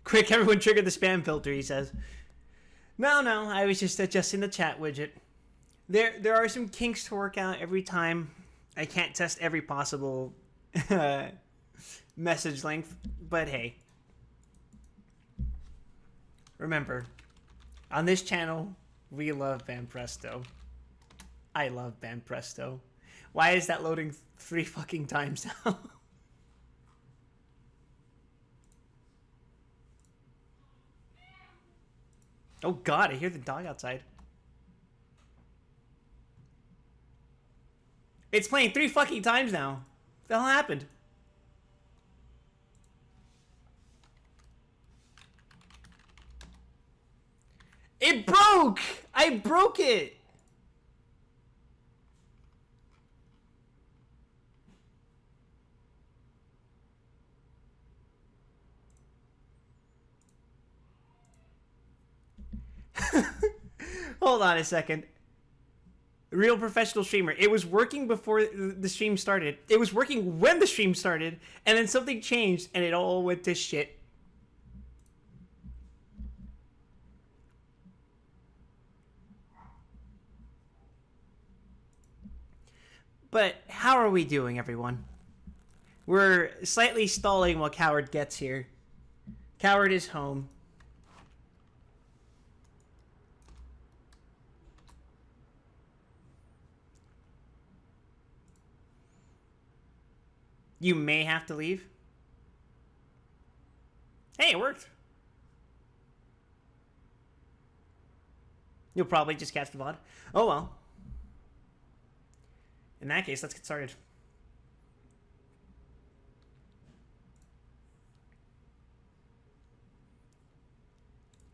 Quick, everyone trigger the spam filter, he says. No, I was just adjusting the chat widget. There are some kinks to work out every time. I can't test every possible message length, but hey. Remember, on this channel, we love Banpresto. I love Banpresto. Why is that loading 3 fucking times now? Oh god, I hear the dog outside. It's playing 3 fucking times now. What the hell happened? It broke! I broke it! Hold on a second. Real professional streamer. It was working before the stream started. It was working when the stream started, and then something changed, and it all went to shit. But how are we doing, everyone? We're slightly stalling while Coward gets here. Coward is home. You may have to leave. Hey, it worked. You'll probably just catch the VOD. Oh well. In that case, let's get started.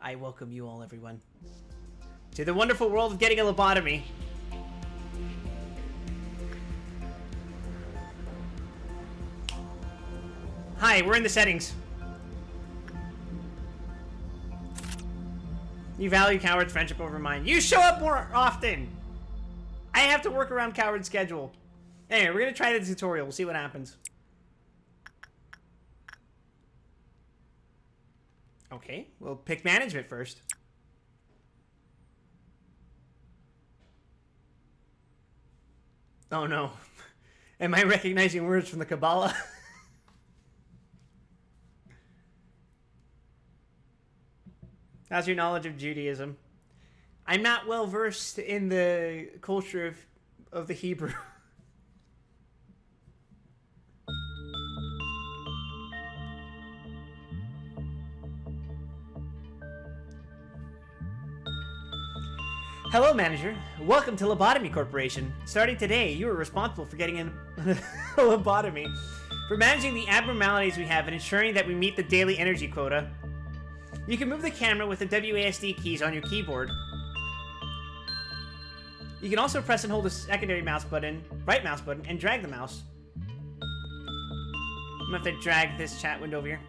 I welcome you all, everyone, to the wonderful world of getting a lobotomy. Hi, we're in the settings. You value Coward's friendship over mine. You show up more often! I have to work around Coward's schedule. Anyway, we're gonna try the tutorial. We'll see what happens. Okay, we'll pick management first. Oh no. Am I recognizing words from the Kabbalah? How's your knowledge of Judaism? I'm not well versed in the culture of the Hebrew. Hello, manager. Welcome to Lobotomy Corporation. Starting today, you are responsible for getting a lobotomy, for managing the abnormalities we have and ensuring that we meet the daily energy quota. You can move the camera with the WASD keys on your keyboard. You can also press and hold the secondary mouse button, right mouse button, and drag the mouse. I'm gonna have to drag this chat window over here.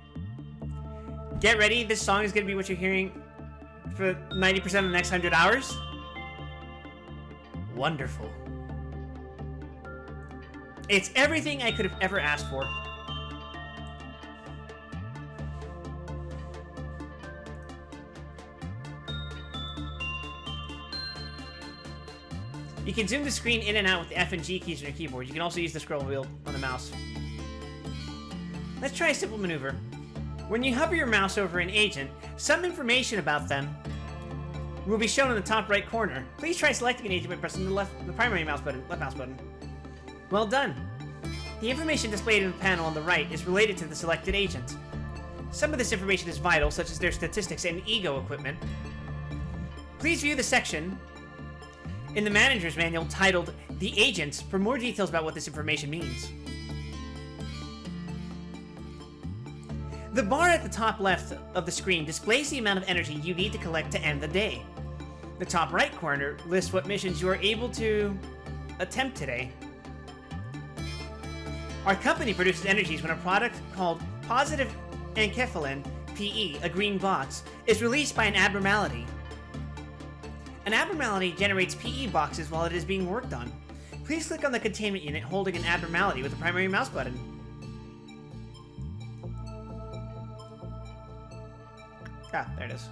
Get ready, this song is gonna be what you're hearing for 90% of the next 100 hours. Wonderful. It's everything I could have ever asked for. You can zoom the screen in and out with the F and G keys on your keyboard. You can also use the scroll wheel on the mouse. Let's try a simple maneuver. When you hover your mouse over an agent, some information about them will be shown in the top right corner. Please try selecting an agent by pressing the primary mouse button, left mouse button. Well done. The information displayed in the panel on the right is related to the selected agent. Some of this information is vital, such as their statistics and ego equipment. Please view the section in the manager's manual titled The Agents for more details about what this information means. The bar at the top left of the screen displays the amount of energy you need to collect to end the day. The top right corner lists what missions you are able to attempt today. Our company produces energies when a product called positive enkephalin, PE, a green box, is released by an abnormality. An abnormality generates PE boxes while it is being worked on. Please click on the containment unit holding an abnormality with the primary mouse button. Ah, there it is.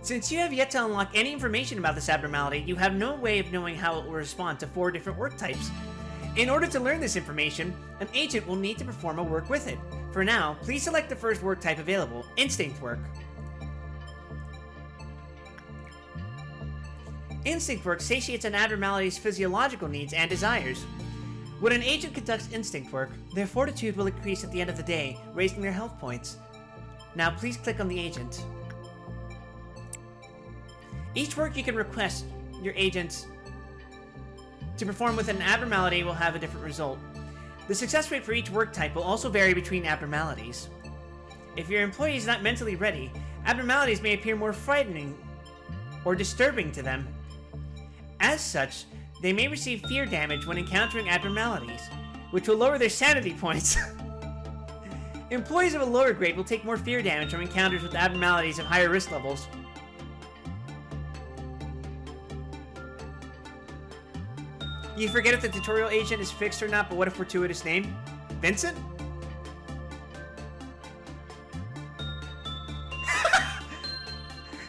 Since you have yet to unlock any information about this abnormality, you have no way of knowing how it will respond to 4 different work types. In order to learn this information, an agent will need to perform a work with it. For now, please select the first work type available, Instinct Work. Instinct Work satiates an abnormality's physiological needs and desires. When an agent conducts instinct work, their fortitude will increase at the end of the day, raising their health points. Now please click on the agent. Each work you can request your agent to perform with an abnormality will have a different result. The success rate for each work type will also vary between abnormalities. If your employee is not mentally ready, abnormalities may appear more frightening or disturbing to them. As such, they may receive fear damage when encountering abnormalities, which will lower their sanity points. Employees of a lower grade will take more fear damage from encounters with abnormalities of higher risk levels. You forget if the tutorial agent is fixed or not, but what if fortuitous name? Vincent?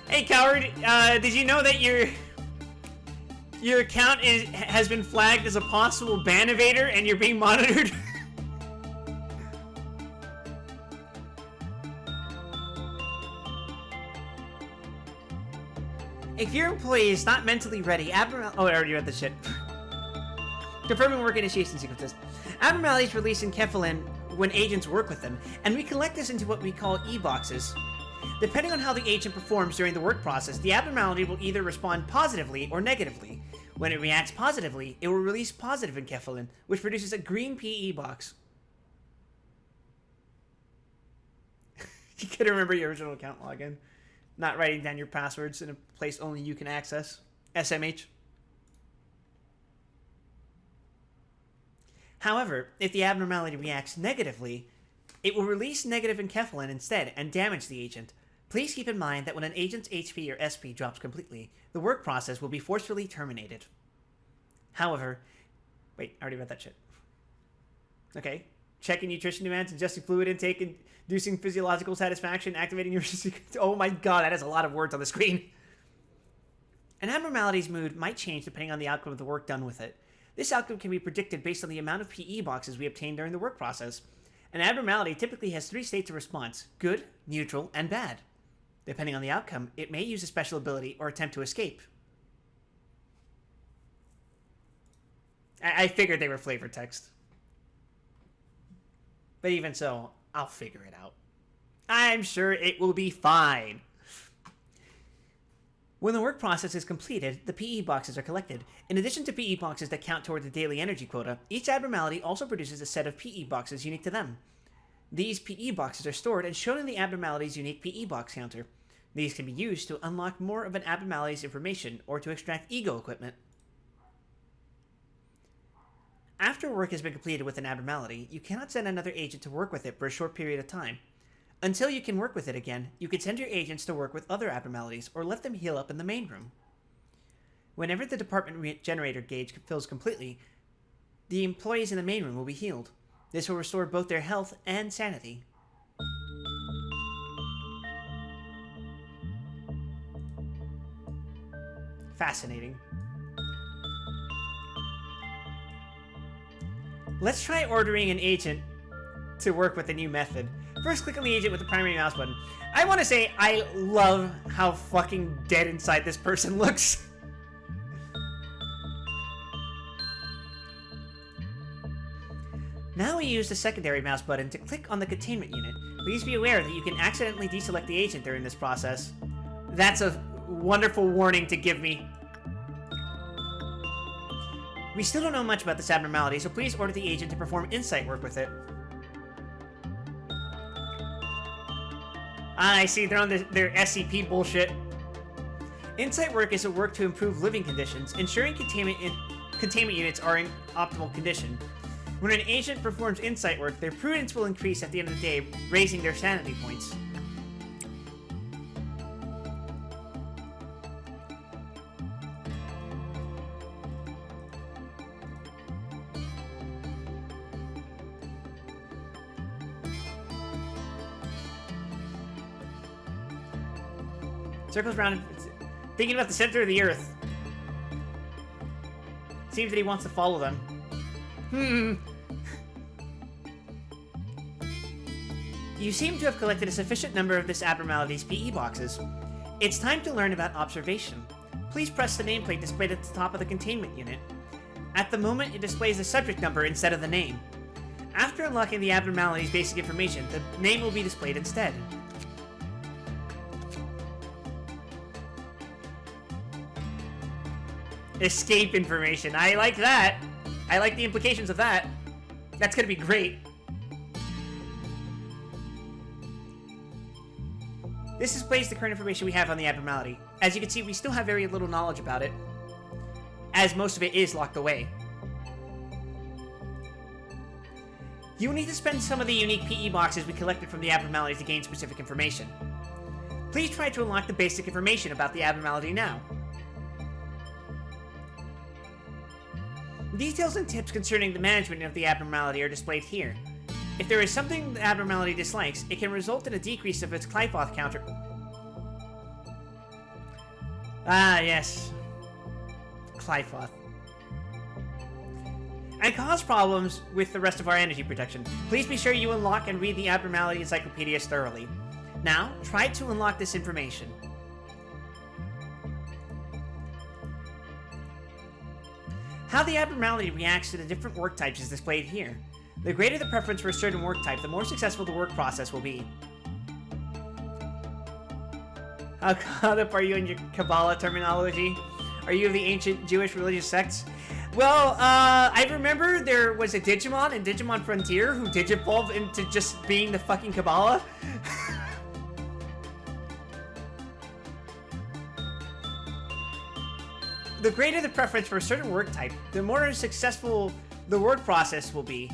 Hey, coward, did you know that your account has been flagged as a possible ban evader and you're being monitored? If your employee is not mentally ready, oh, I already read this shit. Confirming work initiation sequences. Abnormalities release enkephalin when agents work with them, and we collect this into what we call E-boxes. Depending on how the agent performs during the work process, the abnormality will either respond positively or negatively. When it reacts positively, it will release positive enkephalin, which produces a green PE box. You could remember your original account login. Not writing down your passwords in a place only you can access. SMH. However, if the abnormality reacts negatively, it will release negative enkephalin instead and damage the agent. Please keep in mind that when an agent's HP or SP drops completely, the work process will be forcefully terminated. However, wait, I already read that shit. Okay. Checking nutrition demands, adjusting fluid intake, inducing physiological satisfaction, activating your secret. Oh my god, that is a lot of words on the screen. An abnormality's mood might change depending on the outcome of the work done with it. This outcome can be predicted based on the amount of PE boxes we obtain during the work process. An abnormality typically has 3 states of response: good, neutral, and bad. Depending on the outcome, it may use a special ability or attempt to escape. I figured they were flavor text. But even so, I'll figure it out. I'm sure it will be fine. When the work process is completed, the PE boxes are collected. In addition to PE boxes that count toward the daily energy quota, each abnormality also produces a set of PE boxes unique to them. These PE boxes are stored and shown in the abnormality's unique PE box counter. These can be used to unlock more of an abnormality's information or to extract ego equipment. After work has been completed with an abnormality, you cannot send another agent to work with it for a short period of time. Until you can work with it again, you can send your agents to work with other abnormalities or let them heal up in the main room. Whenever the department generator gauge fills completely, the employees in the main room will be healed. This will restore both their health and sanity. Fascinating. Let's try ordering an agent to work with the new method. First, click on the agent with the primary mouse button. I want to say I love how fucking dead inside this person looks. Now we use the secondary mouse button to click on the containment unit. Please be aware that you can accidentally deselect the agent during this process. That's a wonderful warning to give me. We still don't know much about this abnormality, so please order the agent to perform insight work with it. I see, they're on their SCP bullshit. Insight work is a work to improve living conditions, ensuring containment units are in optimal condition. When an agent performs insight work, their prudence will increase at the end of the day, raising their sanity points. Circles around, thinking about the center of the Earth. Seems that he wants to follow them. You seem to have collected a sufficient number of this abnormality's PE boxes. It's time to learn about observation. Please press the nameplate displayed at the top of the containment unit. At the moment, it displays the subject number instead of the name. After unlocking the abnormality's basic information, the name will be displayed instead. Escape information. I like that. I like the implications of that. That's gonna be great. This displays the current information we have on the abnormality. As you can see, we still have very little knowledge about it, as most of it is locked away. You will need to spend some of the unique PE boxes we collected from the abnormality to gain specific information. Please try to unlock the basic information about the abnormality now. Details and tips concerning the management of the abnormality are displayed here. If there is something the abnormality dislikes, it can result in a decrease of its Clyfoth counter. Ah, yes. Clyfoth. And cause problems with the rest of our energy protection. Please be sure you unlock and read the abnormality encyclopedias thoroughly. Now, try to unlock this information. How the abnormality reacts to the different work types is displayed here. The greater the preference for a certain work type, the more successful the work process will be. How caught up are you in your Kabbalah terminology? Are you of the ancient Jewish religious sects? Well, I remember there was a Digimon in Digimon Frontier who digivolved into just being the fucking Kabbalah. The greater the preference for a certain work type, the more successful the work process will be.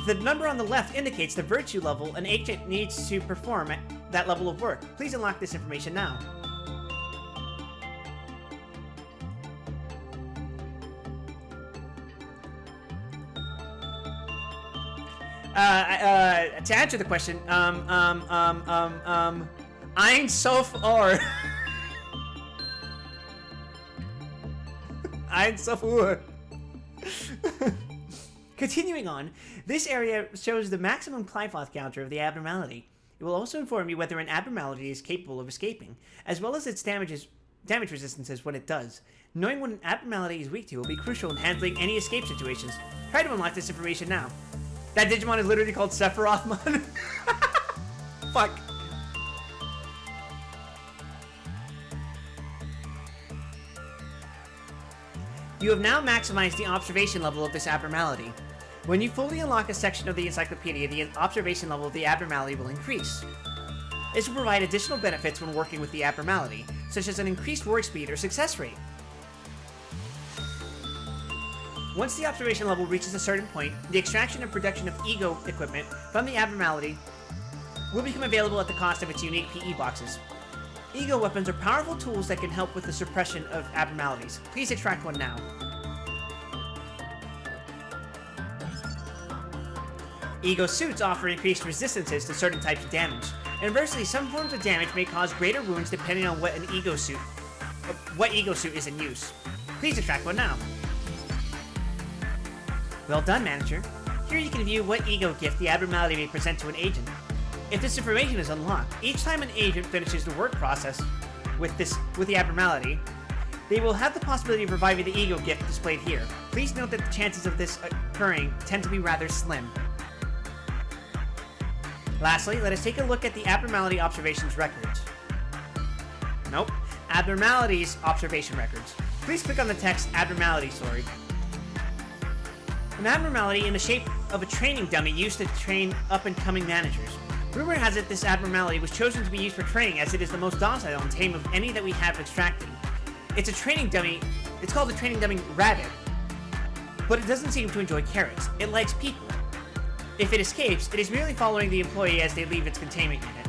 The number on the left indicates the virtue level an agent needs to perform at that level of work. Please unlock this information now. To answer the question, Ein Sof or Ein Sof Ur. Continuing on, this area shows the maximum Clyfoth counter of the abnormality. It will also inform you whether an abnormality is capable of escaping, as well as its damage resistances when it does. Knowing what an abnormality is weak to will be crucial in handling any escape situations. Try to unlock this information now. That Digimon is literally called Sephirothmon. Fuck. You have now maximized the observation level of this abnormality. When you fully unlock a section of the encyclopedia, the observation level of the abnormality will increase. This will provide additional benefits when working with the abnormality, such as an increased work speed or success rate. Once the observation level reaches a certain point, the extraction and production of ego equipment from the abnormality will become available at the cost of its unique PE boxes. Ego weapons are powerful tools that can help with the suppression of abnormalities. Please extract one now. Ego suits offer increased resistances to certain types of damage. Inversely, some forms of damage may cause greater wounds depending on what ego suit is in use. Please extract one now. Well done, Manager. Here you can view what ego gift the abnormality may present to an agent. If this information is unlocked, each time an agent finishes the work process with the abnormality, they will have the possibility of reviving the ego gift displayed here. Please note that the chances of this occurring tend to be rather slim. Lastly, let us take a look at the abnormality observations records. Nope. Abnormalities observation records. Please click on the text abnormality story. An abnormality in the shape of a training dummy used to train up-and-coming managers. Rumor has it this abnormality was chosen to be used for training as it is the most docile and tame of any that we have extracted. It's a training dummy. It's called the training dummy Rabbit. But it doesn't seem to enjoy carrots. It likes people. If it escapes, it is merely following the employee as they leave its containment unit.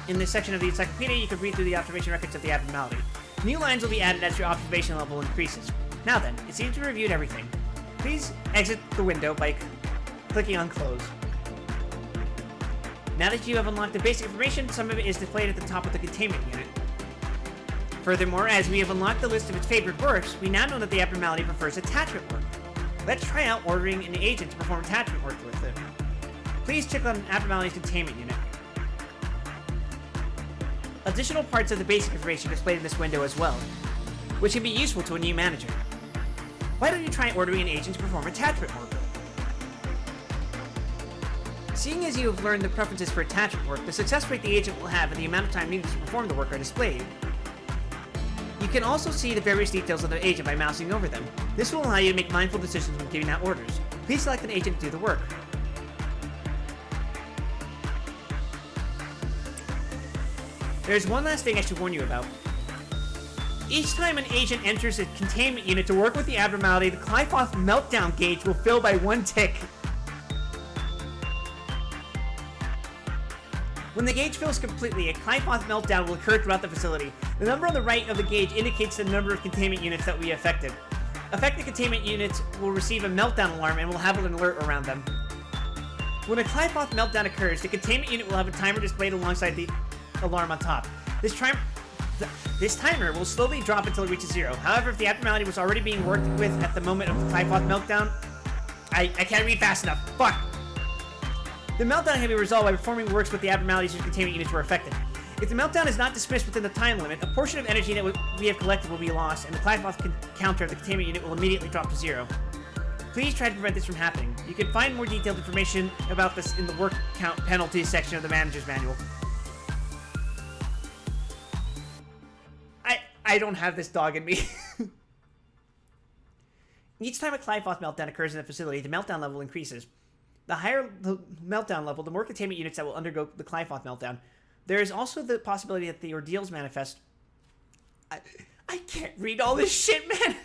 In this section of the encyclopedia, you can read through the observation records of the abnormality. New lines will be added as your observation level increases. Now then, it seems to have reviewed everything. Please exit the window by clicking on Close. Now that you have unlocked the basic information, some of it is displayed at the top of the containment unit. Furthermore, as we have unlocked the list of its favorite works, we now know that the abnormality prefers attachment work. Let's try out ordering an agent to perform attachment work with it. Please check on Abnormality's containment unit. Additional parts of the basic information are displayed in this window as well, which can be useful to a new manager. Why don't you try ordering an agent to perform attachment work? Seeing as you have learned the preferences for attachment work, the success rate the agent will have and the amount of time needed to perform the work are displayed. You can also see the various details of the agent by mousing over them. This will allow you to make mindful decisions when giving out orders. Please select an agent to do the work. There's one last thing I should warn you about. Each time an agent enters a containment unit to work with the abnormality, the Qliphot's meltdown gauge will fill by 1 tick. When the gauge fills completely, a Qliphot meltdown will occur throughout the facility. The number on the right of the gauge indicates the number of containment units that will be affected. Affected containment units will receive a meltdown alarm and will have an alert around them. When a Qliphot meltdown occurs, the containment unit will have a timer displayed alongside the alarm on top. This timer will slowly drop until it reaches 0. However, if the abnormality was already being worked with at the moment of the Qliphot meltdown... I can't read fast enough. Fuck! The meltdown can be resolved by performing works with the abnormalities whose containment units were affected. If the meltdown is not dismissed within the time limit, a portion of energy that we have collected will be lost, and the Qliphot counter of the containment unit will immediately drop to 0. Please try to prevent this from happening. You can find more detailed information about this in the work count penalties section of the manager's manual. I don't have this dog in me. Each time a Qliphot meltdown occurs in the facility, the meltdown level increases. The higher the meltdown level, the more containment units that will undergo the Qliphot meltdown. There is also the possibility that the ordeals manifest... I can't read all this shit, man!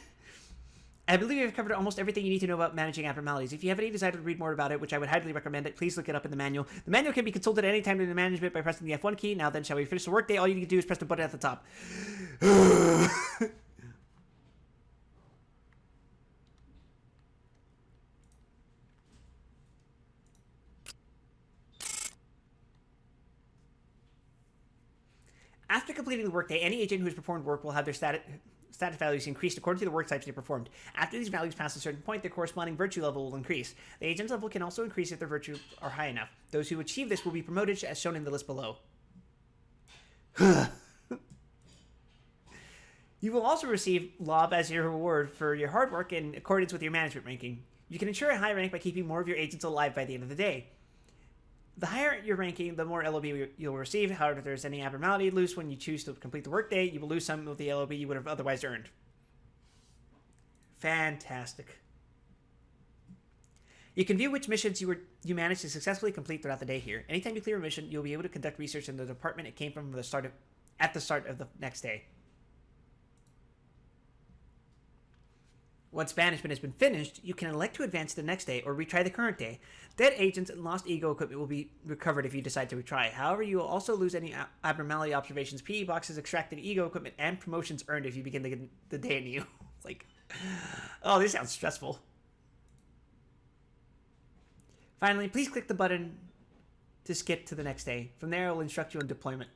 I believe we've covered almost everything you need to know about managing abnormalities. If you have any desire to read more about it, which I would highly recommend it, please look it up in the manual. The manual can be consulted at any time in the management by pressing the F1 key. Now then, shall we finish the workday? All you need to do is press the button at the top. After completing the workday, any agent who has performed work will have their status values increased according to the work types they performed. After these values pass a certain point, their corresponding virtue level will increase. The agent's level can also increase if their virtues are high enough. Those who achieve this will be promoted as shown in the list below. You will also receive Lob as your reward for your hard work in accordance with your management ranking. You can ensure a high rank by keeping more of your agents alive by the end of the day. The higher your ranking, the more LOB you'll receive. However, if there's any abnormality loose when you choose to complete the workday, you will lose some of the LOB you would have otherwise earned. Fantastic. You can view which missions you managed to successfully complete throughout the day here. Anytime you clear a mission, you'll be able to conduct research in the department it came from at the start of the next day. Once banishment has been finished, you can elect to advance to the next day or retry the current day. Dead agents and lost ego equipment will be recovered if you decide to retry. However, you will also lose any abnormality observations, PE boxes, extracted ego equipment, and promotions earned if you begin the day anew. Like, oh, this sounds stressful. Finally, please click the button to skip to the next day. From there, it will instruct you on deployment.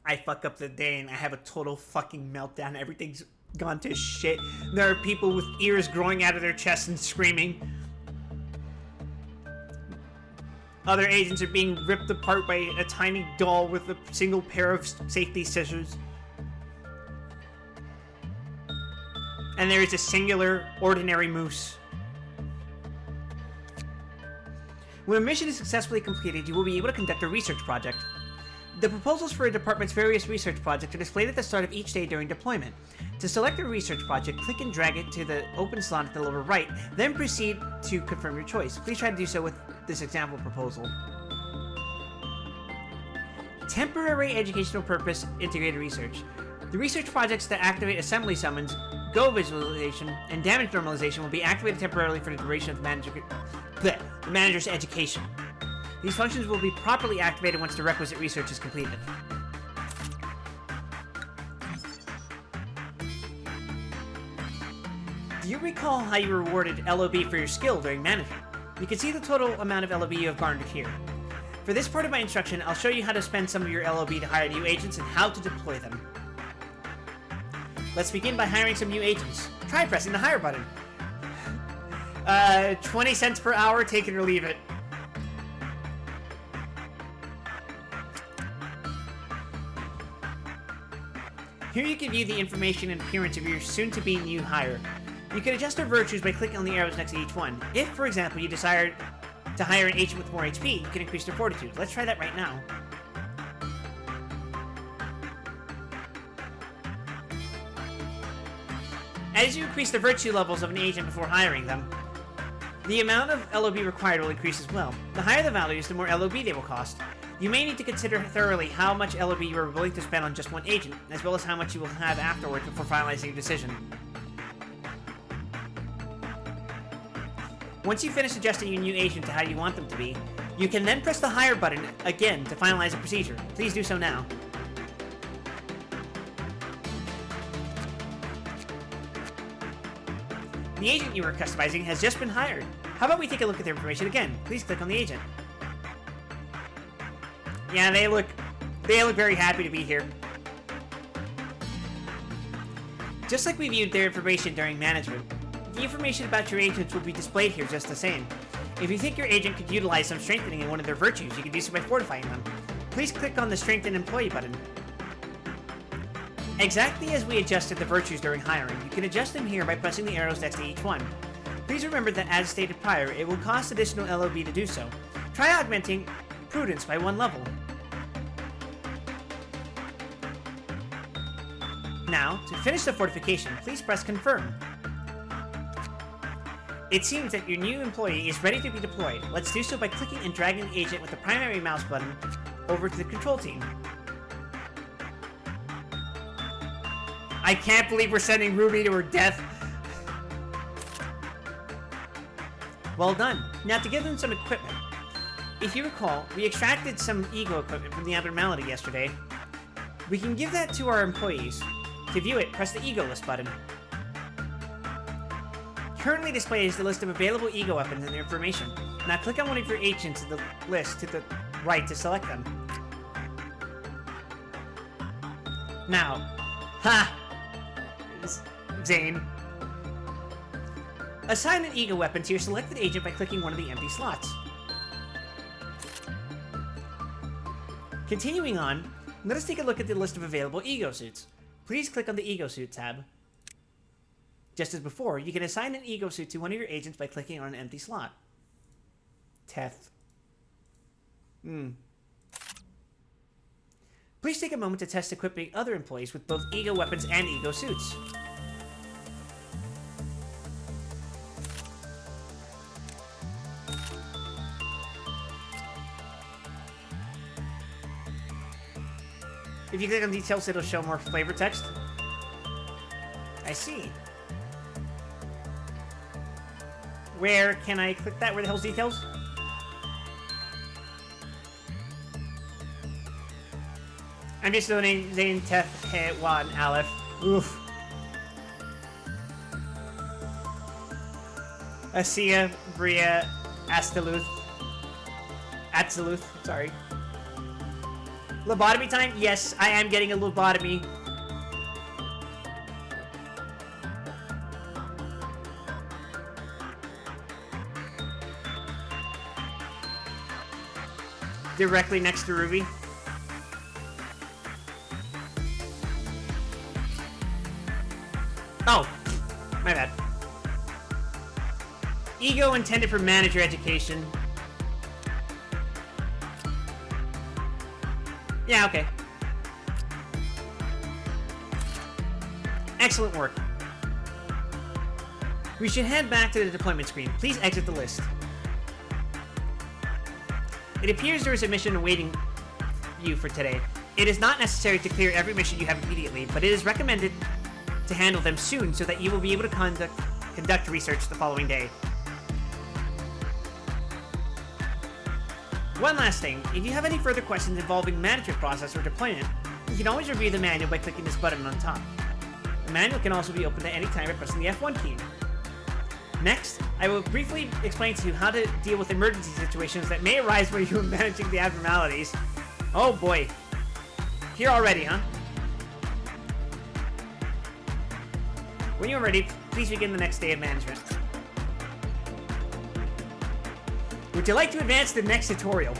I fuck up the day and I have a total fucking meltdown. Everything's gone to shit. There are people with ears growing out of their chests and screaming. Other agents are being ripped apart by a tiny doll with a single pair of safety scissors. And there is a singular, ordinary moose. When a mission is successfully completed, you will be able to conduct a research project. The proposals for a department's various research projects are displayed at the start of each day during deployment. To select a research project, click and drag it to the open slot at the lower right, then proceed to confirm your choice. Please try to do so with this example proposal. Temporary Educational Purpose Integrated Research. The research projects that activate assembly summons, go visualization, and damage normalization will be activated temporarily for the duration of the manager's education. These functions will be properly activated once the requisite research is completed. Do you recall how you rewarded LOB for your skill during management? You can see the total amount of LOB you have garnered here. For this part of my instruction, I'll show you how to spend some of your LOB to hire new agents and how to deploy them. Let's begin by hiring some new agents. Try pressing the hire button. 20 cents per hour, take it or leave it. Here you can view the information and appearance of your soon-to-be new hire. You can adjust their virtues by clicking on the arrows next to each one. If, for example, you desire to hire an agent with more HP, you can increase their fortitude. Let's try that right now. As you increase the virtue levels of an agent before hiring them, the amount of LOB required will increase as well. The higher the values, the more LOB they will cost. You may need to consider thoroughly how much LOB you are willing to spend on just one agent, as well as how much you will have afterwards before finalizing your decision. Once you finish adjusting your new agent to how you want them to be, you can then press the hire button again to finalize the procedure. Please do so now. The agent you are customizing has just been hired. How about we take a look at their information again? Please click on the agent. Yeah, they look very happy to be here. Just like we viewed their information during management, the information about your agents will be displayed here just the same. If you think your agent could utilize some strengthening in one of their virtues, you can do so by fortifying them. Please click on the Strengthen Employee button. Exactly as we adjusted the virtues during hiring, you can adjust them here by pressing the arrows next to each one. Please remember that as stated prior, it will cost additional LOB to do so. Try augmenting Prudence by 1 level. Now, to finish the fortification, please press Confirm. It seems that your new employee is ready to be deployed. Let's do so by clicking and dragging the agent with the primary mouse button over to the control team. I can't believe we're sending Ruby to her death. Well done. Now to give them some equipment. If you recall, we extracted some ego equipment from the abnormality yesterday. We can give that to our employees. To view it, press the ego list button. Currently displays the list of available ego weapons and their information. Now click on one of your agents in the list to the right to select them. Now, Zane. Assign an ego weapon to your selected agent by clicking one of the empty slots. Continuing on, let us take a look at the list of available ego suits. Please click on the Ego Suit tab. Just as before, you can assign an ego suit to one of your agents by clicking on an empty slot. Teth. Please take a moment to test equipping other employees with both ego weapons and ego suits. If you click on details, it'll show more flavor text. I see. Where can I click that? Where the hell's details? I'm just doing Zane, Teth, He, Wan, Aleph. Oof. Asia, Bria, Astaluth. Atzaluth, sorry. Lobotomy time? Yes, I am getting a lobotomy. Directly next to Ruby. Oh, my bad. Ego intended for manager education. Yeah, okay. Excellent work. We should head back to the deployment screen. Please exit the list. It appears there is a mission awaiting you for today. It is not necessary to clear every mission you have immediately, but it is recommended to handle them soon so that you will be able to conduct research the following day. One last thing, if you have any further questions involving management process or deployment, you can always review the manual by clicking this button on top. The manual can also be opened at any time by pressing the F1 key. Next, I will briefly explain to you how to deal with emergency situations that may arise when you are managing the abnormalities. Oh boy. Here already, huh? When you're ready, please begin the next day of management. Would you like to advance to the next tutorial?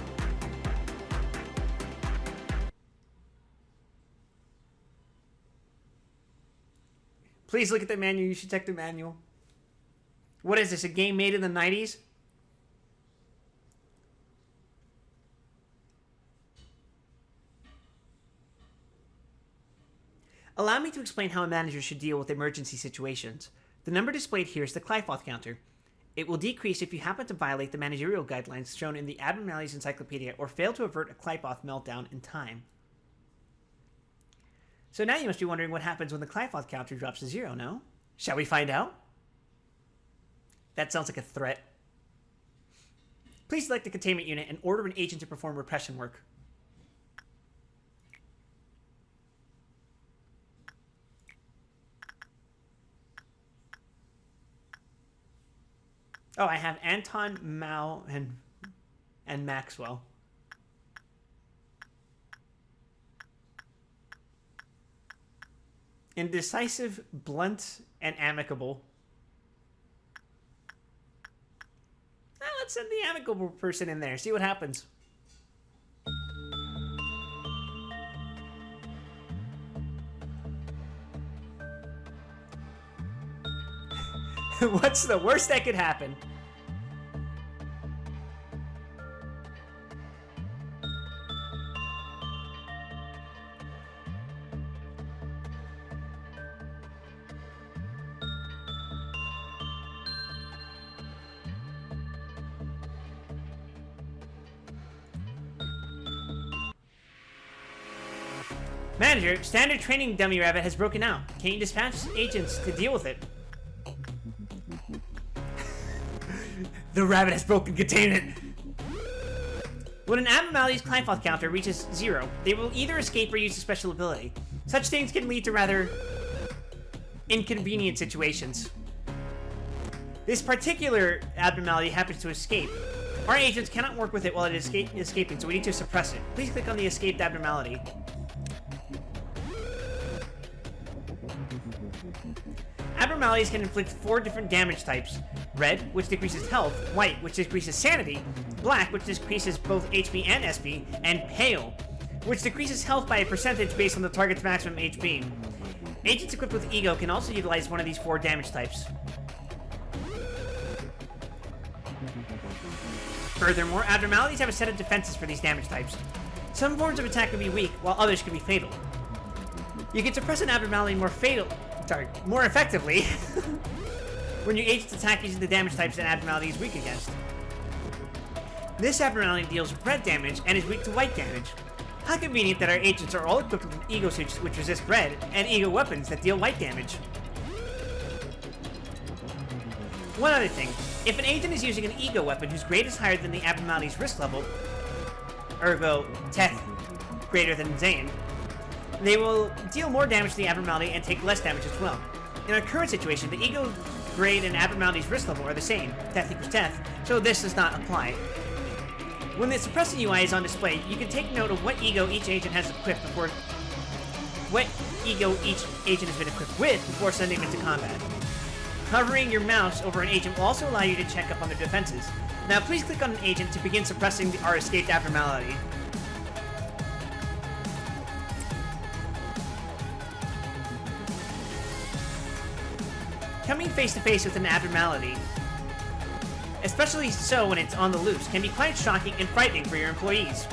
Please look at the manual. You should check the manual. What is this, a game made in the 90s? Allow me to explain how a manager should deal with emergency situations. The number displayed here is the Clyfoth counter. It will decrease if you happen to violate the managerial guidelines shown in the Abnormalities Encyclopedia or fail to avert a Clyfoth meltdown in time. So now you must be wondering what happens when the Clyfoth counter drops to 0, no? Shall we find out? That sounds like a threat. Please select the containment unit and order an agent to perform repression work. Oh, I have Anton, Mao, and Maxwell. Indecisive, blunt, and amicable. Now let's send the amicable person in there. See what happens. What's the worst that could happen? Manager, standard training dummy rabbit has broken out. Can you dispatch agents to deal with it? The rabbit has broken containment. When an abnormality's Clyfoth counter reaches 0, they will either escape or use a special ability. Such things can lead to rather inconvenient situations. This particular abnormality happens to escape. Our agents cannot work with it while it is escaping, so we need to suppress it. Please click on the escaped abnormality. Abnormalities can inflict 4 different damage types. Red, which decreases health, white, which decreases sanity, black, which decreases both HP and SP, and pale, which decreases health by a percentage based on the target's maximum HP. Agents equipped with Ego can also utilize one of these 4 damage types. Furthermore, abnormalities have a set of defenses for these damage types. Some forms of attack can be weak, while others can be fatal. You can suppress an abnormality more effectively when your agents attack using the damage types an abnormality is weak against. This abnormality deals red damage and is weak to white damage. How convenient that our agents are all equipped with Ego suits which resist red, and Ego weapons that deal white damage. One other thing, if an agent is using an Ego weapon whose grade is higher than the abnormality's risk level, ergo, Teth greater than Zane, they will deal more damage to the abnormality and take less damage as well. In our current situation, the Ego grade and abnormality's risk level are the same, Teth equals Teth, so this does not apply. When the suppressing UI is on display, you can take note of what Ego each agent has equipped before sending them into combat. Hovering your mouse over an agent will also allow you to check up on their defenses. Now please click on an agent to begin suppressing our escaped abnormality. Coming face to face with an abnormality, especially so when it's on the loose, can be quite shocking and frightening for your employees.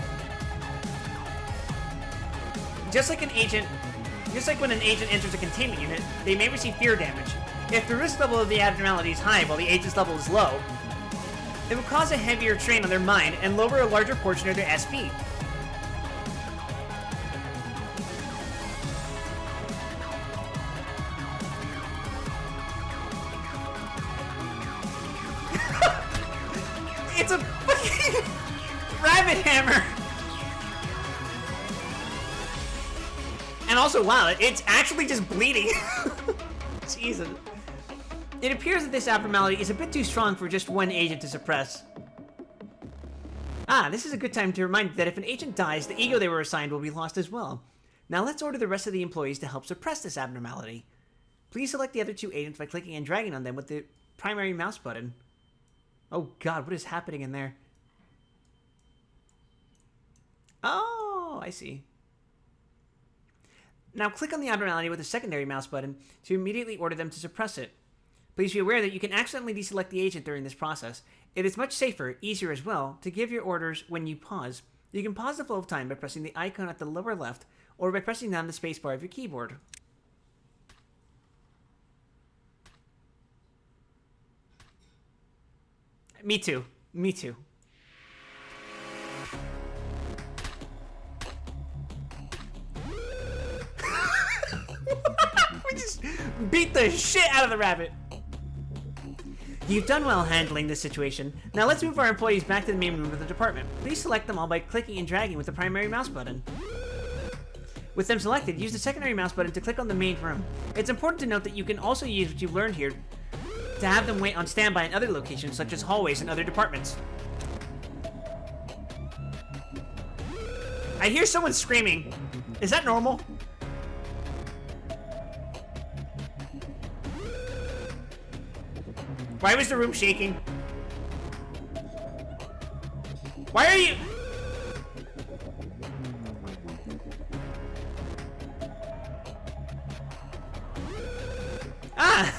Just like when an agent enters a containment unit, they may receive fear damage. If the risk level of the abnormality is high while the agent's level is low, it will cause a heavier strain on their mind and lower a larger portion of their SP. It's a fucking rabbit hammer! And also, wow, it's actually just bleeding. Jesus. It appears that this abnormality is a bit too strong for just one agent to suppress. Ah, this is a good time to remind you that if an agent dies, the ego they were assigned will be lost as well. Now let's order the rest of the employees to help suppress this abnormality. Please select the other 2 agents by clicking and dragging on them with the primary mouse button. Oh god, what is happening in there? Oh, I see. Now click on the abnormality with the secondary mouse button to immediately order them to suppress it. Please be aware that you can accidentally deselect the agent during this process. It is much safer, easier as well, to give your orders when you pause. You can pause the flow of time by pressing the icon at the lower left or by pressing down the spacebar of your keyboard. Me too. Me too. We just beat the shit out of the rabbit. You've done well handling this situation. Now let's move our employees back to the main room of the department. Please select them all by clicking and dragging with the primary mouse button. With them selected, use the secondary mouse button to click on the main room. It's important to note that you can also use what you've learned here to have them wait on standby in other locations, such as hallways and other departments. I hear someone screaming. Is that normal? Why was the room shaking? Why are you... Ah!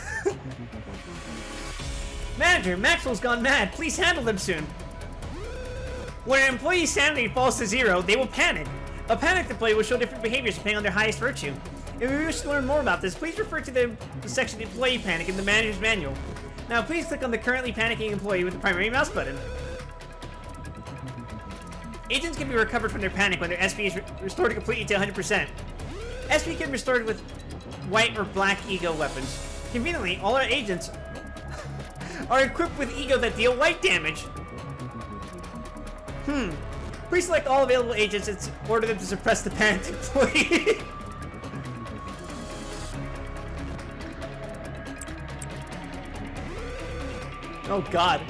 Manager, Maxwell's gone mad. Please handle them soon. When an employee's sanity falls to 0, they will panic. A panicked employee will show different behaviors depending on their highest virtue. If you wish to learn more about this, please refer to the section Employee Panic in the Manager's Manual. Now please click on the currently panicking employee with the primary mouse button. Agents can be recovered from their panic when their SP is restored completely to 100%. SP can be restored with white or black ego weapons. Conveniently, all our agents are equipped with ego that deal white damage. Please select all available agents and order them to suppress the panicked employee. Oh god.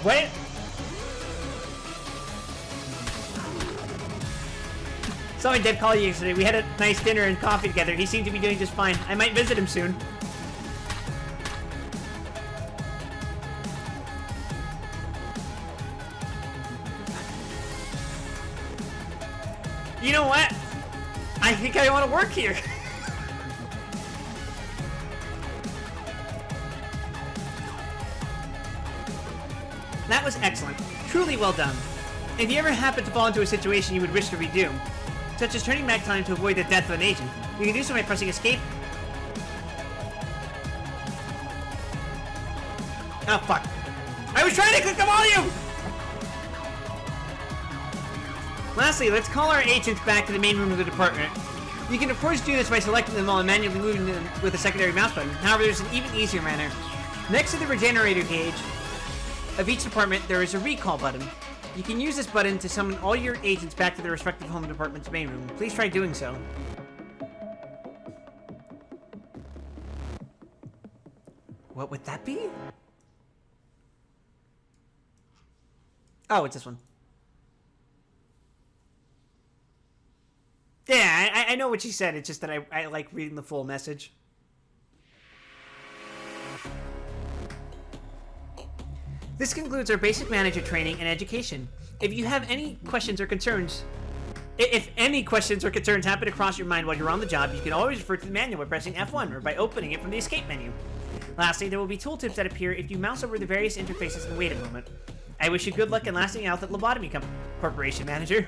What? Saw my dead colleague yesterday. We had a nice dinner and coffee together. He seemed to be doing just fine. I might visit him soon. You know what? I think I want to work here. That was excellent. Truly well done. If you ever happen to fall into a situation you would wish to redo, such as turning back time to avoid the death of an agent, you can do so by pressing escape. Oh, fuck. I was trying to click the volume! Lastly, let's call our agents back to the main room of the department. You can of course do this by selecting them all and manually moving them with a secondary mouse button. However, there's an even easier manner. Next to the regenerator gauge of each department, there is a recall button. You can use this button to summon all your agents back to their respective home department's main room. Please try doing so. What would that be? Oh, it's this one. Yeah, I know what she said. It's just that I like reading the full message. This concludes our basic manager training and education. If you have any questions or concerns, if any questions or concerns happen to cross your mind while you're on the job, you can always refer to the manual by pressing F1 or by opening it from the escape menu. Lastly, there will be tooltips that appear if you mouse over the various interfaces and wait a moment. I wish you good luck in lasting out at Lobotomy Corporation, Manager.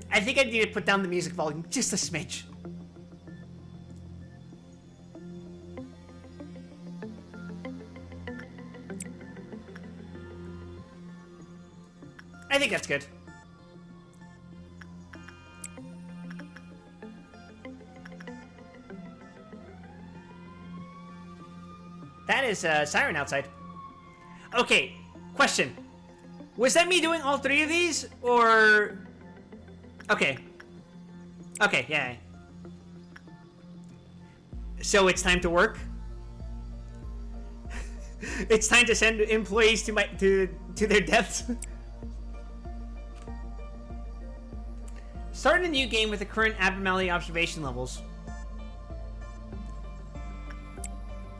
I think I need to put down the music volume just a smidge. I think that's good. That is a siren outside. Okay, question. Was that me doing all three of these, or... Okay. Okay, yeah. So it's time to work? It's time to send employees to their deaths? Start a new game with the current abnormality observation levels.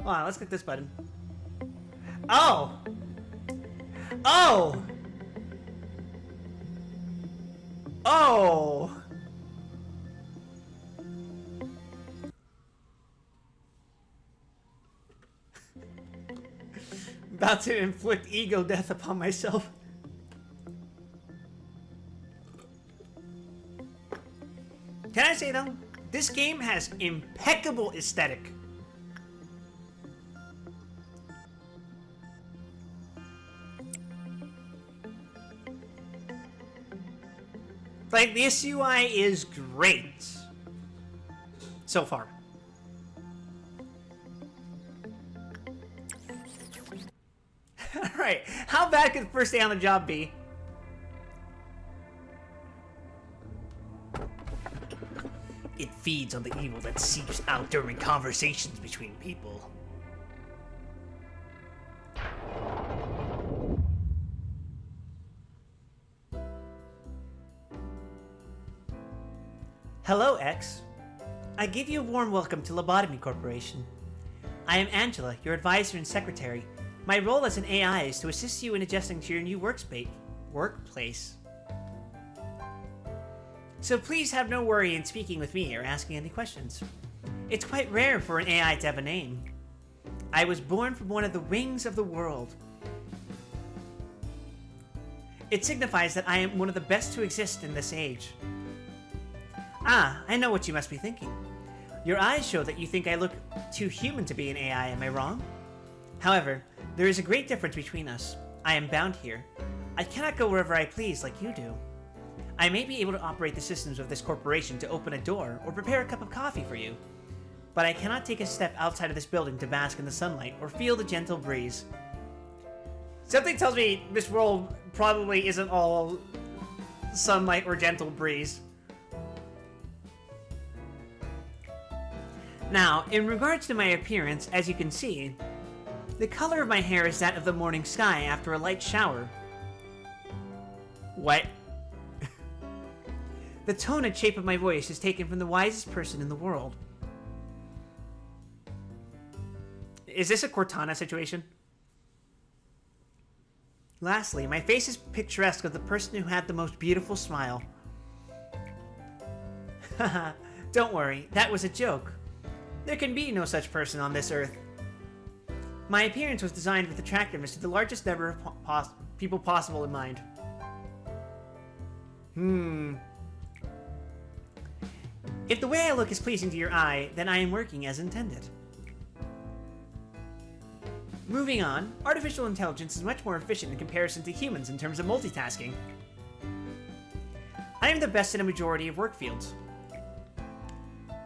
Wow, let's click this button. Oh! Oh! Oh! About to inflict ego death upon myself. Can I say though, this game has impeccable aesthetic. Like, this UI is great so far. Alright, how bad could the first day on the job be? It feeds on the evil that seeps out during conversations between people. Hello, X. I give you a warm welcome to Lobotomy Corporation. I am Angela, your advisor and secretary. My role as an AI is to assist you in adjusting to your new workplace. So please have no worry in speaking with me or asking any questions. It's quite rare for an AI to have a name. I was born from one of the wings of the world. It signifies that I am one of the best to exist in this age. Ah, I know what you must be thinking. Your eyes show that you think I look too human to be an AI, am I wrong? However, there is a great difference between us. I am bound here. I cannot go wherever I please like you do. I may be able to operate the systems of this corporation to open a door or prepare a cup of coffee for you, but I cannot take a step outside of this building to bask in the sunlight or feel the gentle breeze. Something tells me this world probably isn't all sunlight or gentle breeze. Now, in regards to my appearance, as you can see, the color of my hair is that of the morning sky after a light shower. What? The tone and shape of my voice is taken from the wisest person in the world. Is this a Cortana situation? Lastly, my face is picturesque of the person who had the most beautiful smile. Haha, don't worry, that was a joke. There can be no such person on this earth. My appearance was designed with attractiveness to the largest number of people possible in mind. If the way I look is pleasing to your eye, then I am working as intended. Moving on, artificial intelligence is much more efficient in comparison to humans in terms of multitasking. I am the best in a majority of work fields.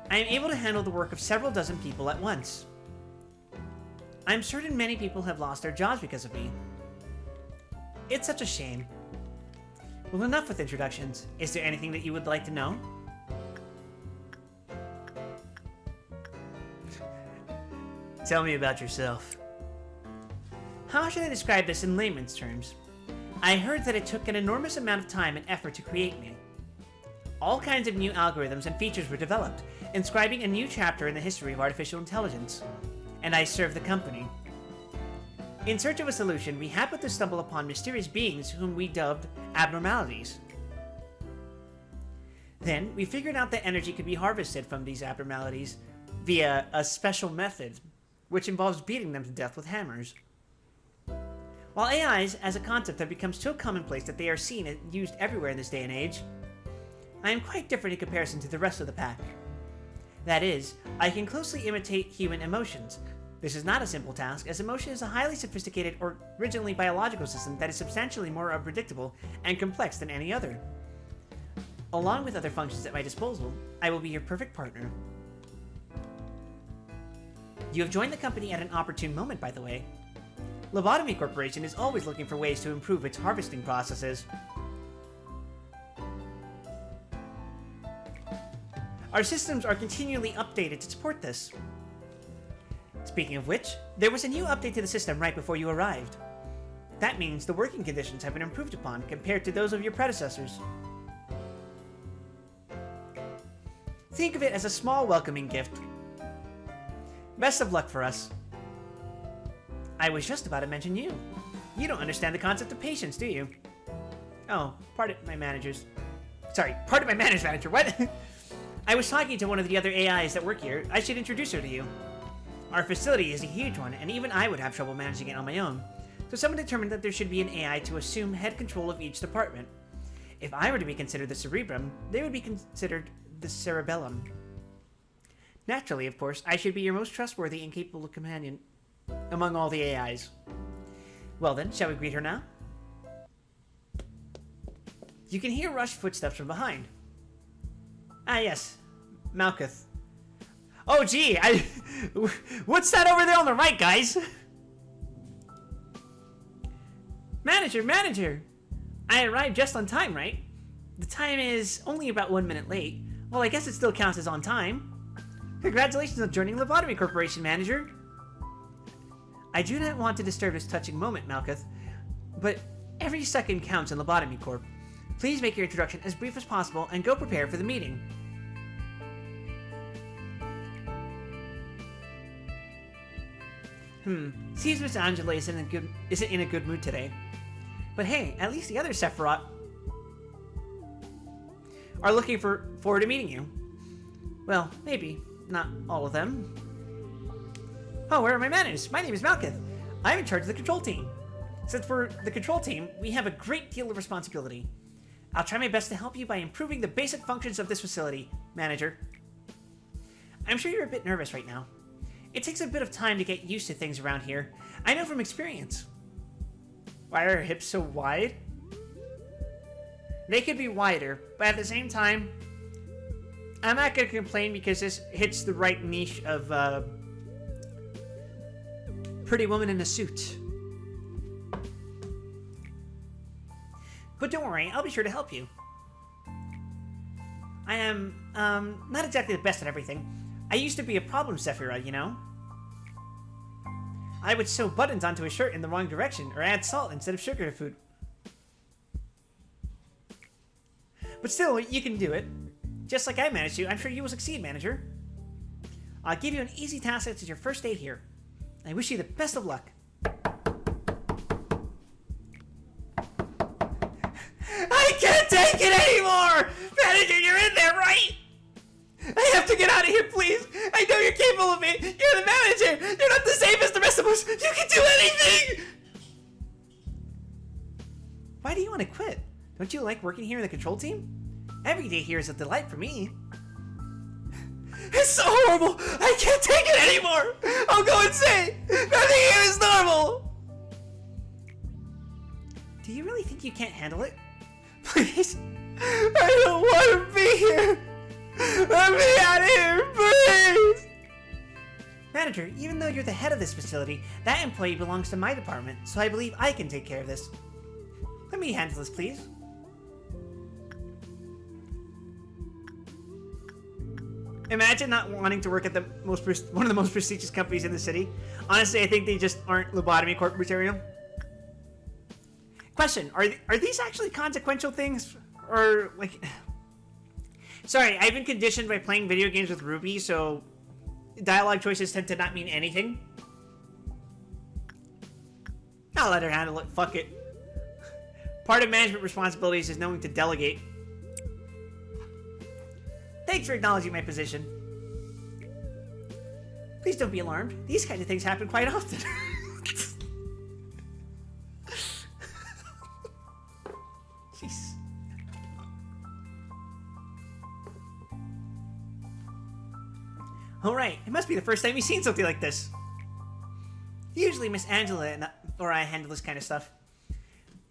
I am able to handle the work of several dozen people at once. I am certain many people have lost their jobs because of me. It's such a shame. Well, enough with introductions. Is there anything that you would like to know? Tell me about yourself. How should I describe this in layman's terms? I heard that it took an enormous amount of time and effort to create me. All kinds of new algorithms and features were developed, inscribing a new chapter in the history of artificial intelligence. And I serve the company. In search of a solution, we happened to stumble upon mysterious beings whom we dubbed abnormalities. Then, we figured out that energy could be harvested from these abnormalities via a special method, which involves beating them to death with hammers. While AIs as a concept have become so commonplace that they are seen and used everywhere in this day and age, I am quite different in comparison to the rest of the pack. That is, I can closely imitate human emotions. This is not a simple task, as emotion is a highly sophisticated or originally biological system that is substantially more unpredictable and complex than any other. Along with other functions at my disposal, I will be your perfect partner. You have joined the company at an opportune moment, by the way. Lobotomy Corporation is always looking for ways to improve its harvesting processes. Our systems are continually updated to support this. Speaking of which, there was a new update to the system right before you arrived. That means the working conditions have been improved upon compared to those of your predecessors. Think of it as a small welcoming gift. Best of luck for us. I was just about to mention you. You don't understand the concept of patience, do you? Oh, pardon my manager's manager, what? I was talking to one of the other AIs that work here. I should introduce her to you. Our facility is a huge one, and even I would have trouble managing it on my own. So someone determined that there should be an AI to assume head control of each department. If I were to be considered the cerebrum, they would be considered the cerebellum. Naturally, of course, I should be your most trustworthy and capable companion among all the AIs. Well then, shall we greet her now? You can hear rushed footsteps from behind. Ah yes, Malkuth. Oh gee, what's that over there on the right, guys? Manager! I arrived just on time, right? The time is only about 1 minute late. Well, I guess it still counts as on time. Congratulations on joining Lobotomy Corporation, Manager. I do not want to disturb this touching moment, Malkuth, but every second counts in Lobotomy Corp. Please make your introduction as brief as possible and go prepare for the meeting. Seems Miss Angela isn't in a good mood today. But hey, at least the other Sephiroth are looking forward to meeting you. Well, maybe. Not all of them. Oh, where are my manners? My name is Malkuth. I'm in charge of the control team. Since we're the control team, we have a great deal of responsibility. I'll try my best to help you by improving the basic functions of this facility, Manager. I'm sure you're a bit nervous right now. It takes a bit of time to get used to things around here. I know from experience. Why are her hips so wide? They could be wider, but at the same time, I'm not going to complain because this hits the right niche of pretty woman in a suit. But don't worry, I'll be sure to help you. I am, not exactly the best at everything. I used to be a problem Sephiroth, you know? I would sew buttons onto a shirt in the wrong direction, or add salt instead of sugar to food. But still, you can do it. Just like I managed to, I'm sure you will succeed, Manager. I'll give you an easy task since it's your first day here. I wish you the best of luck. I can't take it anymore! Manager, you're in there, right? I have to get out of here, please! I know you're capable of it! You're the manager! You're not the same as the rest of us! You can do anything! Why do you want to quit? Don't you like working here in the control team? Every day here is a delight for me. It's so horrible! I can't take it anymore! I'll go insane! Nothing here is normal! Do you really think you can't handle it? Please! I don't want to be here! Let me out of here, please! Manager, even though you're the head of this facility, that employee belongs to my department, so I believe I can take care of this. Let me handle this, please. Imagine not wanting to work at the one of the most prestigious companies in the city. Honestly, I think they just aren't Lobotomy Corp material. Question, are these actually consequential things? Or, like... Sorry, I've been conditioned by playing video games with Ruby, so dialogue choices tend to not mean anything. I'll let her handle it, fuck it. Part of management responsibilities is knowing to delegate. Thanks for acknowledging my position. Please don't be alarmed. These kinds of things happen quite often. Jeez. Alright, it must be the first time you've seen something like this. Usually Miss Angela or I handle this kind of stuff.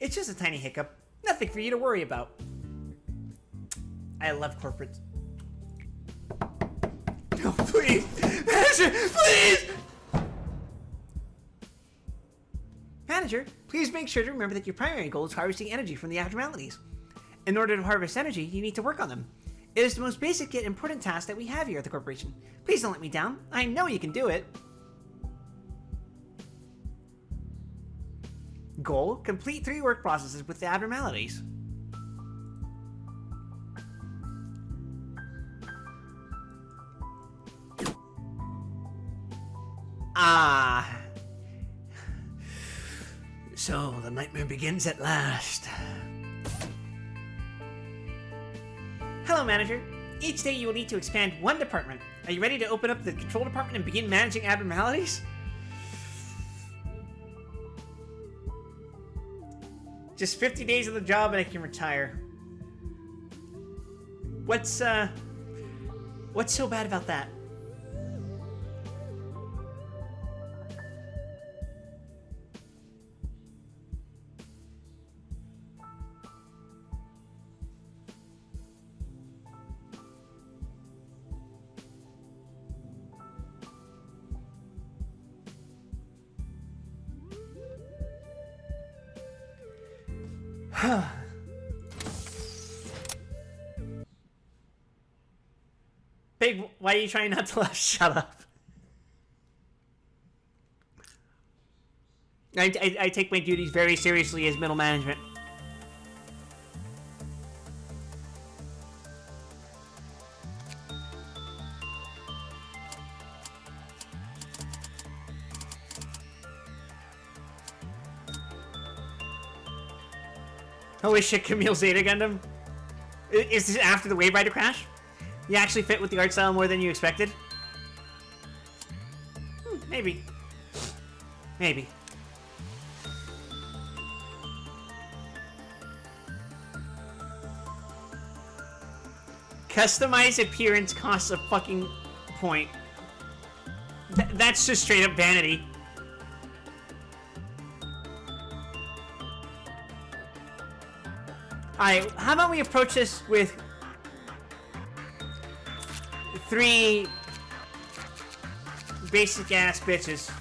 It's just a tiny hiccup. Nothing for you to worry about. I love corporate. No, please! Manager, please! Please make sure to remember that your primary goal is harvesting energy from the abnormalities. In order to harvest energy, you need to work on them. It is the most basic yet important task that we have here at the corporation. Please don't let me down. I know you can do it. Goal: complete 3 work processes with the abnormalities. Ah. So, the nightmare begins at last. Hello, Manager. Each day you will need to expand 1 department. Are you ready to open up the control department and begin managing abnormalities? Just 50 days of the job and I can retire. What's so bad about that? Big, why are you trying not to laugh? Shut up. I take my duties very seriously as middle management. Holy shit, Camille Zeta Gundam? Is this after the Wave Rider crash? You actually fit with the art style more than you expected? Maybe. Maybe. Customized appearance costs a fucking point. That's just straight up vanity. Alright, how about we approach this with 3 basic ass bitches.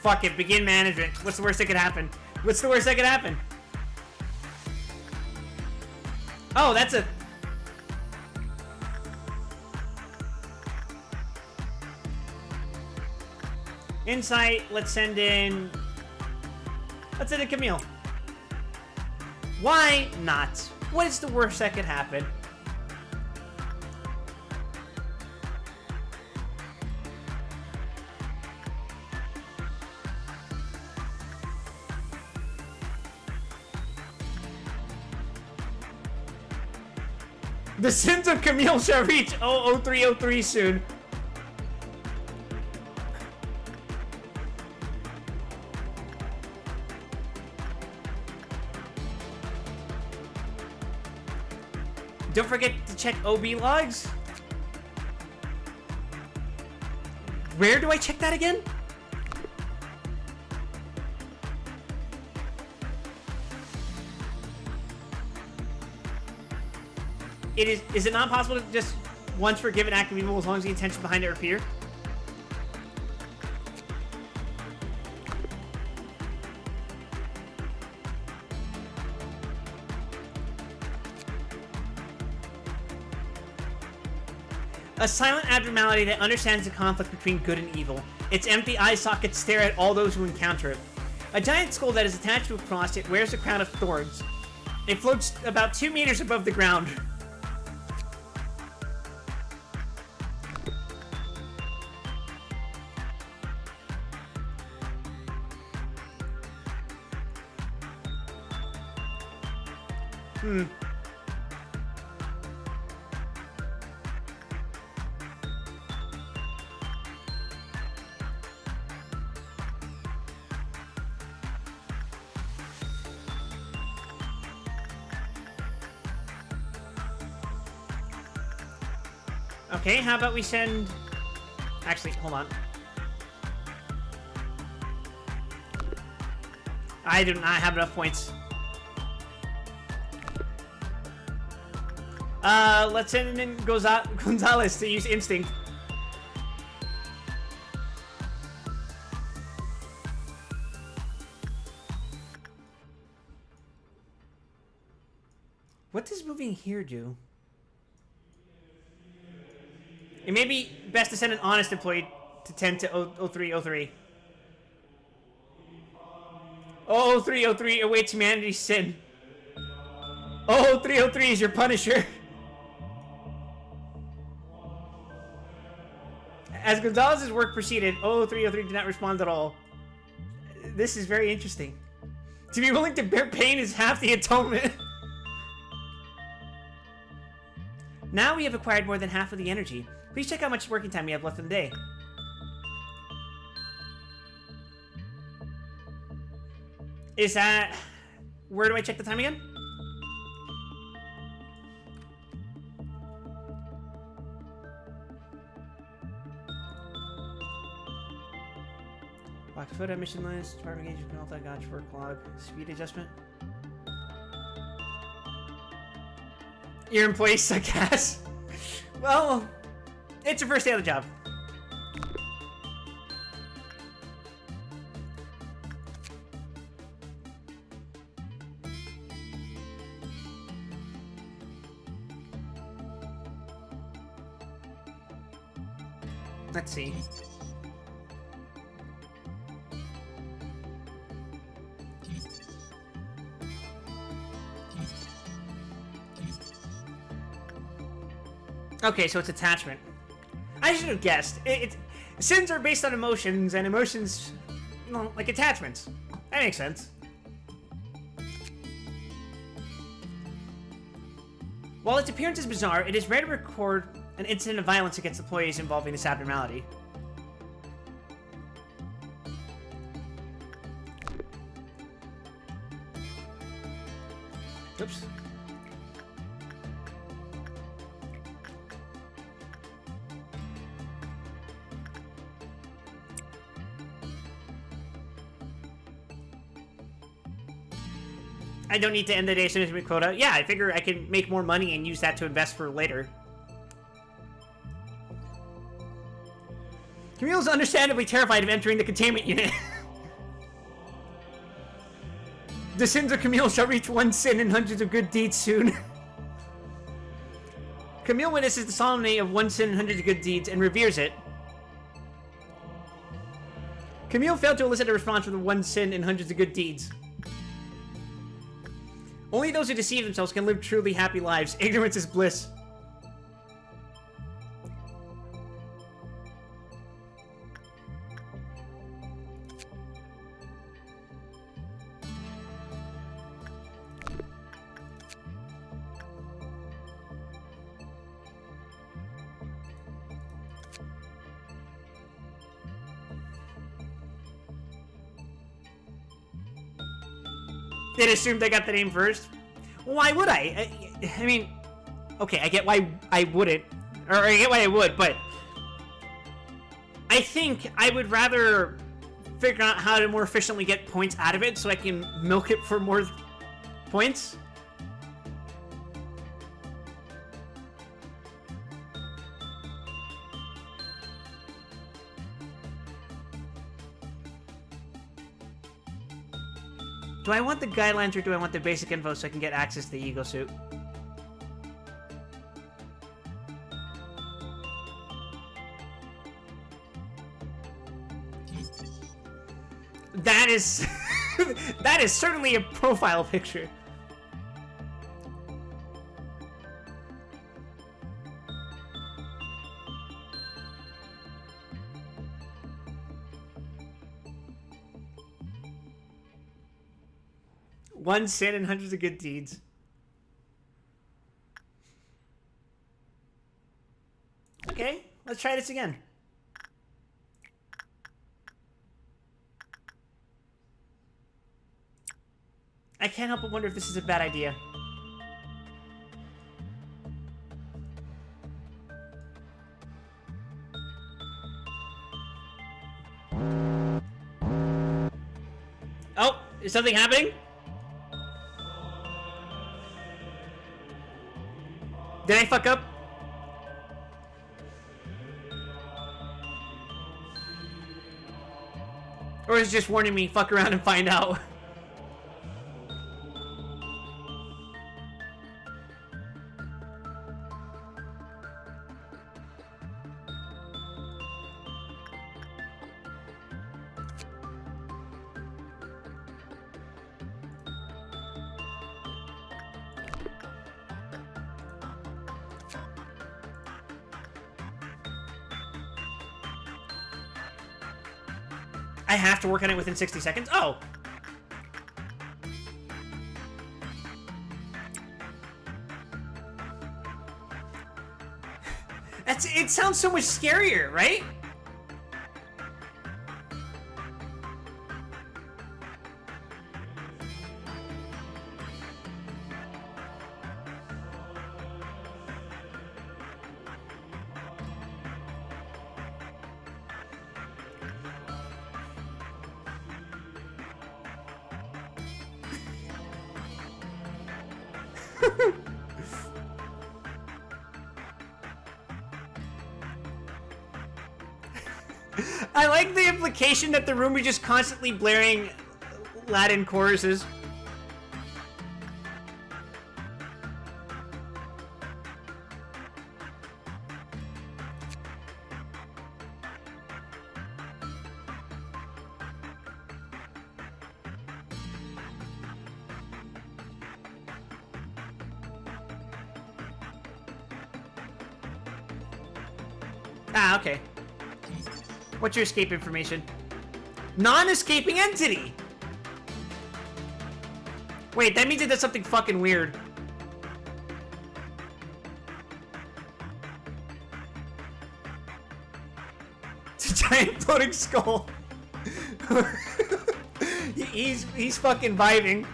Fuck it, begin management. What's the worst that could happen? What's the worst that could happen? Oh, that's a... Insight, let's send in... Let's send in Camille. Why not? What is the worst that could happen? The sins of Camille shall reach 00303 soon. Don't forget to check OB logs. Where do I check that again? Is it not possible to just once forgive an act of evil as long as the intention behind it are pure? A silent abnormality that understands the conflict between good and evil. Its empty eye sockets stare at all those who encounter it. A giant skull that is attached to a cross, it wears a crown of thorns. It floats about 2 meters above the ground. Okay, how about we send... Actually, hold on. I do not have enough points. Let's send in Gonzalez to use Instinct. What does moving here do? It may be best to send an honest employee to 10 to 0303. 0303 awaits humanity's sin. 0303 is your punisher. As Gonzalez's work proceeded, 0303 did not respond at all. This is very interesting. To be willing to bear pain is half the atonement. Now we have acquired more than half of the energy. Please check how much working time we have left in the day. Is that... Where do I check the time again? Lock foot emission list, department engagement, multi-gotch work log, speed adjustment. Your employees suck ass. Well, it's your first day on the job. Let's see. Okay, so it's attachment. I should have guessed. Sins are based on emotions, and emotions, you know, like attachments. That makes sense. While its appearance is bizarre, it is rare to record an incident of violence against employees involving this abnormality. Oops. I don't need to end the day as soon as we quota. Yeah, I figure I can make more money and use that to invest for later. Camille's understandably terrified of entering the containment unit. The sins of Camille shall reach one sin and hundreds of good deeds soon. Camille witnesses the solemnity of one sin and hundreds of good deeds and reveres it. Camille failed to elicit a response from the one sin and hundreds of good deeds. Only those who deceive themselves can live truly happy lives. Ignorance is bliss. It assumed I got the name first. Well, why would I? I mean, okay, I get why I wouldn't, or I get why I would, but I think I would rather figure out how to more efficiently get points out of it so I can milk it for more points. Do I want the guidelines or do I want the basic info so I can get access to the ego suit? That is... that is certainly a profile picture. One sin and hundreds of good deeds. Okay, let's try this again. I can't help but wonder if this is a bad idea. Is something happening? Did I fuck up? Or is it just warning me, fuck around and find out? I have to work on it within 60 seconds? Oh! It sounds so much scarier, right? I like the implication that the room is just constantly blaring Latin choruses. Ah, okay. What's your escape information? Non-escaping entity! Wait, that means it does something fucking weird. It's a giant floating skull. he's fucking vibing.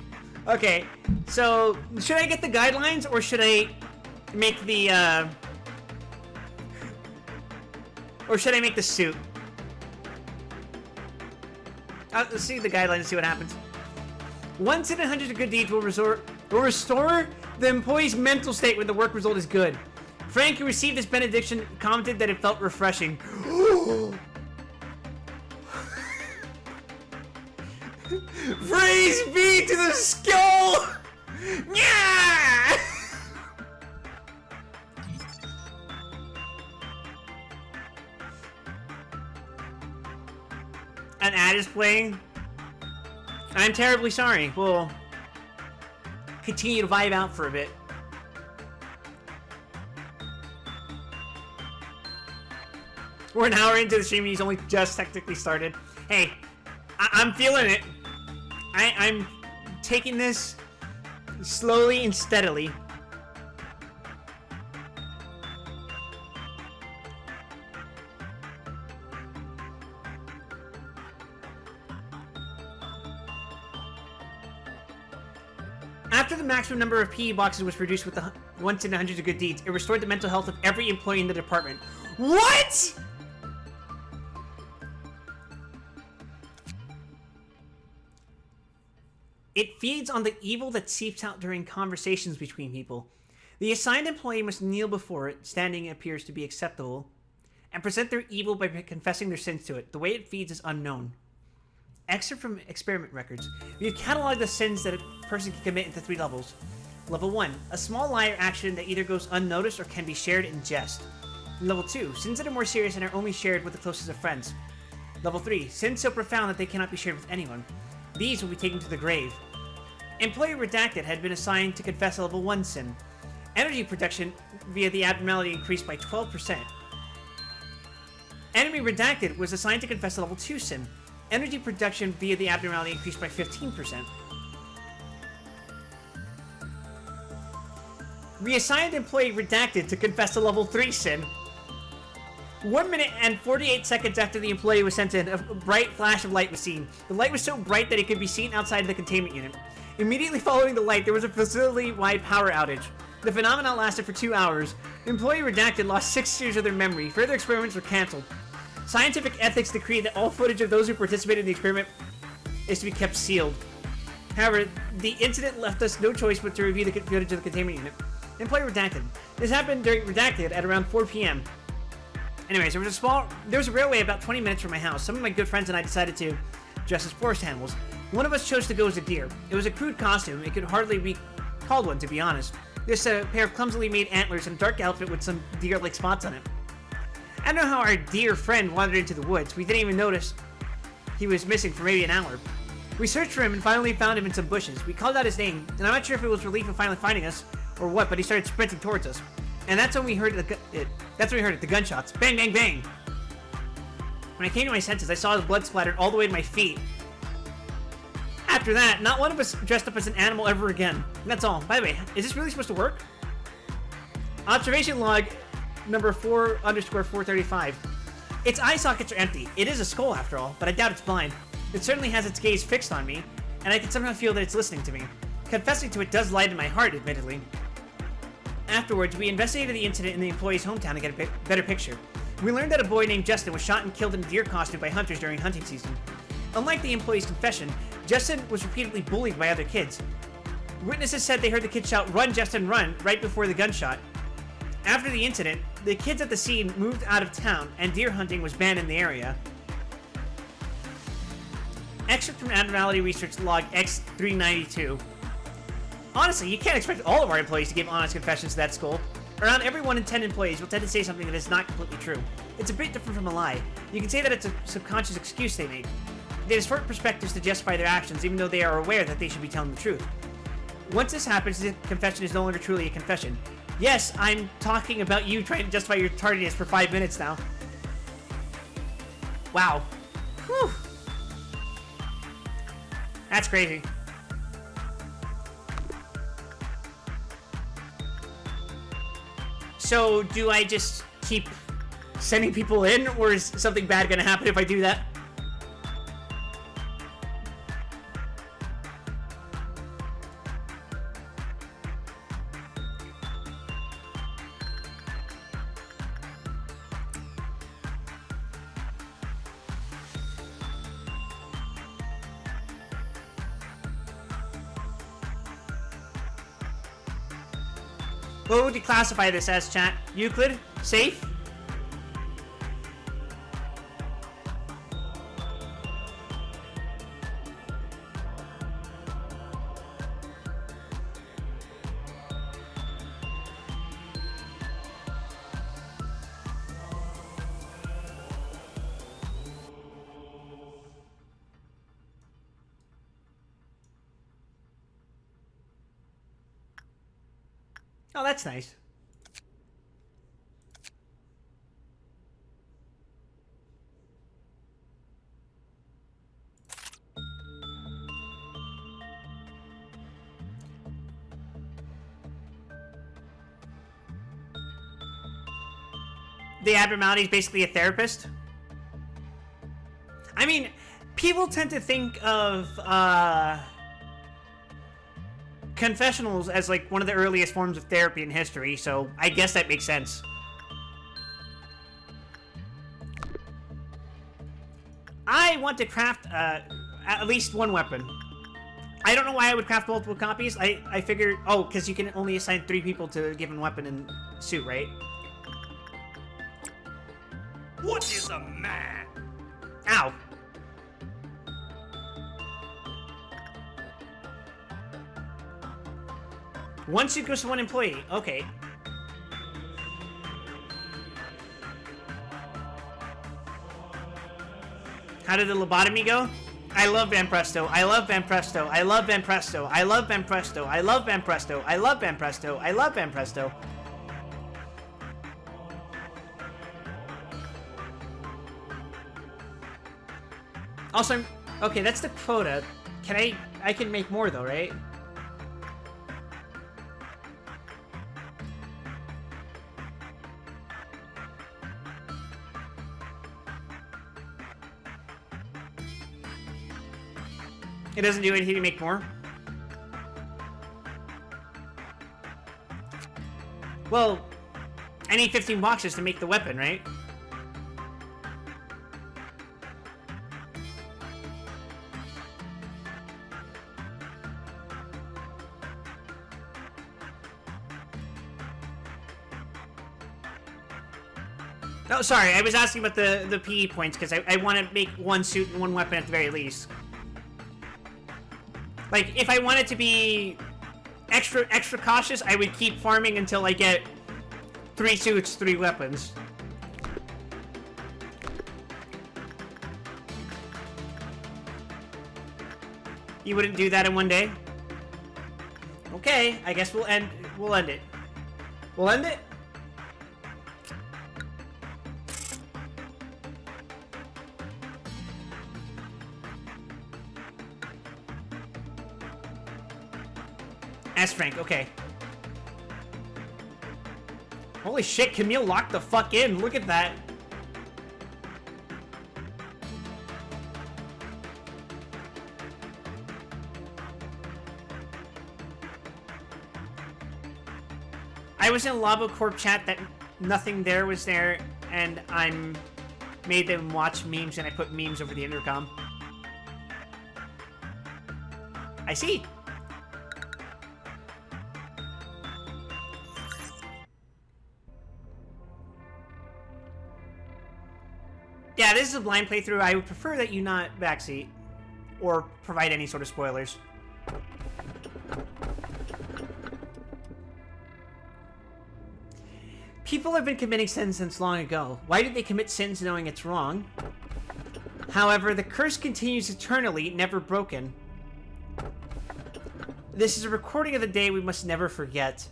Okay, so should I get the guidelines or should I make the or should I make the suit? Let's see the guidelines and see what happens. Once in 100 of good deeds will restore the employee's mental state when the work result is good. Frank, who received this benediction, commented that it felt refreshing. Praise be to the skull! Yeah! An ad is playing. I'm terribly sorry. We'll continue to vibe out for a bit. We're an hour into the stream and he's only just technically started. Hey, I'm feeling it. I'm taking this slowly and steadily. After the maximum number of PE boxes was produced with the once in 100 of good deeds, it restored the mental health of every employee in the department. What?! It feeds on the evil that seeps out during conversations between people. The assigned employee must kneel before it, standing appears to be acceptable, and present their evil by confessing their sins to it. The way it feeds is unknown. Excerpt from experiment records. We have cataloged the sins that a person can commit into 3 levels. Level 1, a small lie or action that either goes unnoticed or can be shared in jest. Level 2, sins that are more serious and are only shared with the closest of friends. Level 3, sins so profound that they cannot be shared with anyone. These will be taken to the grave. Employee Redacted had been assigned to confess a level 1 sin. Energy production via the abnormality increased by 12%. Enemy Redacted was assigned to confess a level 2 sin. Energy production via the abnormality increased by 15%. Reassigned Employee Redacted to confess a level 3 sin. 1 minute and 48 seconds after the employee was sent in, a bright flash of light was seen. The light was so bright that it could be seen outside of the containment unit. Immediately following the light, there was a facility-wide power outage. The phenomenon lasted for 2 hours. Employee Redacted lost 6 years of their memory. Further experiments were cancelled. Scientific ethics decreed that all footage of those who participated in the experiment is to be kept sealed. However, the incident left us no choice but to review the footage of the containment unit. Employee redacted. This happened during redacted at around 4 p.m. Anyways, there was a railway about 20 minutes from my house. Some of my good friends and I decided to dress as forest animals. One of us chose to go as a deer. It was a crude costume. It could hardly be called one, to be honest. This pair of clumsily made antlers and a dark outfit with some deer-like spots on it. I don't know how our deer friend wandered into the woods. We didn't even notice he was missing for maybe an hour. We searched for him and finally found him in some bushes. We called out his name, and I'm not sure if it was relief of finally finding us or what, but he started sprinting towards us. And that's when we heard the gunshots. Bang, bang, bang! When I came to my senses, I saw the blood splattered all the way to my feet. After that, not one of us dressed up as an animal ever again. And that's all. By the way, is this really supposed to work? Observation log number 4_435. Its eye sockets are empty. It is a skull after all, but I doubt it's blind. It certainly has its gaze fixed on me, and I can somehow feel that it's listening to me. Confessing to it does lighten my heart, admittedly. Afterwards, we investigated the incident in the employee's hometown to get a better picture. We learned that a boy named Justin was shot and killed in a deer costume by hunters during hunting season. Unlike the employee's confession, Justin was repeatedly bullied by other kids. Witnesses said they heard the kid shout, "Run, Justin, run," right before the gunshot. After the incident, the kids at the scene moved out of town, and deer hunting was banned in the area. Excerpt from Abnormality Research Log X392. Honestly, you can't expect all of our employees to give honest confessions to that school. Around every 1 in 10 employees will tend to say something that is not completely true. It's a bit different from a lie. You can say that it's a subconscious excuse they made. They distort perspectives to justify their actions, even though they are aware that they should be telling the truth. Once this happens, the confession is no longer truly a confession. Yes, I'm talking about you trying to justify your tardiness for 5 minutes now. Wow. Whew. That's crazy. So, do I just keep sending people in, or is something bad gonna happen if I do that? What would you classify this as, chat? Euclid? Safe? Oh, that's nice. The abnormality is basically a therapist. I mean, people tend to think of confessionals as like one of the earliest forms of therapy in history, so I guess that makes sense. I want to craft at least one weapon. I don't know why I would craft multiple copies. I figured, oh, because you can only assign 3 people to a given weapon and suit, right? What is a man? Ow. One suit goes to 1 employee. Okay. How did the lobotomy go? I love Van Presto. I love Van Presto. I love Van Presto. I love Van Presto. I love Van Presto. I love Van Presto. I love Van Presto. Also, okay, that's the quota. I can make more though, right? It doesn't do anything to make more? Well, I need 15 boxes to make the weapon, right? Oh, sorry, I was asking about the PE points, because I want to make one suit and one weapon at the very least. Like, if I wanted to be extra cautious, I would keep farming until I get 3 suits, 3 weapons. You wouldn't do that in one day? Okay, I guess we'll end it. We'll end it. S rank, okay. Holy shit, Camille locked the fuck in. Look at that. I was in Lobocorp chat that nothing there was there, and I'm made them watch memes, and I put memes over the intercom. I see. Yeah, this is a blind playthrough. I would prefer that you not backseat or provide any sort of spoilers. People have been committing sins since long ago. Why did they commit sins knowing it's wrong? However, the curse continues eternally, never broken. This is a recording of the day we must never forget.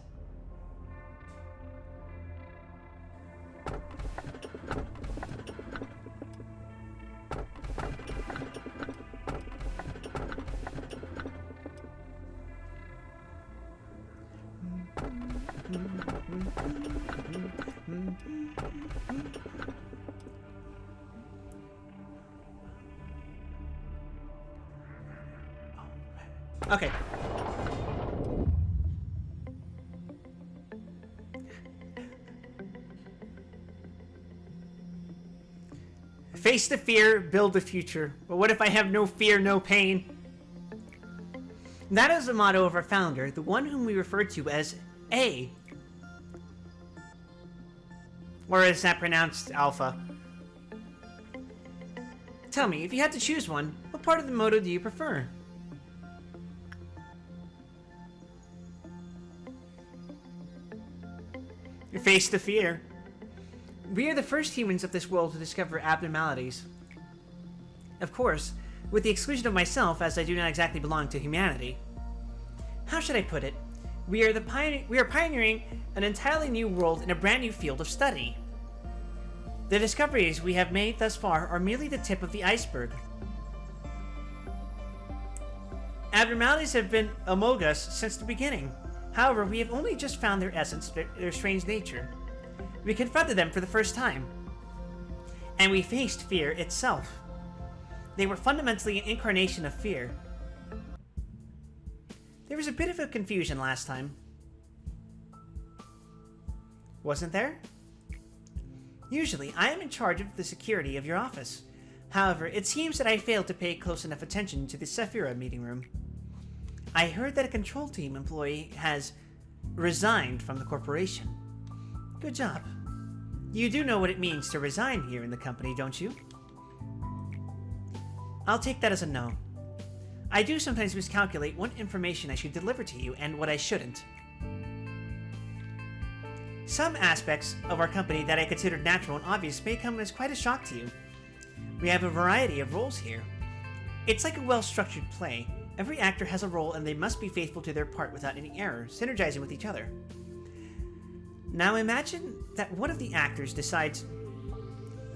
Okay. Face the fear, build the future. But what if I have no fear, no pain? That is the motto of our founder, the one whom we refer to as A. Or is that pronounced Alpha? Tell me, if you had to choose one, what part of the motto do you prefer? Face the fear. We are the first humans of this world to discover abnormalities. Of course, with the exclusion of myself, as I do not exactly belong to humanity. How should I put it? We are pioneering an entirely new world in a brand new field of study. The discoveries we have made thus far are merely the tip of the iceberg. Abnormalities have been among us since the beginning. However, we have only just found their essence, their strange nature. We confronted them for the first time. And we faced fear itself. They were fundamentally an incarnation of fear. There was a bit of a confusion last time. Wasn't there? Usually, I am in charge of the security of your office. However, it seems that I failed to pay close enough attention to the Sephira meeting room. I heard that a control team employee has resigned from the corporation. Good job. You do know what it means to resign here in the company, don't you? I'll take that as a no. I do sometimes miscalculate what information I should deliver to you and what I shouldn't. Some aspects of our company that I considered natural and obvious may come as quite a shock to you. We have a variety of roles here. It's like a well-structured play. Every actor has a role and they must be faithful to their part without any error, synergizing with each other. Now imagine that one of the actors decides,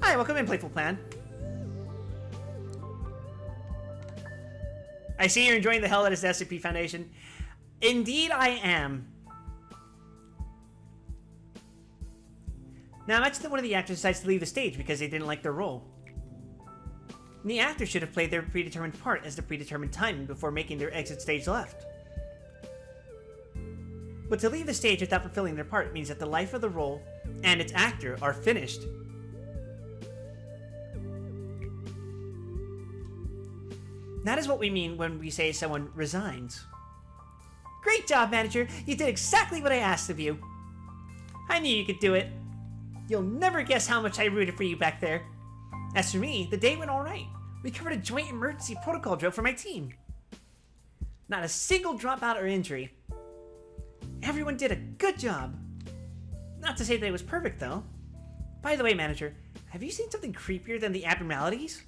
"Hi, welcome in, Playful Plan. I see you're enjoying the hell out of this SCP Foundation." Indeed I am. Now imagine that one of the actors decides to leave the stage because they didn't like their role. The actor should have played their predetermined part as the predetermined timing before making their exit stage left. But to leave the stage without fulfilling their part means that the life of the role and its actor are finished. That is what we mean when we say someone resigns. Great job, manager! You did exactly what I asked of you. I knew you could do it. You'll never guess how much I rooted for you back there. As for me, the day went alright. We covered a joint emergency protocol drill for my team. Not a single dropout or injury. Everyone did a good job. Not to say that it was perfect, though. By the way, manager, have you seen something creepier than the abnormalities?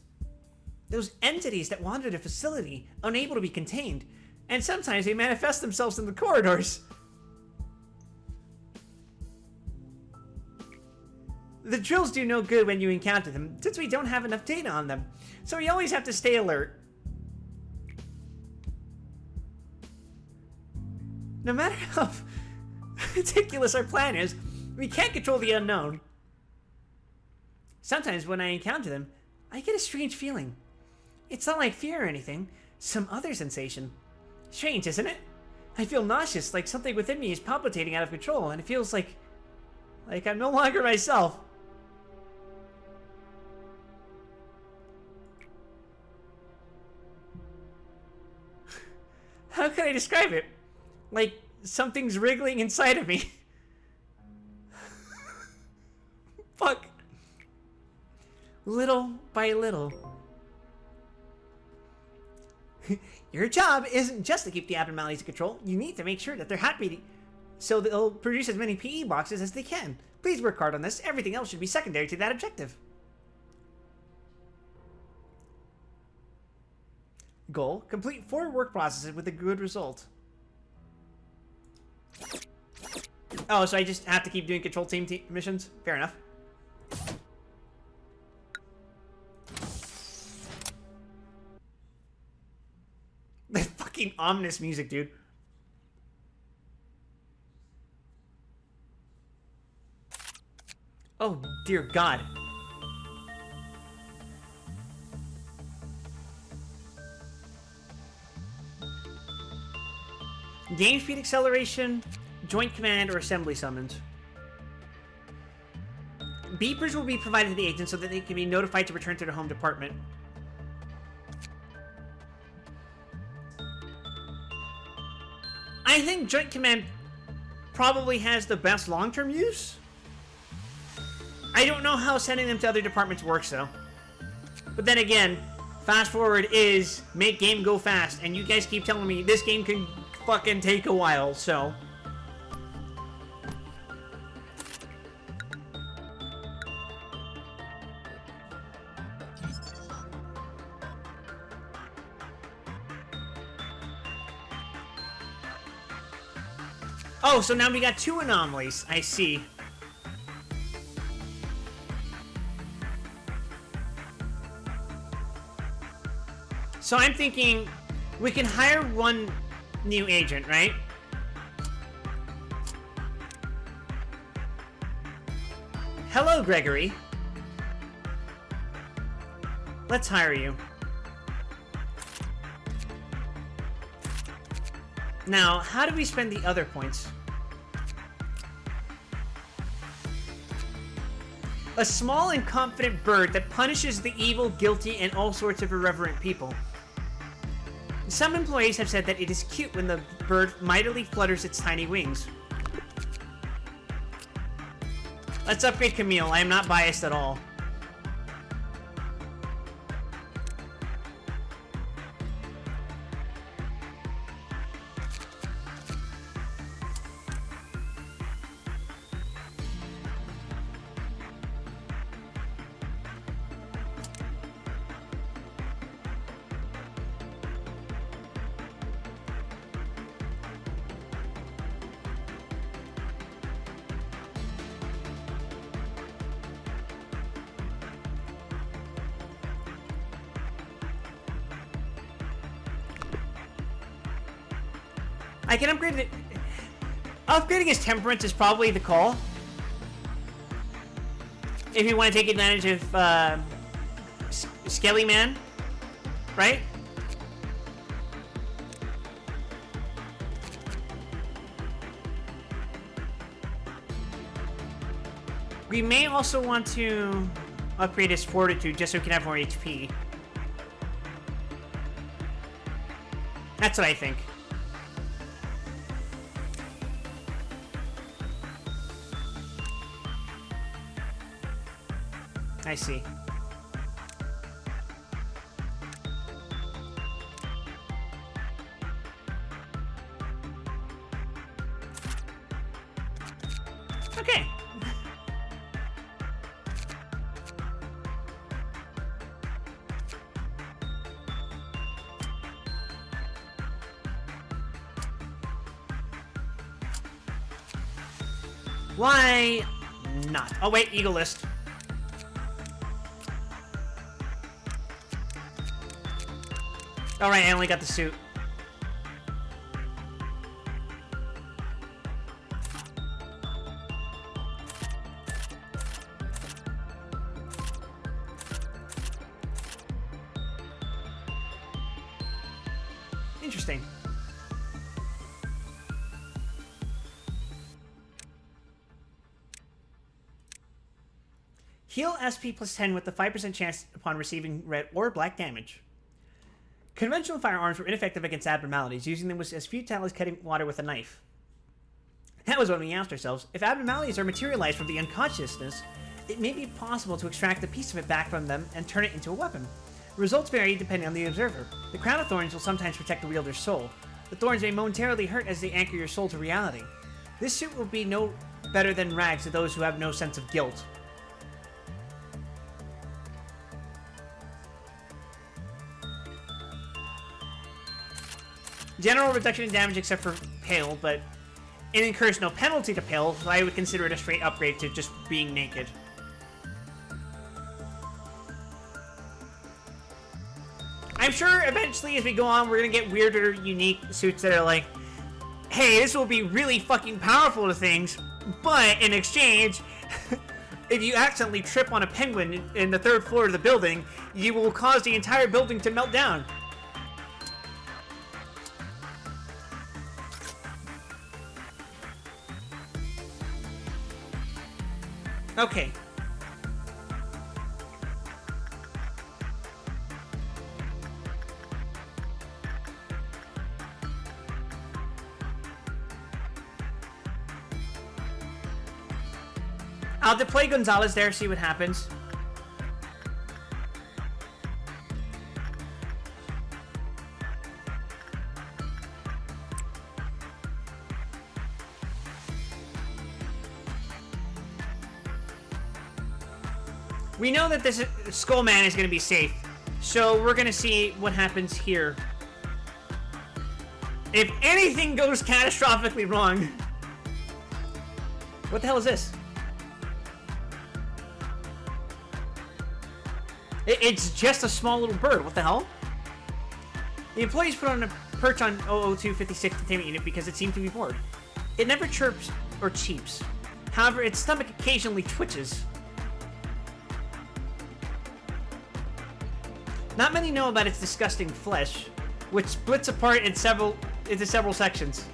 Those entities that wander the facility, unable to be contained, and sometimes they manifest themselves in the corridors. The drills do no good when you encounter them, since we don't have enough data on them, so we always have to stay alert. No matter how ridiculous our plan is, we can't control the unknown. Sometimes when I encounter them, I get a strange feeling. It's not like fear or anything, some other sensation. Strange, isn't it? I feel nauseous, like something within me is palpitating out of control, and it feels like I'm no longer myself. How can I describe it? Like something's wriggling inside of me. Fuck. Little by little. Your job isn't just to keep the abnormalities in control. You need to make sure that they're happy, so they'll produce as many PE boxes as they can. Please work hard on this. Everything else should be secondary to that objective. Goal: complete 4 work processes with a good result. Oh, so I just have to keep doing control team missions? Fair enough. The fucking ominous music, dude. Oh, dear God. Game speed acceleration, joint command, or assembly summons. Beepers will be provided to the agents so that they can be notified to return to their home department. I think joint command probably has the best long-term use. I don't know how sending them to other departments works, though. But then again, fast forward is make game go fast, and you guys keep telling me this game can fucking take a while, so... Oh, so now we got 2 anomalies. I see. So I'm thinking we can hire 1 new agent, right? Hello, Gregory. Let's hire you. Now, how do we spend the other points? A small and confident bird that punishes the evil, guilty, and all sorts of irreverent people. Some employees have said that it is cute when the bird mightily flutters its tiny wings. Let's upgrade Camille. I am not biased at all. I can upgrade it. Upgrading his temperance is probably the call. If you want to take advantage of Skelly Man, right? We may also want to upgrade his fortitude just so we can have more HP. That's what I think. I see. Okay. Why not? Oh wait, Eagle List. Alright, I only got the suit. Interesting. Heal SP plus 10 with the 5% chance upon receiving red or black damage. Conventional firearms were ineffective against abnormalities. Using them was as futile as cutting water with a knife. That was when we asked ourselves, if abnormalities are materialized from the unconsciousness, it may be possible to extract a piece of it back from them and turn it into a weapon. Results vary depending on the observer. The crown of thorns will sometimes protect the wielder's soul. The thorns may momentarily hurt as they anchor your soul to reality. This suit will be no better than rags to those who have no sense of guilt. General reduction in damage except for pale, but it incurs no penalty to pale, so I would consider it a straight upgrade to just being naked. I'm sure eventually as we go on, we're gonna get weirder, unique suits that are like, hey, this will be really fucking powerful to things, but in exchange, if you accidentally trip on a penguin in the 3rd floor of the building, you will cause the entire building to melt down. Okay. I'll deploy Gonzalez there, see what happens. We know that this Skullman is going to be safe, so we're going to see what happens here. If anything goes catastrophically wrong... What the hell is this? It's just a small little bird. What the hell? The employees put on a perch on 00256 containment unit because it seemed to be bored. It never chirps or cheeps. However, its stomach occasionally twitches. Not many know about its disgusting flesh, which splits apart into several sections.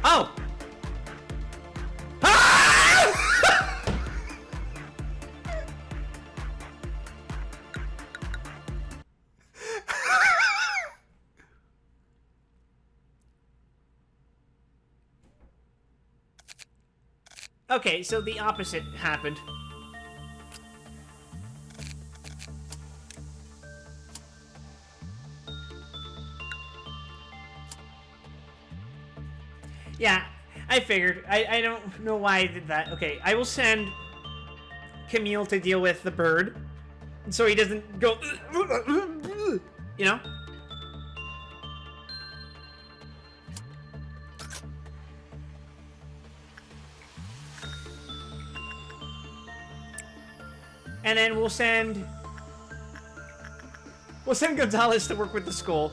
Oh! Ah! Okay, so the opposite happened. Yeah, I figured. I don't know why I did that. Okay, I will send Camille to deal with the bird, so he doesn't go, you know? And then we'll send Gonzalez to work with the skull.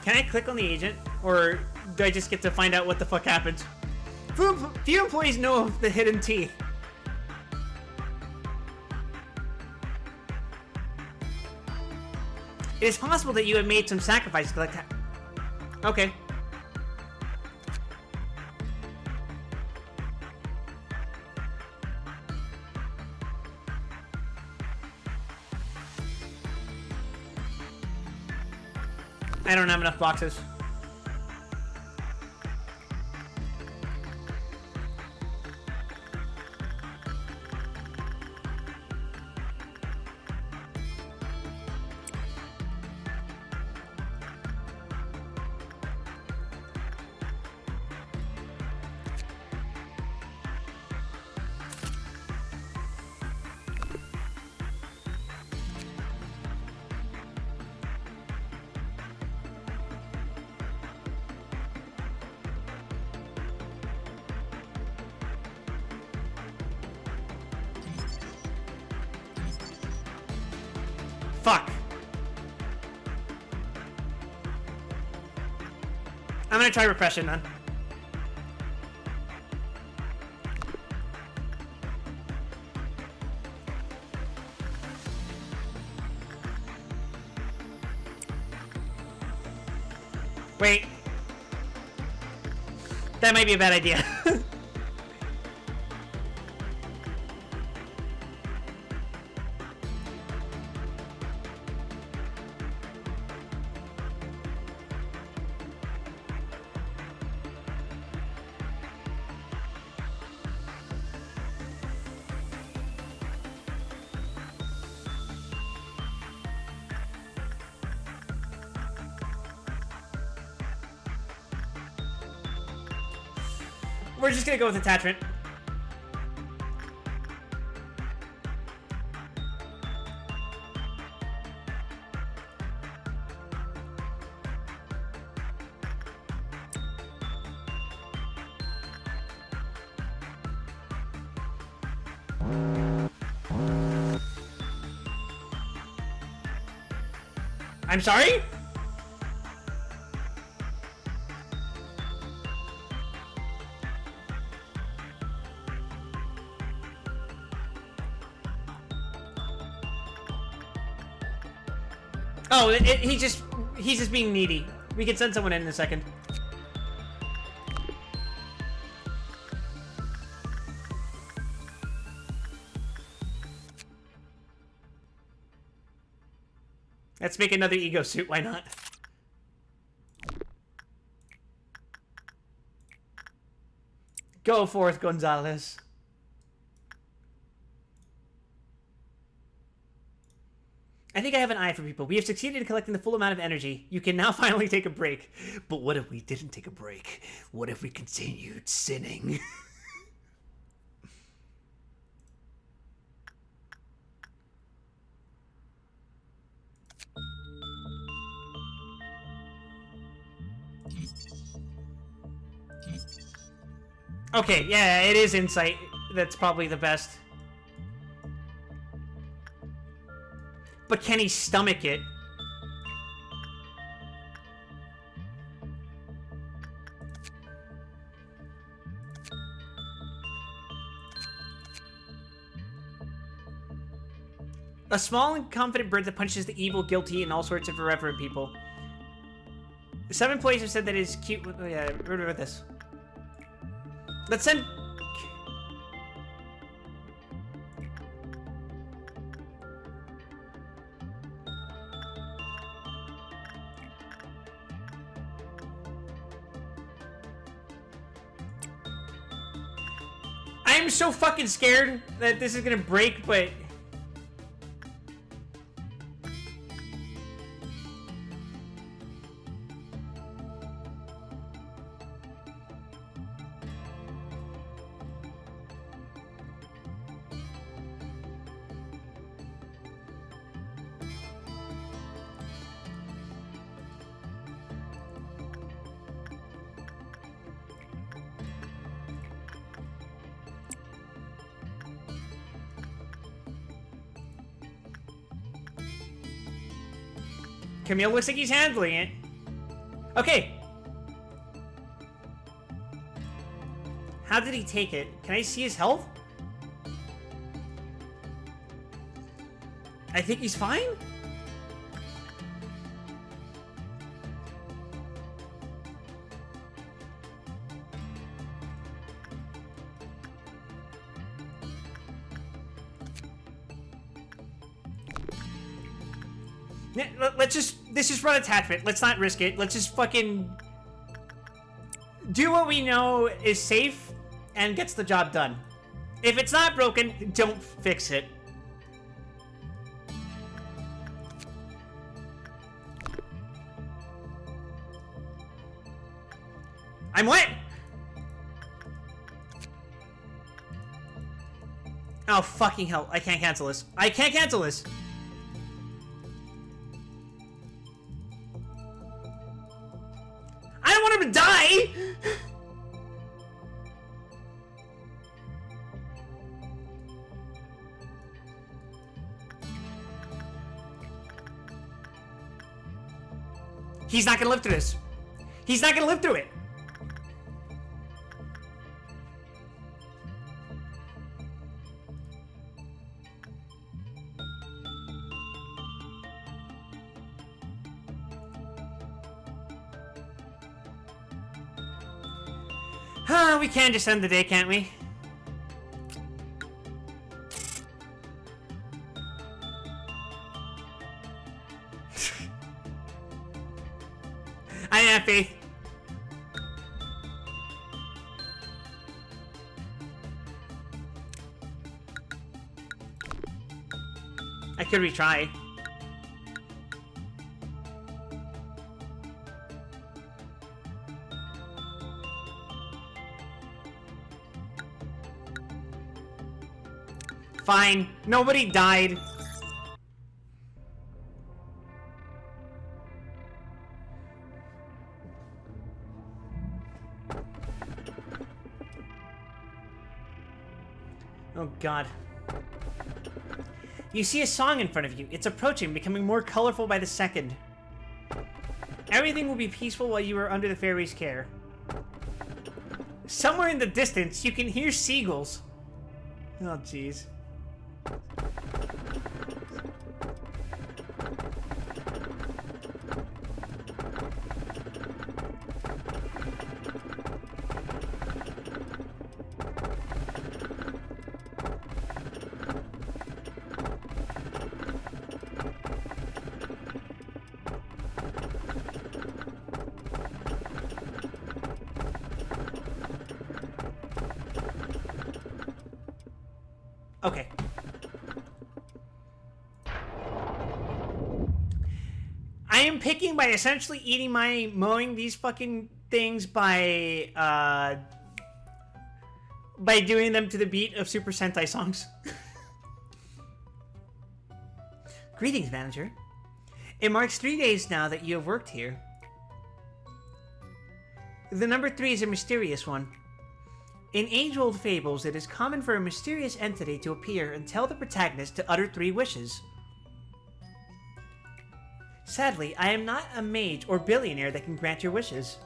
Can I click on the agent, or do I just get to find out what the fuck happened? Few employees know of the hidden teeth. It is possible that you have made some sacrifices to collect... Okay. I don't have enough boxes. Fuck. I'm gonna try repression then. Wait. That might be a bad idea. We're just gonna go with attachment. I'm sorry? Oh, he's just being needy. We can send someone in a second. Let's make another ego suit, why not? Go forth, Gonzalez. I think I have an eye for people. We have succeeded in collecting the full amount of energy. You can now finally take a break. But what if we didn't take a break? What if we continued sinning? Okay, yeah, it is insight. That's probably the best. But can he stomach it? A small and confident bird that punches the evil, guilty, and all sorts of irreverent people. Some employees have said that it is cute. Oh, yeah, I heard about this. Let's send... I'm so fucking scared that this is gonna break, but... Camille looks like he's handling it. Okay. How did he take it? Can I see his health? I think he's fine? Let's just run attachment. Let's not risk it. Let's just fucking do what we know is safe and gets the job done. If it's not broken, don't fix it. I'm wet! Oh, fucking hell. I can't cancel this. I can't cancel this! I don't want him to die! He's not gonna live through this. He's not gonna live through it. We can just end the day, can't we? I have faith. I could retry. Fine. Nobody died. Oh, God. You see a song in front of you. It's approaching, becoming more colorful by the second. Everything will be peaceful while you are under the fairy's care. Somewhere in the distance, you can hear seagulls. Oh, jeez. Okay. I am picking by essentially mowing these fucking things by doing them to the beat of Super Sentai songs. Greetings, manager. It marks 3 days now that you have worked here. The number 3 is a mysterious one. In age-old fables, it is common for a mysterious entity to appear and tell the protagonist to utter 3 wishes. Sadly, I am not a mage or billionaire that can grant your wishes.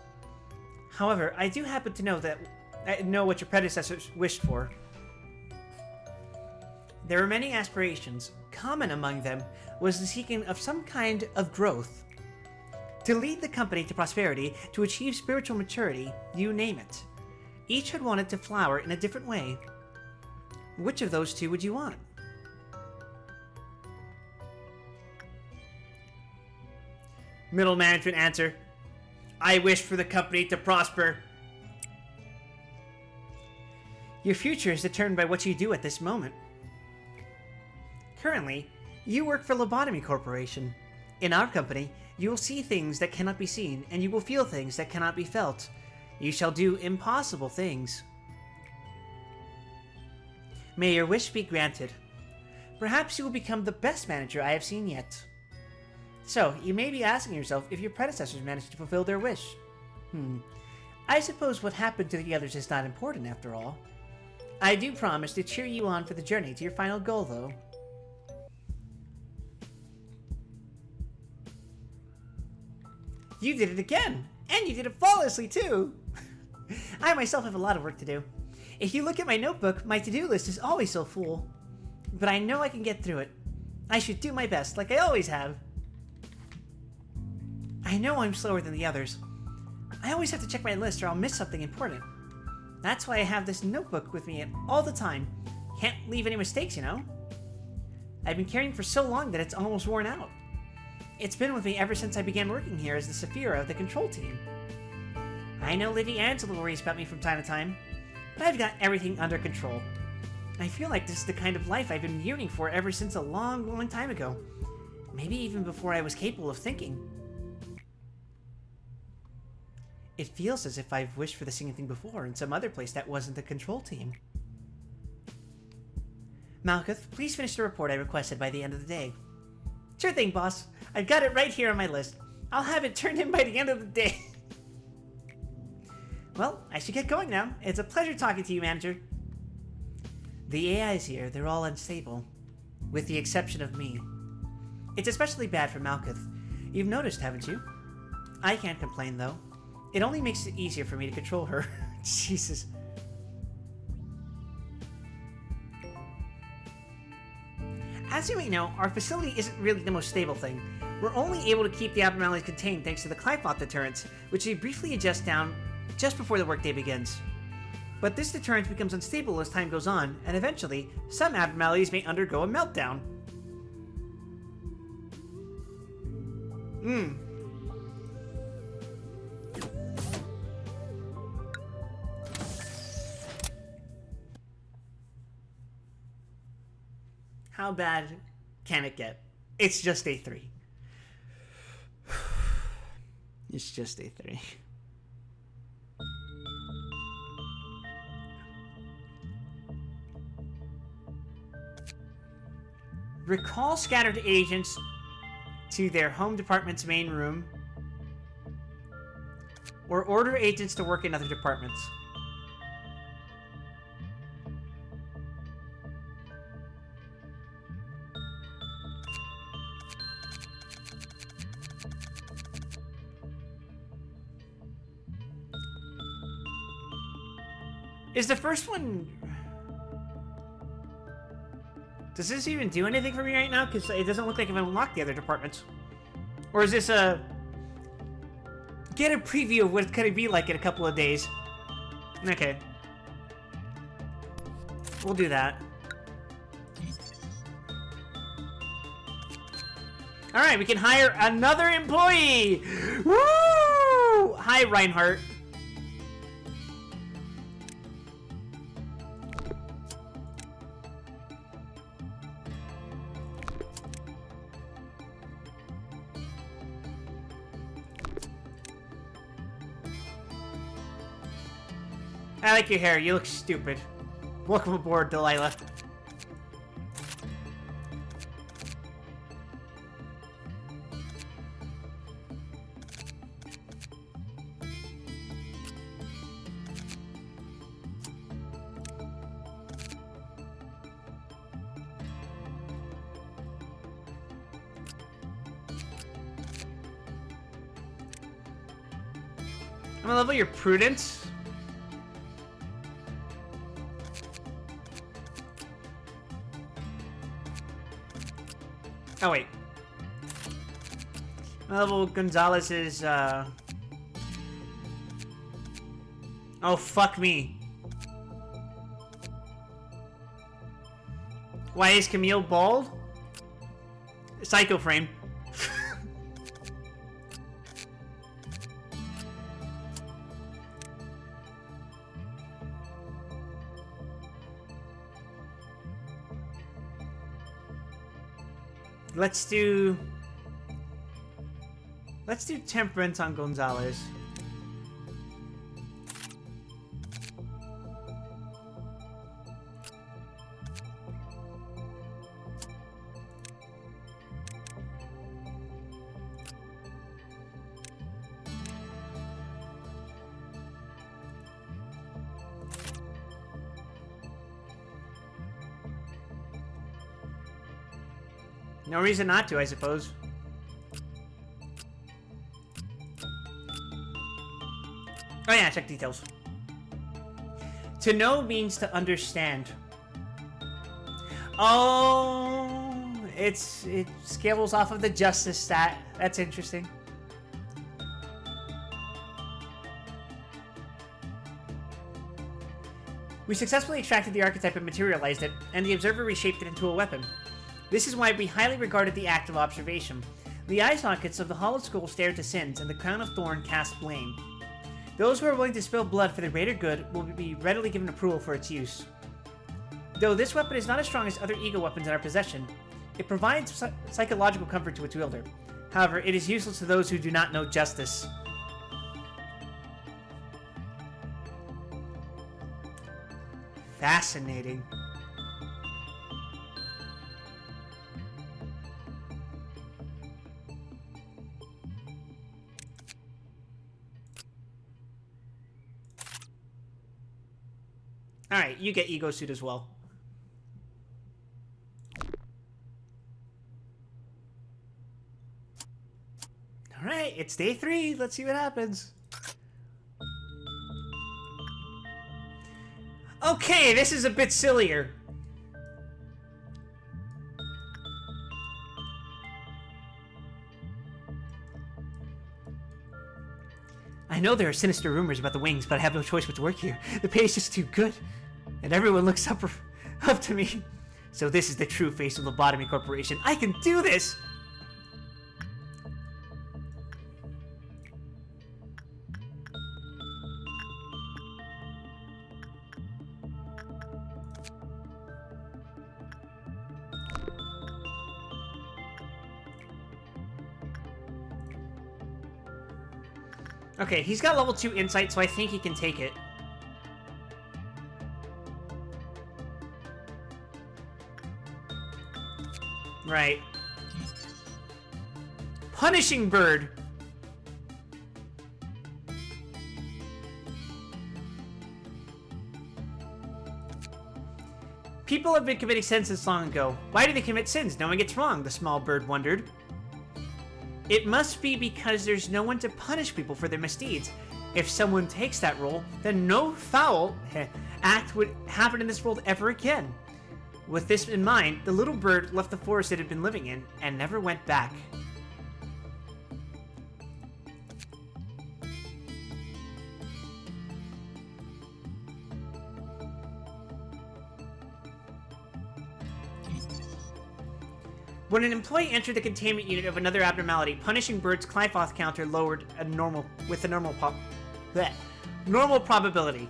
However, I do happen to know what your predecessors wished for. There were many aspirations. Common among them was the seeking of some kind of growth. To lead the company to prosperity, to achieve spiritual maturity, you name it. Each had wanted to flower in a different way. Which of those 2 would you want? Middle management answer. I wish for the company to prosper. Your future is determined by what you do at this moment. Currently, you work for Lobotomy Corporation. In our company, you will see things that cannot be seen, and you will feel things that cannot be felt. You shall do impossible things. May your wish be granted. Perhaps you will become the best manager I have seen yet. So, you may be asking yourself if your predecessors managed to fulfill their wish. I suppose what happened to the others is not important after all. I do promise to cheer you on for the journey to your final goal, though. You did it again! And you did it flawlessly, too! I myself have a lot of work to do. If you look at my notebook, my to-do list is always so full. But I know I can get through it. I should do my best, like I always have. I know I'm slower than the others. I always have to check my list or I'll miss something important. That's why I have this notebook with me all the time. Can't leave any mistakes, you know? I've been carrying for so long that it's almost worn out. It's been with me ever since I began working here as the Saphira of the control team. I know Lady Angela worries about me from time to time, but I've got everything under control. I feel like this is the kind of life I've been yearning for ever since a long, long time ago. Maybe even before I was capable of thinking. It feels as if I've wished for the same thing before in some other place that wasn't the control team. Malkuth, please finish the report I requested by the end of the day. Sure thing, boss. I've got it right here on my list. I'll have it turned in by the end of the day. Well, I should get going now. It's a pleasure talking to you, manager. The AIs here, they're all unstable. With the exception of me. It's especially bad for Malkuth. You've noticed, haven't you? I can't complain, though. It only makes it easier for me to control her. Jesus. As you may know, our facility isn't really the most stable thing. We're only able to keep the abnormalities contained thanks to the Clipot deterrents, which we briefly adjust down just before the workday begins. But this deterrent becomes unstable as time goes on, and eventually, some abnormalities may undergo a meltdown. How bad can it get? It's just a 3. It's just a 3. Recall scattered agents to their home department's main room, or order agents to work in other departments. Is the first one... Does this even do anything for me right now? Because it doesn't look like I've unlocked the other departments. Or is this a... Get a preview of what it's going to be like in a couple of days. Okay. We'll do that. Alright, we can hire another employee! Woo! Hi, Reinhardt. I like your hair. You look stupid. Welcome aboard, Delilah. I'm gonna level your prudence. Oh, wait. Level Gonzalez's, Oh, fuck me. Why is Camille bald? Psycho frame. Let's do temperance on Gonzalez. No reason not to, I suppose. Oh yeah, check details. To know means to understand. Oh, it scales off of the justice stat. That's interesting. We successfully extracted the archetype and materialized it, and the observer reshaped it into a weapon. This is why we highly regarded the act of observation. The eye sockets of the hollow skull stare to sins, and the crown of thorn casts blame. Those who are willing to spill blood for the greater good will be readily given approval for its use. Though this weapon is not as strong as other ego weapons in our possession, it provides psychological comfort to its wielder. However, it is useless to those who do not know justice. Fascinating. Alright, you get ego suit as well. Alright, it's day 3. Let's see what happens. Okay, this is a bit sillier. I know there are sinister rumors about the wings, but I have no choice but to work here. The pay is just too good. And everyone looks up to me. So this is the true face of Lobotomy Corporation. I can do this! Okay, he's got level 2 insight, so I think he can take it. Right. Punishing Bird! People have been committing sins since long ago. Why do they commit sins knowing it's wrong? The small bird wondered. It must be because there's no one to punish people for their misdeeds. If someone takes that role, then no foul act would happen in this world ever again. With this in mind, the little bird left the forest it had been living in and never went back. When an employee entered the containment unit of another abnormality, Punishing Bird's Clyfoth counter lowered with a normal probability.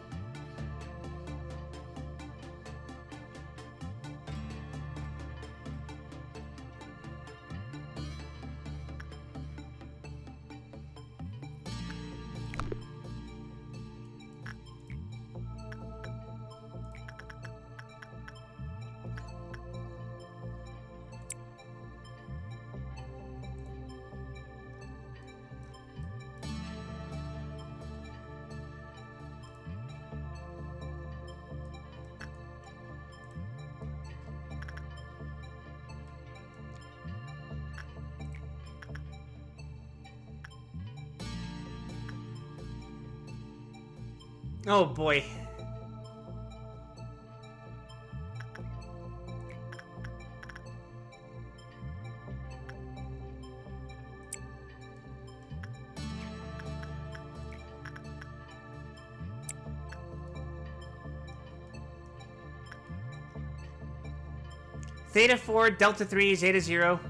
Oh boy. Theta 4, Delta 3, Zeta 0.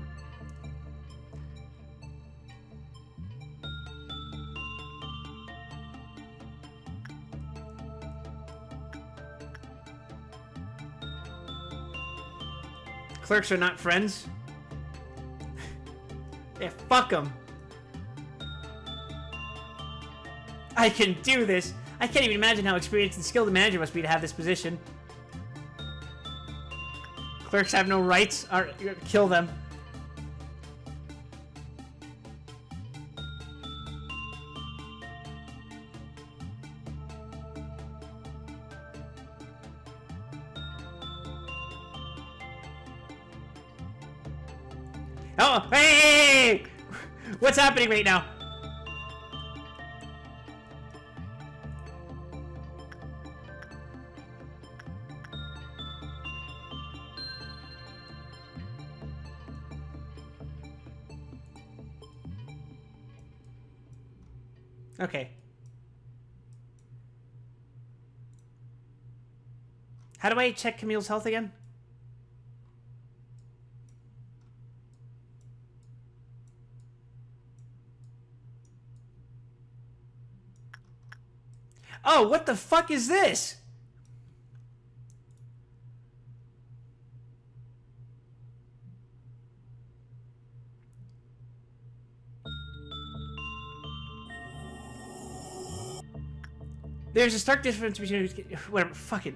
Clerks are not friends. Yeah, fuck them. I can do this. I can't even imagine how experienced and skilled the manager must be to have this position. Clerks have no rights. Kill them. Oh, hey! What's happening right now? Okay. How do I check Camille's health again? Oh, what the fuck is this? There's a stark difference between... Whatever, fuck it.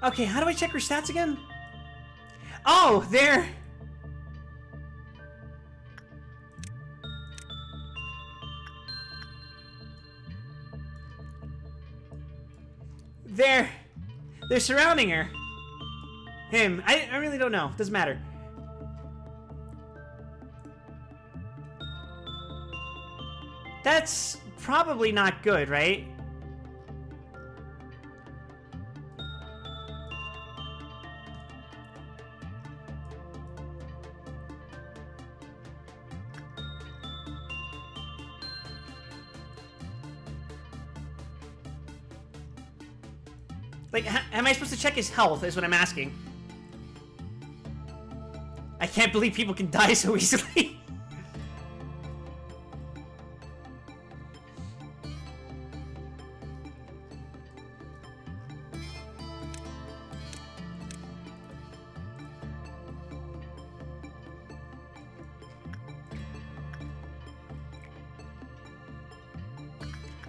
Okay, how do I check her stats again? Oh, there... They're surrounding her. Him. I really don't know. Doesn't matter. That's probably not good, right? Like, am I supposed to check his health, is what I'm asking. I can't believe people can die so easily.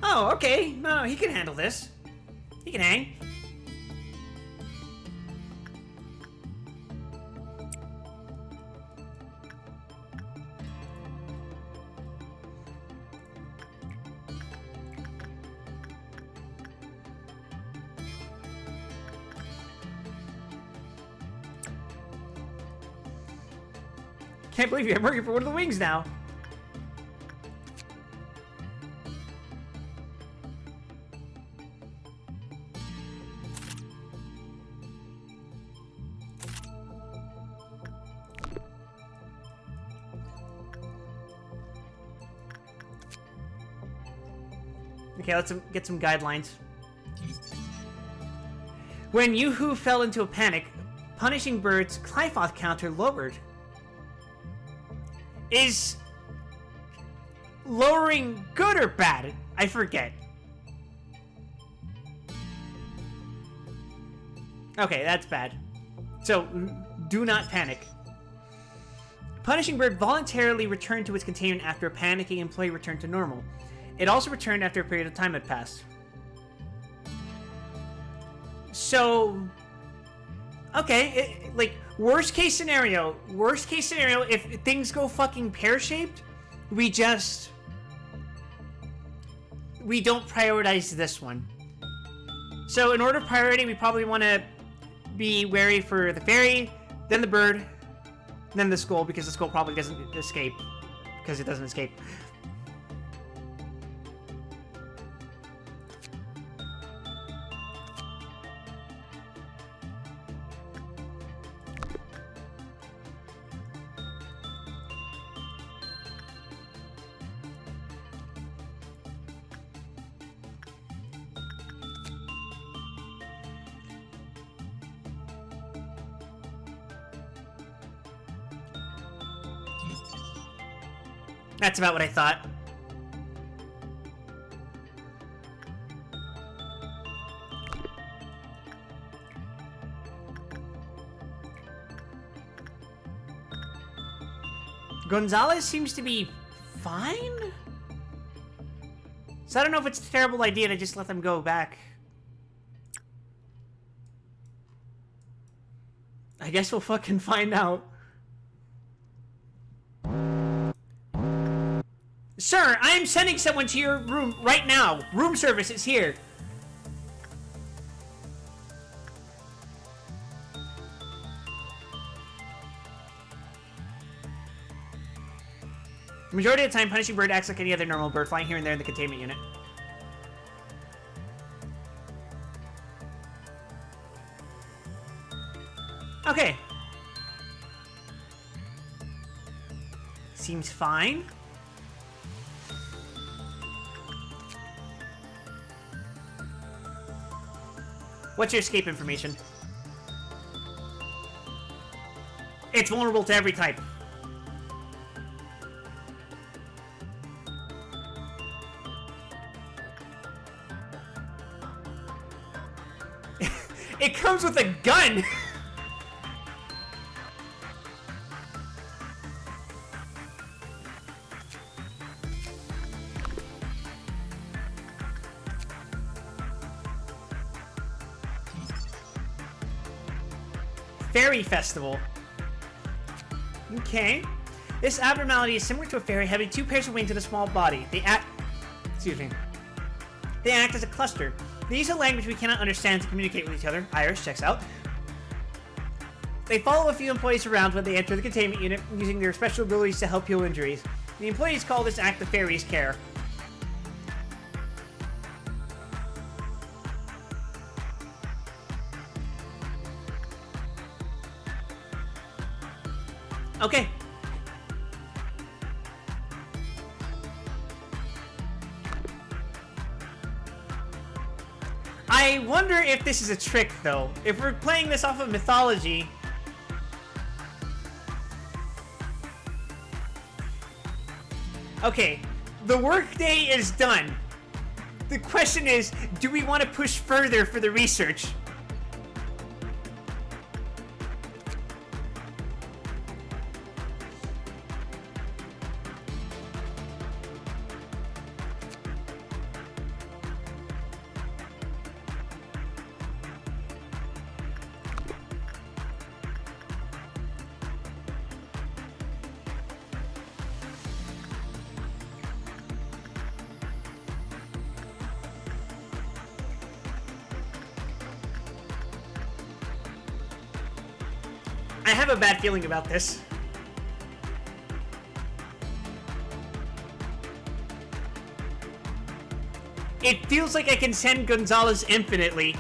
Oh, okay. No, he can handle this. He can hang. Can't believe you're working for one of the wings now. Okay, let's get some guidelines. When Yoo-hoo fell into a panic, punishing bird's Clifoth counter lowered. Is lowering good or bad? I forget. Okay, that's bad. So, do not panic. Punishing bird voluntarily returned to its containment after a panicking employee returned to normal. It also returned after a period of time had passed. So, okay, like, worst case scenario, if things go fucking pear-shaped, we don't prioritize this one. So in order of priority, we probably want to be wary for the fairy, then the bird, then the skull, because the skull probably doesn't escape, because it doesn't escape. That's about what I thought. Gonzalez seems to be fine? So I don't know if it's a terrible idea to just let them go back. I guess we'll fucking find out. Sir, I am sending someone to your room right now. Room service is here. The majority of the time, punishing bird acts like any other normal bird, flying here and there in the containment unit. Okay. Seems fine. What's your escape information? It's vulnerable to every type. It comes with a gun! Fairy Festival. Okay. This abnormality is similar to a fairy having two pairs of wings and a small body. They act as a cluster. They use a language we cannot understand to communicate with each other. Iris checks out. They follow a few employees around when they enter the containment unit, using their special abilities to help heal injuries. The employees call this act the fairy's care. Okay. I wonder if this is a trick, though. If we're playing this off of mythology... Okay, the workday is done. The question is, do we want to push further for the research? I have a bad feeling about this. It feels like I can send Gonzalez infinitely.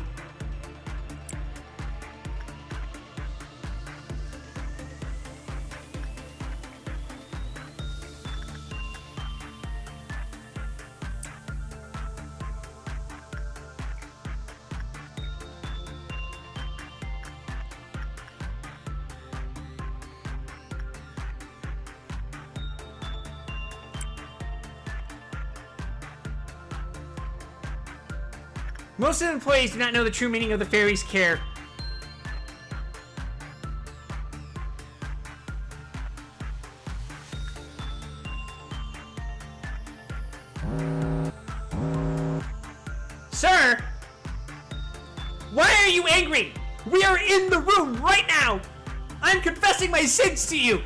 Most of the employees do not know the true meaning of the fairy's care. Sir! Why are you angry? We are in the room right now! I'm confessing my sins to you!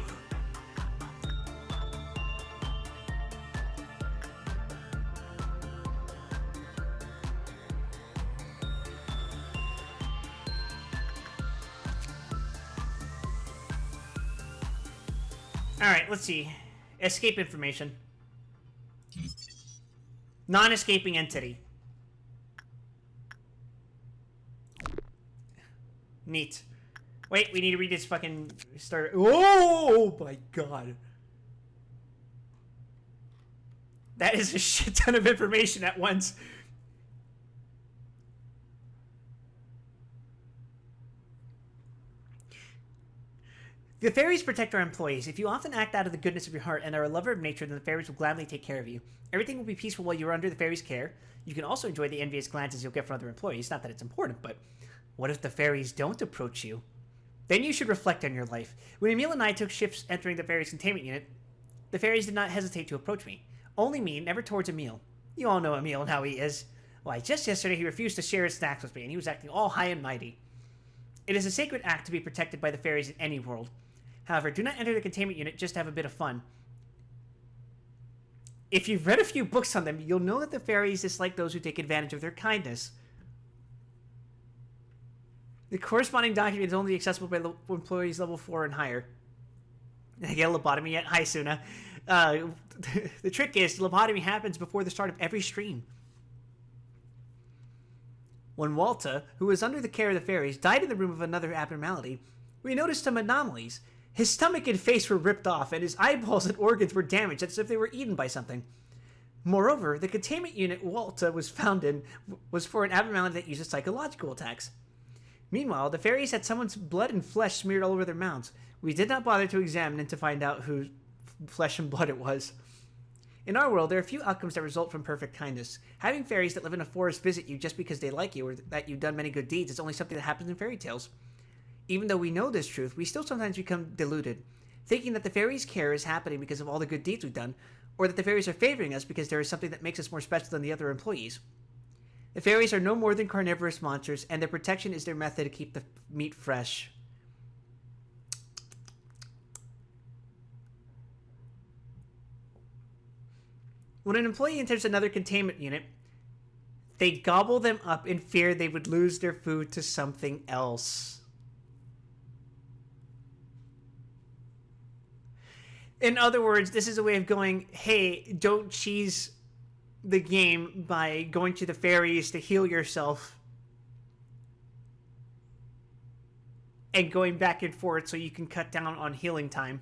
Alright, let's see. Escape information. Non-escaping entity. Neat. Wait, we need to read this fucking start. Oh my god. That is a shit ton of information at once. The fairies protect our employees. If you often act out of the goodness of your heart and are a lover of nature, then the fairies will gladly take care of you. Everything will be peaceful while you are under the fairies' care. You can also enjoy the envious glances you'll get from other employees. Not that it's important, but what if the fairies don't approach you? Then you should reflect on your life. When Emil and I took shifts entering the fairies' containment unit, the fairies did not hesitate to approach me. Only me, never towards Emil. You all know Emil and how he is. Why, just yesterday he refused to share his snacks with me, and he was acting all high and mighty. It is a sacred act to be protected by the fairies in any world. However, do not enter the containment unit just to have a bit of fun. If you've read a few books on them, you'll know that the fairies dislike those who take advantage of their kindness. The corresponding document is only accessible by employees level 4 and higher. Did I get a lobotomy yet? Hi, Suna. The trick is, lobotomy happens before the start of every stream. When Walta, who was under the care of the fairies, died in the room of another abnormality, we noticed some anomalies. His stomach and face were ripped off, and his eyeballs and organs were damaged as if they were eaten by something. Moreover, the containment unit Walta was found in was for an abnormality that uses psychological attacks. Meanwhile, the fairies had someone's blood and flesh smeared all over their mounts. We did not bother to examine and to find out whose flesh and blood it was. In our world, there are few outcomes that result from perfect kindness. Having fairies that live in a forest visit you just because they like you or that you've done many good deeds is only something that happens in fairy tales. Even though we know this truth, we still sometimes become deluded, thinking that the fairies' care is happening because of all the good deeds we've done, or that the fairies are favoring us because there is something that makes us more special than the other employees. The fairies are no more than carnivorous monsters, and their protection is their method to keep the meat fresh. When an employee enters another containment unit, they gobble them up in fear they would lose their food to something else. In other words, this is a way of going, hey, don't cheese the game by going to the fairies to heal yourself and going back and forth so you can cut down on healing time.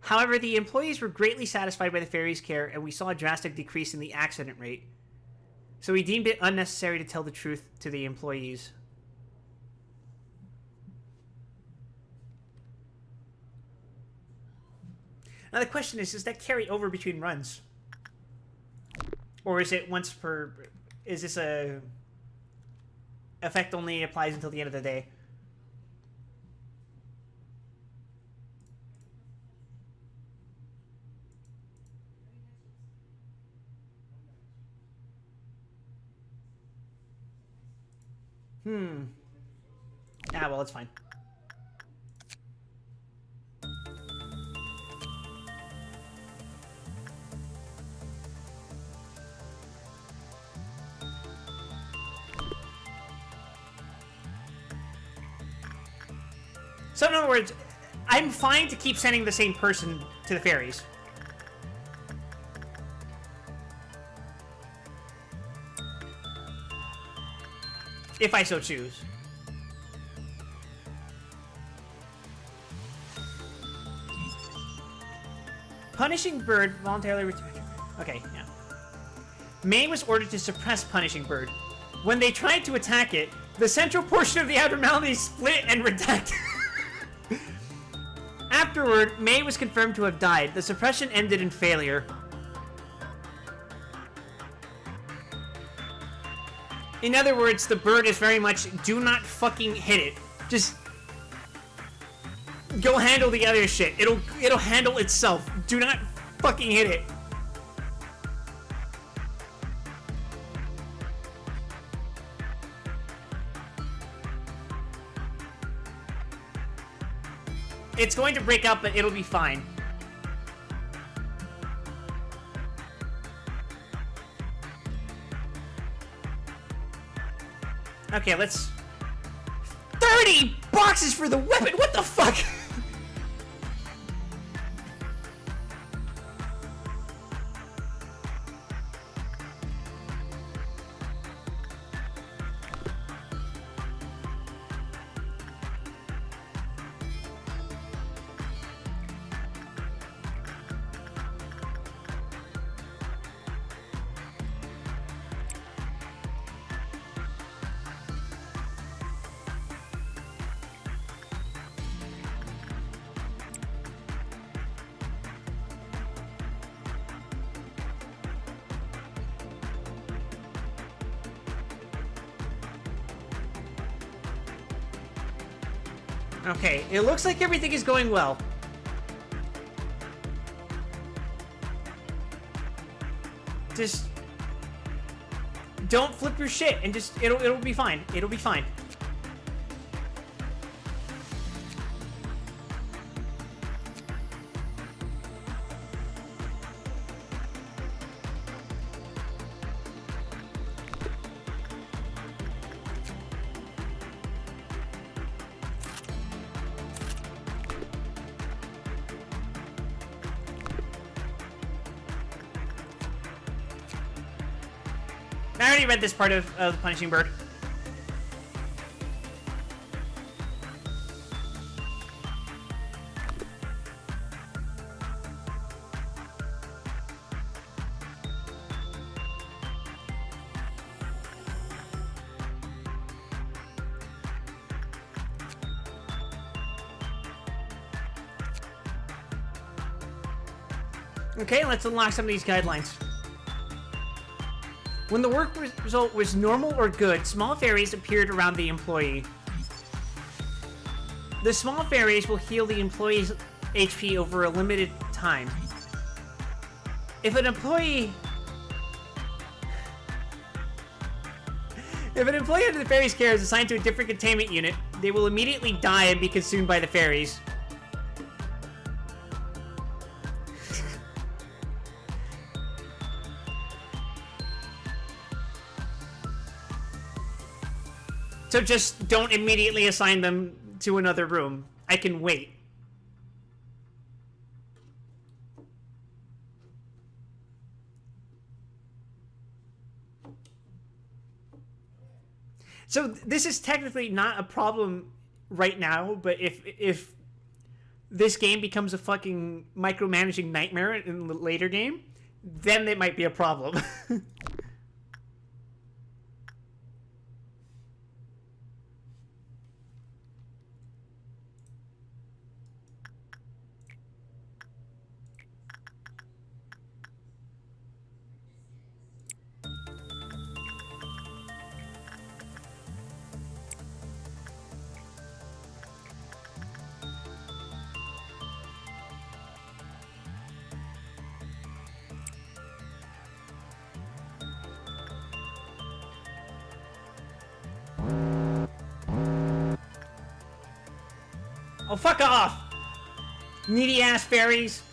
However, the employees were greatly satisfied by the fairies' care, and we saw a drastic decrease in the accident rate. So we deemed it unnecessary to tell the truth to the employees. Now the question is, does that carry over between runs? Or is it once per... Is this a... effect only applies until the end of the day? Ah, well, it's fine. So in other words, I'm fine to keep sending the same person to the fairies. If I so choose. Punishing Bird voluntarily returned. Okay, yeah. May was ordered to suppress Punishing Bird. When they tried to attack it, the central portion of the abnormality split and redacted. Afterward, May was confirmed to have died. The suppression ended in failure. In other words, the bird is very much, do not fucking hit it. Just go handle the other shit. It'll handle itself. Do not fucking hit it. It's going to break up, but it'll be fine. Okay, let's... 30 boxes for the weapon! What the fuck? Okay, it looks like everything is going well. Just don't flip your shit and just it'll be fine. It'll be fine. I already read this part of The Punishing Bird. Okay, let's unlock some of these guidelines. When the work result was normal or good, small fairies appeared around the employee. The small fairies will heal the employee's HP over a limited time. If an employee under the fairy's care is assigned to a different containment unit, they will immediately die and be consumed by the fairies. So just don't immediately assign them to another room. I can wait. So this is technically not a problem right now, but if this game becomes a fucking micromanaging nightmare in the later game, then it might be a problem. Oh, fuck off! Needy ass fairies!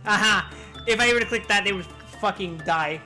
Aha! If I were to click that, they would fucking die.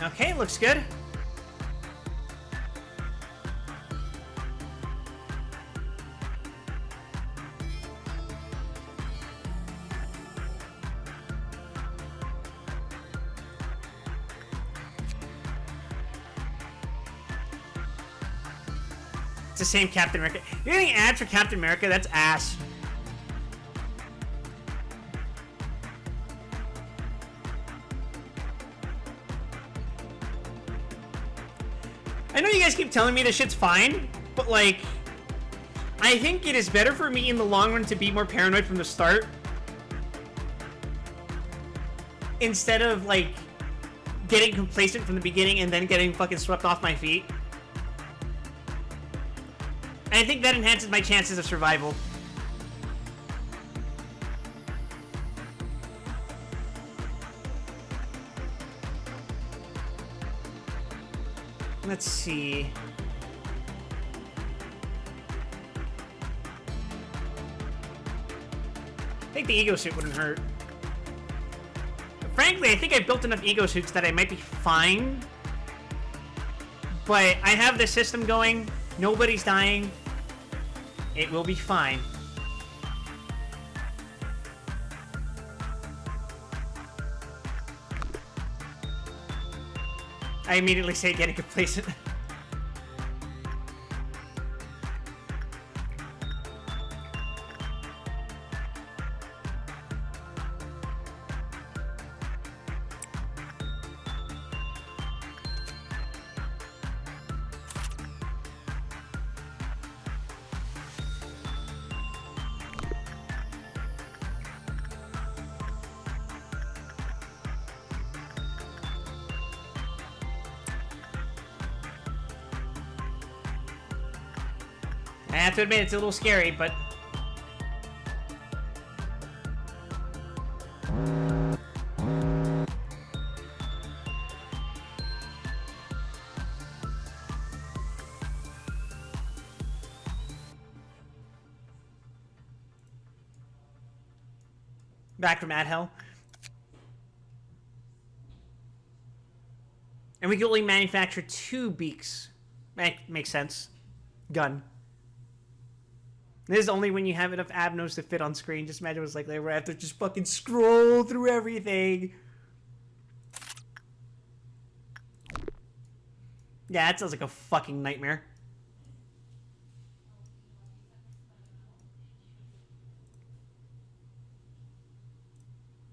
Okay, looks good. It's the same Captain America. You're getting ads for Captain America? That's ass. I know you guys keep telling me this shit's fine, but like, I think it is better for me in the long run to be more paranoid from the start. Instead of like, getting complacent from the beginning and then getting fucking swept off my feet. And I think that enhances my chances of survival. Let's see. I think the ego suit wouldn't hurt. Frankly, I think I built enough ego suits that I might be fine. But I have the system going. Nobody's dying. It will be fine. I immediately say getting complacent. I have to admit, it's a little scary, but... Back from Ad Hell. And we can only manufacture 2 beaks. Makes sense. Gun. This is only when you have enough abnos to fit on screen. Just imagine what's like they were have to just fucking scroll through everything. Yeah, that sounds like a fucking nightmare.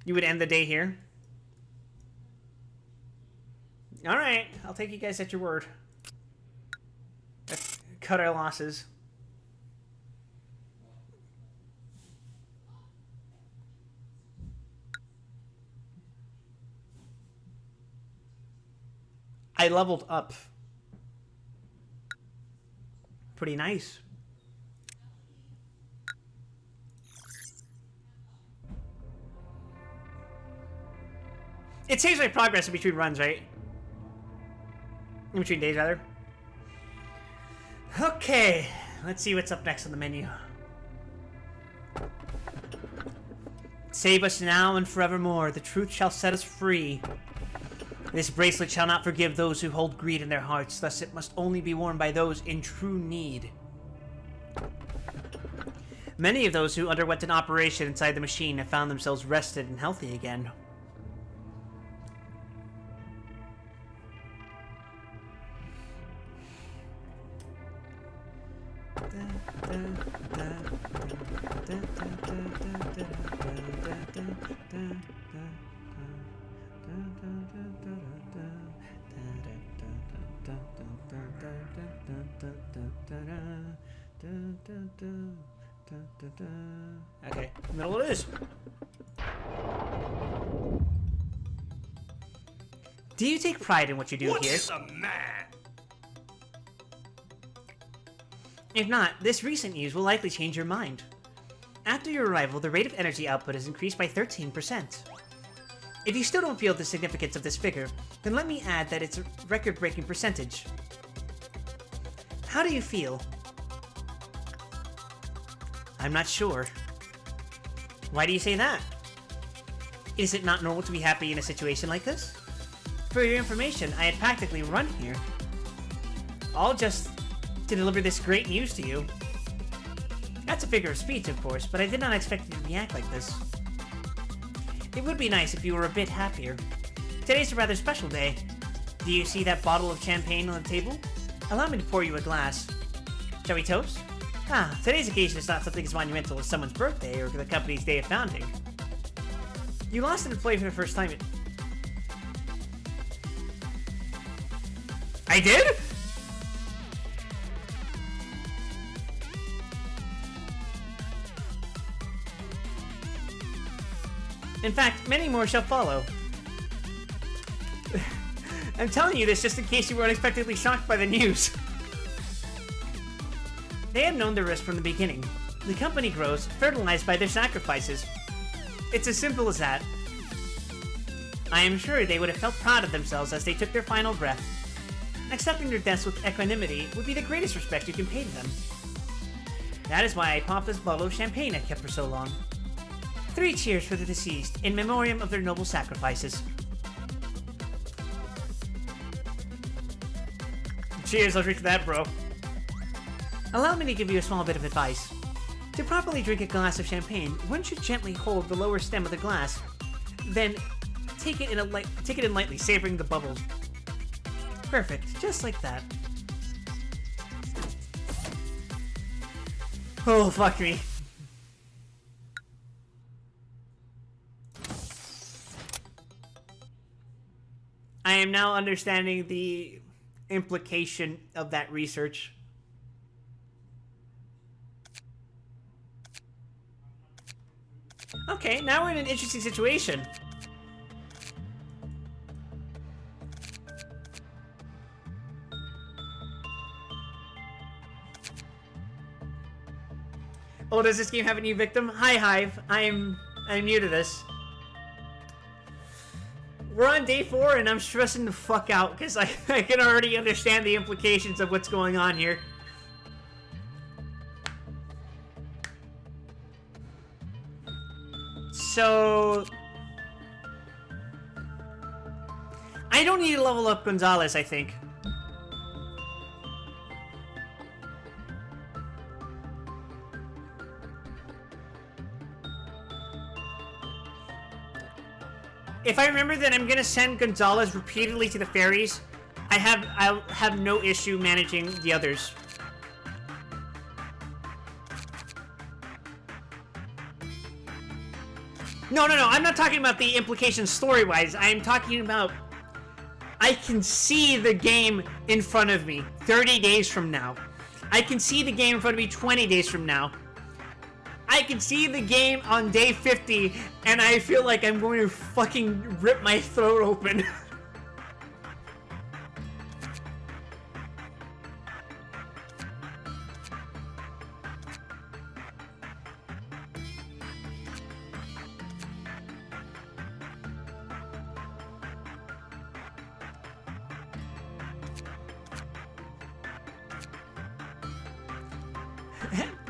You would end the day here? Alright, I'll take you guys at your word. Let's cut our losses. I leveled up. Pretty nice. It saves my progress in between runs, right? In between days, rather. Okay, let's see what's up next on the menu. Save us now and forevermore. The truth shall set us free. This bracelet shall not forgive those who hold greed in their hearts, thus it must only be worn by those in true need. Many of those who underwent an operation inside the machine have found themselves rested and healthy again. Okay, middle it is. Do you take pride in what you do What here? is a man? If not, this recent news will likely change your mind. After your arrival, the rate of energy output has increased by 13%. If you still don't feel the significance of this figure, then let me add that it's a record-breaking percentage. How do you feel? I'm not sure. Why do you say that? Is it not normal to be happy in a situation like this? For your information, I had practically run here. All just to deliver this great news to you. That's a figure of speech, of course, but I did not expect you to react like this. It would be nice if you were a bit happier. Today's a rather special day. Do you see that bottle of champagne on the table? Allow me to pour you a glass. Shall we toast? Ah, today's occasion is not something as monumental as someone's birthday or the company's day of founding. You lost an employee for the first time. I did? In fact, many more shall follow. I'm telling you this just in case you were unexpectedly shocked by the news. They have known the risk from the beginning. The company grows, fertilized by their sacrifices. It's as simple as that. I am sure they would have felt proud of themselves as they took their final breath. Accepting their deaths with equanimity would be the greatest respect you can pay to them. That is why I popped this bottle of champagne I kept for so long. 3 cheers for the deceased, in memoriam of their noble sacrifices. Cheers, I'll drink to that, bro. Allow me to give you a small bit of advice. To properly drink a glass of champagne, one should gently hold the lower stem of the glass, then take it in lightly, savoring the bubbles. Perfect, just like that. Oh, fuck me. I am now understanding the implication of that research. Okay, now we're in an interesting situation. Oh, does this game have a new victim? Hi, Hive. I'm new to this. We're on day 4, and I'm stressing the fuck out because I can already understand the implications of what's going on here. So... I don't need to level up Gonzalez, I think. If I remember that I'm gonna send Gonzalez repeatedly to the ferries, I'll have no issue managing the others. No, I'm not talking about the implications story-wise. I'm talking about... I can see the game in front of me 30 days from now. I can see the game in front of me 20 days from now. I can see the game on day 50, and I feel like I'm going to fucking rip my throat open.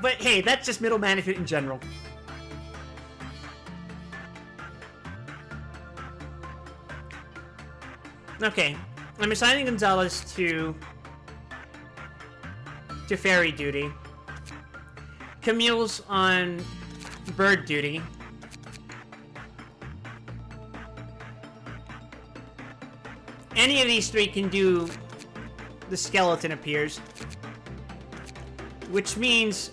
But hey, that's just middle management in general. Okay, I'm assigning Gonzalez to ferry duty. Camille's on bird duty. Any of these 3 can do the skeleton appears, which means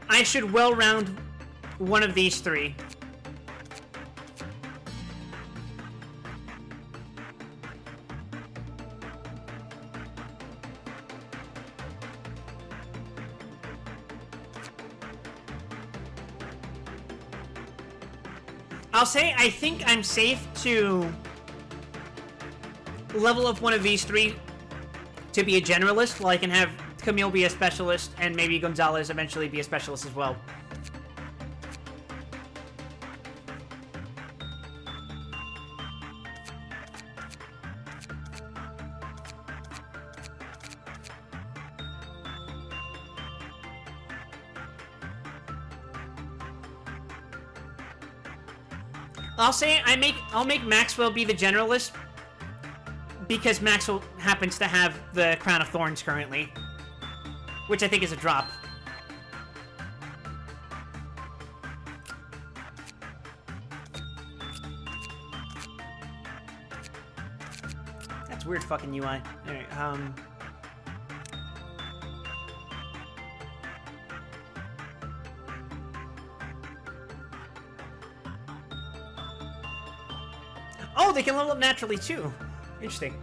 I should well round one of these 3. I'll say I think I'm safe to level up one of these 3 to be a generalist, while I can have Camille be a specialist, and maybe Gonzalez eventually be a specialist as well. I'll say I'll make Maxwell be the generalist, because Maxwell happens to have the Crown of Thorns currently, which I think is a drop. That's weird fucking UI. Alright, oh, they can level up naturally too. Interesting.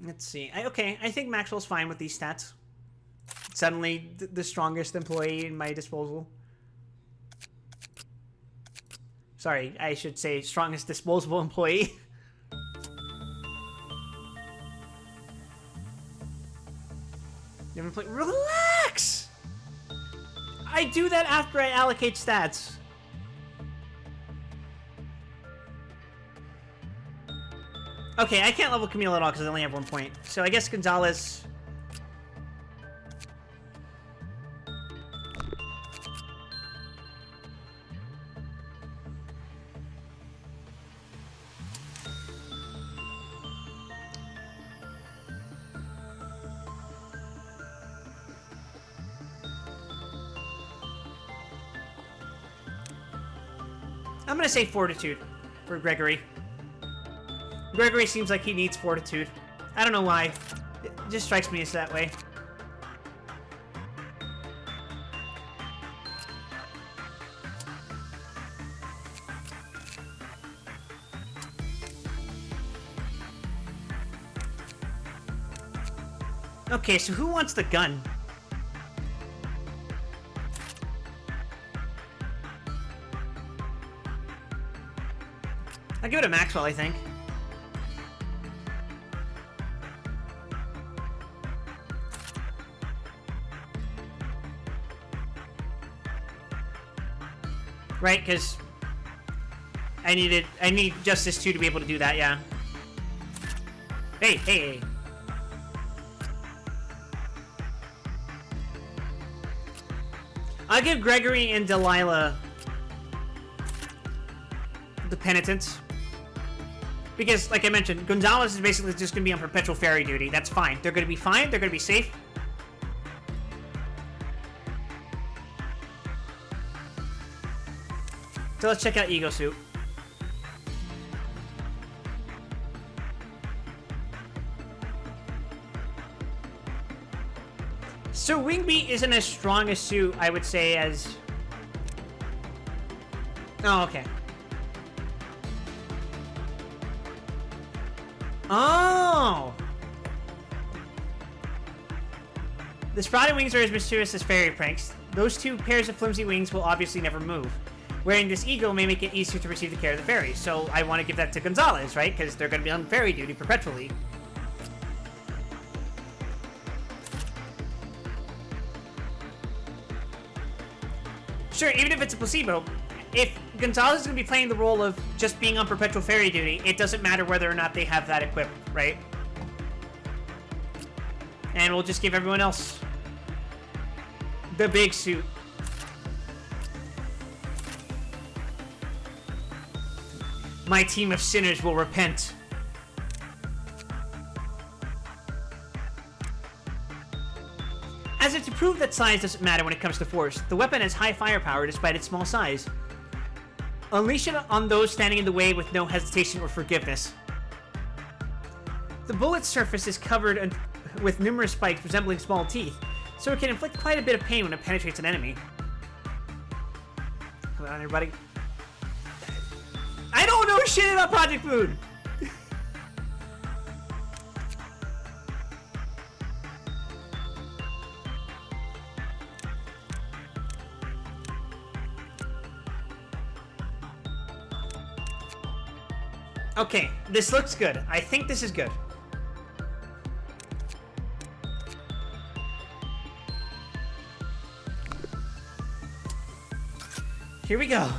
Let's see. Okay, I think Maxwell's fine with these stats. Suddenly, the strongest employee in my disposal. Sorry, I should say strongest disposable employee. Relax! I do that after I allocate stats. Okay, I can't level Camille at all because I only have 1 point. So I guess Gonzalez... I'm gonna say Fortitude for Gregory. Gregory seems like he needs Fortitude. I don't know why. It just strikes me as that way. Okay, so who wants the gun? I'll give it to Maxwell, I think. Right, because I need Justice 2 to be able to do that, yeah. Hey, hey. I'll give Gregory and Delilah the penitents. Because, like I mentioned, Gonzalez is basically just going to be on perpetual ferry duty. That's fine. They're going to be fine. They're going to be safe. So let's check out Ego Suit. So Wingbeat isn't as strong a suit, I would say, as... Oh, okay. Oh! The sprouted wings are as mysterious as fairy pranks. Those two pairs of flimsy wings will obviously never move. Wearing this eagle may make it easier to receive the care of the fairies. So I want to give that to Gonzalez, right? Because they're going to be on fairy duty perpetually. Sure, even if it's a placebo, if Gonzalez is going to be playing the role of just being on perpetual fairy duty, it doesn't matter whether or not they have that equipped, right? And we'll just give everyone else the big suit. My team of sinners will repent. As if to prove that size doesn't matter when it comes to force, the weapon has high firepower despite its small size. Unleash it on those standing in the way with no hesitation or forgiveness. The bullet's surface is covered with numerous spikes resembling small teeth, so it can inflict quite a bit of pain when it penetrates an enemy. Hold on, everybody. I don't know shit about Project Moon! Okay, this looks good. I think this is good. Here we go.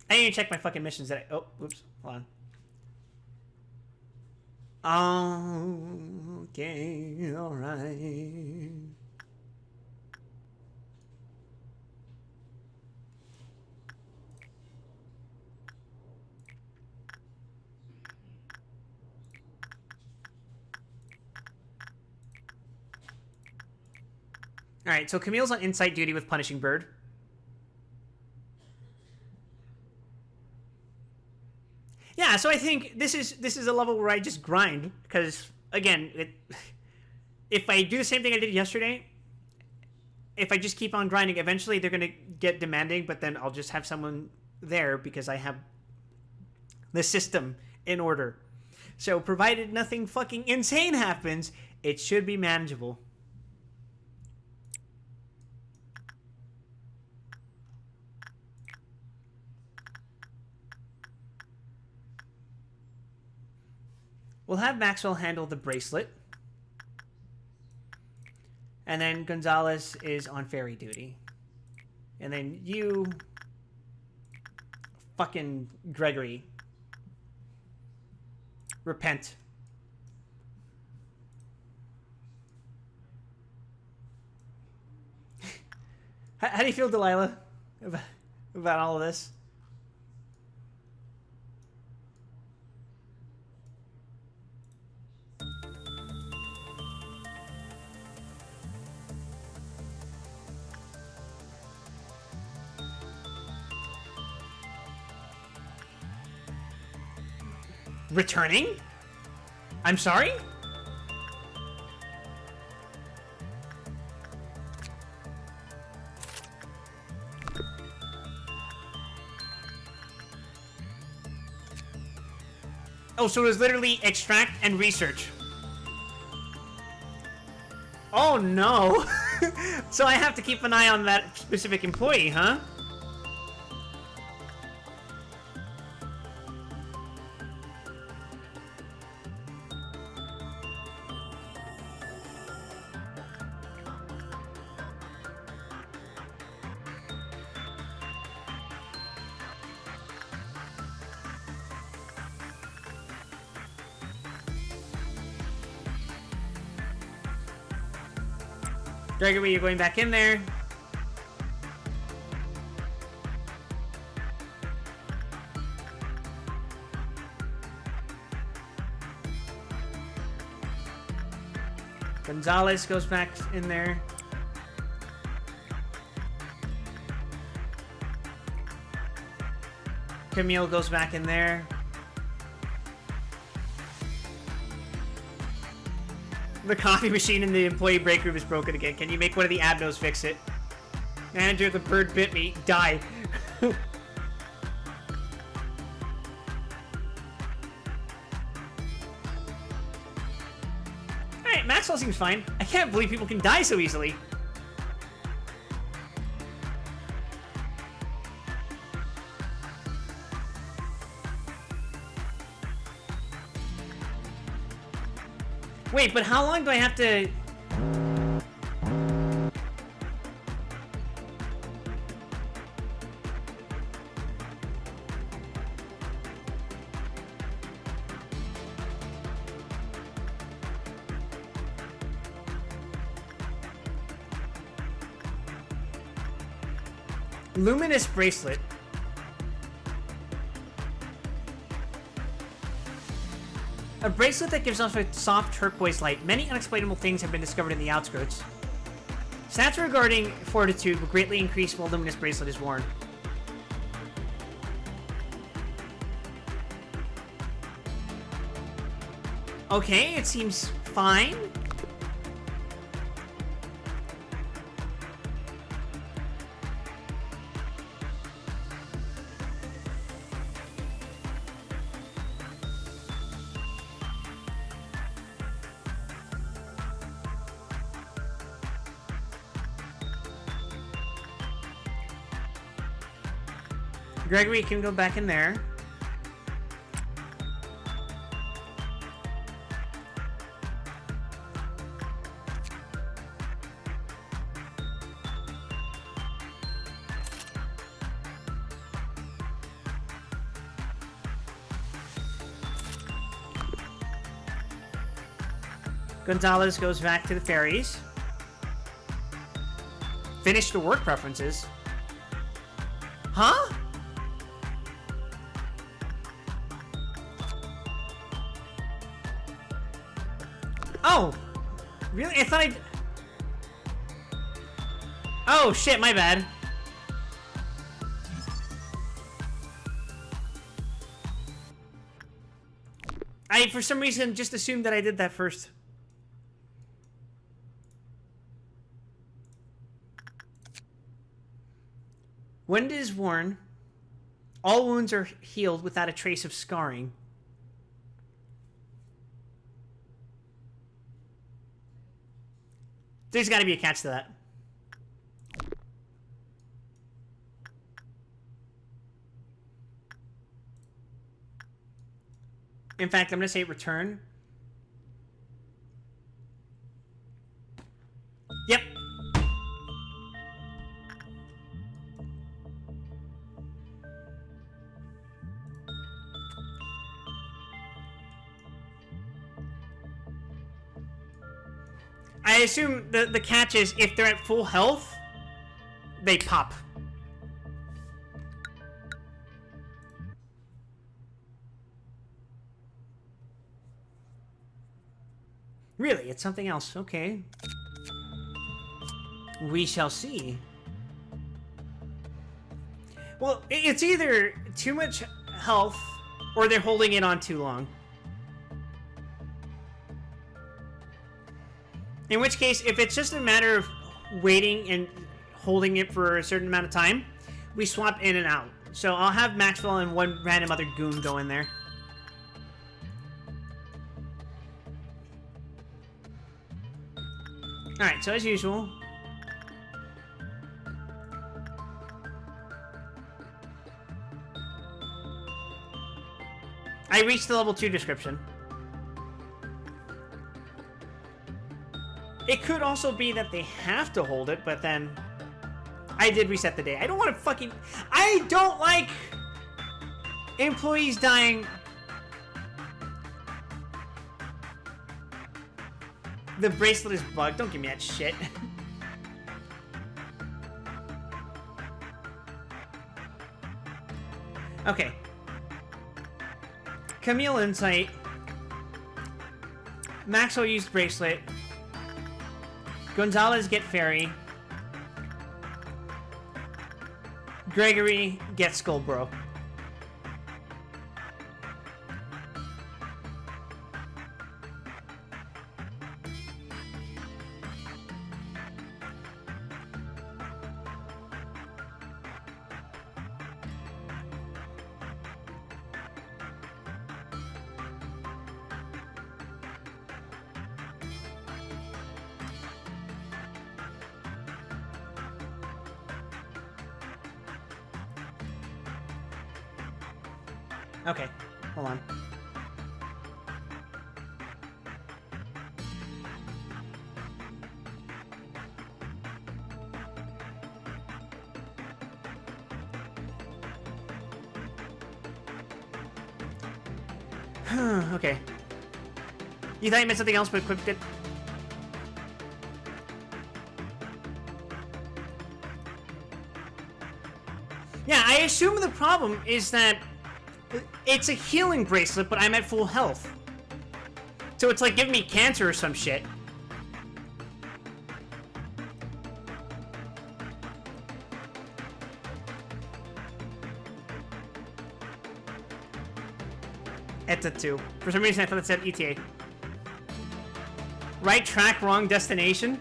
I didn't even check my fucking missions that I... Oh, whoops. Hold on. Okay, alright. Alright, so Camille's on insight duty with Punishing Bird. Yeah, so I think this is a level where I just grind, because, again, if I do the same thing I did yesterday, if I just keep on grinding, eventually they're going to get demanding, but then I'll just have someone there because I have the system in order. So, provided nothing fucking insane happens, it should be manageable. We'll have Maxwell handle the bracelet. And then Gonzalez is on ferry duty. And then you... fucking Gregory. Repent. How do you feel, Delilah, about all of this? Returning? I'm sorry? Oh, so it was literally extract and research. Oh no! So I have to keep an eye on that specific employee, huh? Gregory, you're going back in there. Gonzalez goes back in there. Camille goes back in there. The coffee machine in the employee break room is broken again. Can you make one of the Abnos fix it? Manager, the bird bit me. Die. Alright, Maxwell seems fine. I can't believe people can die so easily. Wait, but how long do I have to... Luminous bracelet. A bracelet that gives off a soft turquoise light. Many unexplainable things have been discovered in the outskirts. Stats regarding fortitude will greatly increase while luminous bracelet is worn. Okay, it seems fine. Gregory can go back in there. Gonzalez goes back to the ferries. Finish the work preferences. Huh? Oh! Really? I thought I'd... Oh, shit, my bad. I, for some reason, just assumed that I did that first. When it is worn, all wounds are healed without a trace of scarring. There's got to be a catch to that. In fact, I'm going to say return. Yep. I assume the catch is if they're at full health, they pop. Really? It's something else. Okay. We shall see. Well, it's either too much health or they're holding it on too long. In which case, if it's just a matter of waiting and holding it for a certain amount of time, we swap in and out. So I'll have Maxwell and one random other goon go in there. Alright, so as usual. I reached the level 2 description. It could also be that they have to hold it, but then I did reset the day. I don't want to fucking... I don't like employees dying. The bracelet is bugged. Don't give me that shit. Okay. Camille Insight. Maxwell used bracelet. Gonzalez get fairy. Gregory get Skullbro. Okay, hold on. Okay. You thought you meant something else, but equipped it? Yeah, I assume the problem is that it's a healing bracelet, but I'm at full health. So it's like giving me cancer or some shit. ETA 2. For some reason I thought it said ETA. Right track, wrong destination?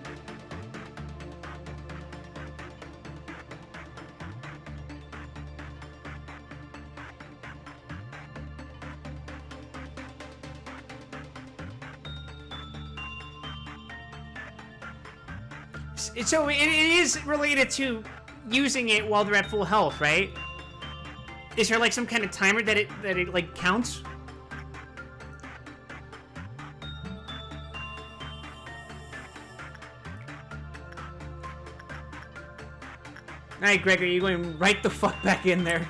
So it is related to using it while they're at full health, right? Is there like some kind of timer that it like counts? Alright, Gregory, you're going right the fuck back in there.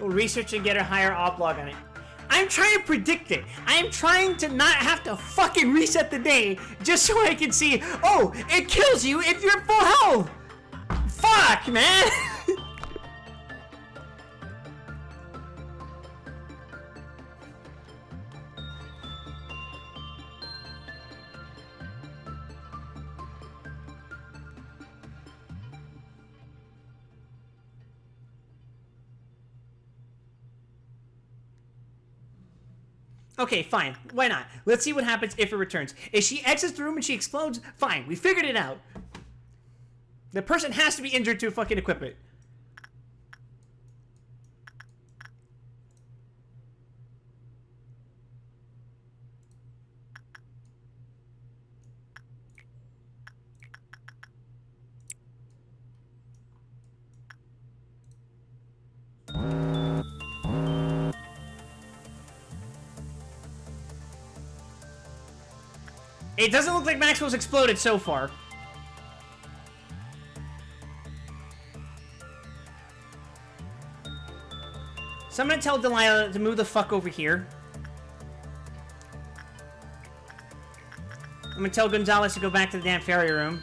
We'll research and get a higher op log on it. I'm trying to predict it. I'm trying to not have to fucking reset the day just so I can see, oh, it kills you if you're at full health. Fuck, man. Okay, fine. Why not? Let's see what happens if it returns. If she exits the room and she explodes, fine. We figured it out. The person has to be injured to fucking equip it. It doesn't look like Maxwell's exploded so far. So I'm gonna tell Delilah to move the fuck over here. I'm gonna tell Gonzalez to go back to the damn fairy room.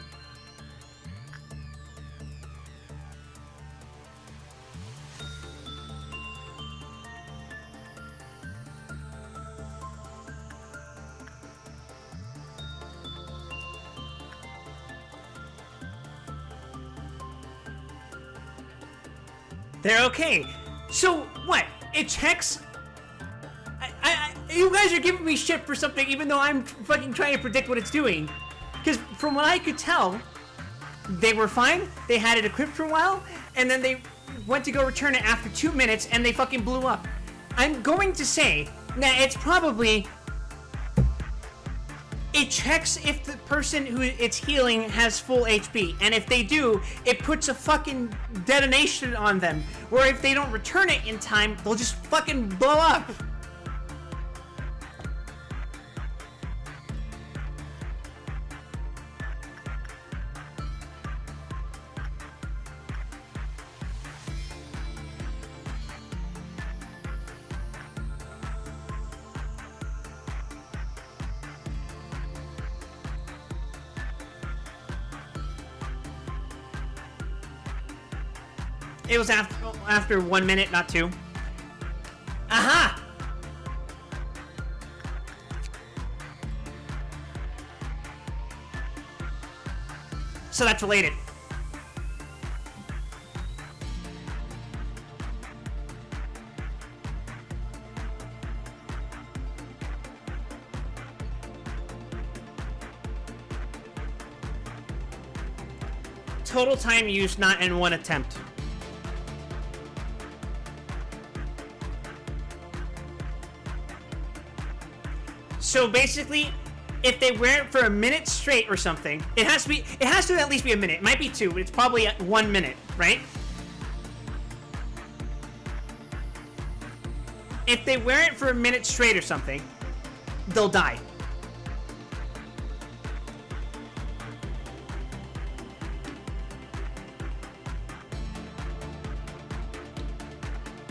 They're okay. So, what? It checks? You guys are giving me shit for something even though I'm fucking trying to predict what it's doing. Because from what I could tell, they were fine, they had it equipped for a while, and then they went to go return it after 2 minutes and they fucking blew up. I'm going to say that it's probably... It checks if the person who it's healing has full HP, and if they do, it puts a fucking detonation on them. Or if they don't return it in time, they'll just fucking blow up. It was after 1 minute, not 2. Aha! So that's related. Total time used not in one attempt. So basically, if they wear it for a minute straight or something, it has to at least be a minute. It might be 2, but it's probably 1 minute, right? If they wear it for a minute straight or something, they'll die.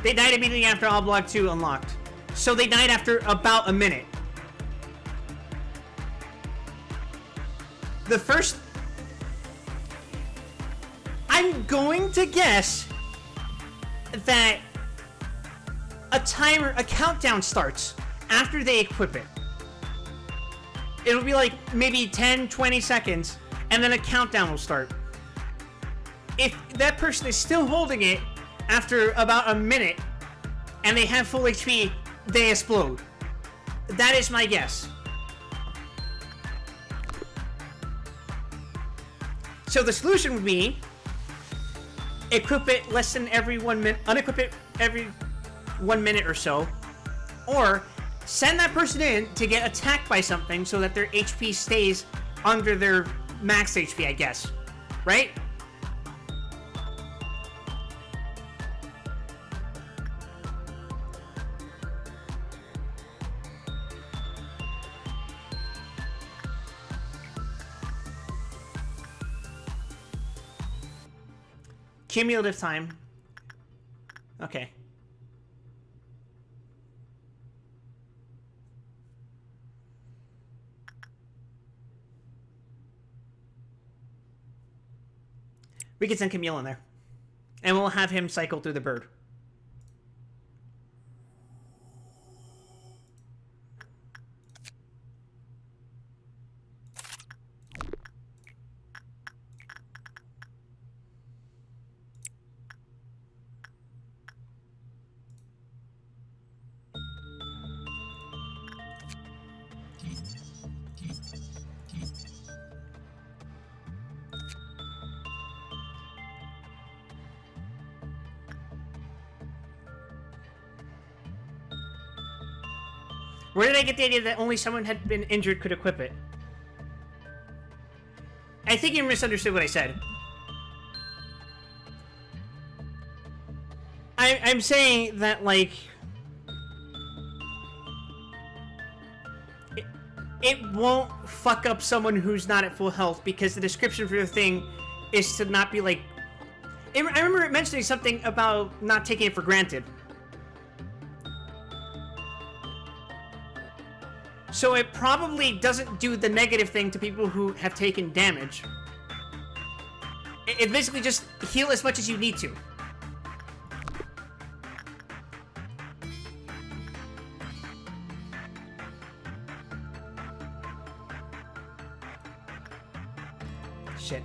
They died immediately after Oblog 2 unlocked. So they died after about a minute. The first... I'm going to guess that a countdown starts after they equip it. It'll be like maybe 10, 20 seconds, and then a countdown will start. If that person is still holding it after about a minute, and they have full HP, they explode. That is my guess. So the solution would be equip it less than every 1 minute, unequip it every 1 minute or so, or send that person in to get attacked by something so that their HP stays under their max HP, I guess. Right? Cumulative time. Okay. We can send Camille in there. And we'll have him cycle through the bird. Where did I get the idea that only someone had been injured could equip it? I think you misunderstood what I said. I'm saying that, like... It won't fuck up someone who's not at full health because the description for the thing is to not be like... I remember it mentioning something about not taking it for granted. So it probably doesn't do the negative thing to people who have taken damage. It basically just heal as much as you need to. Shit.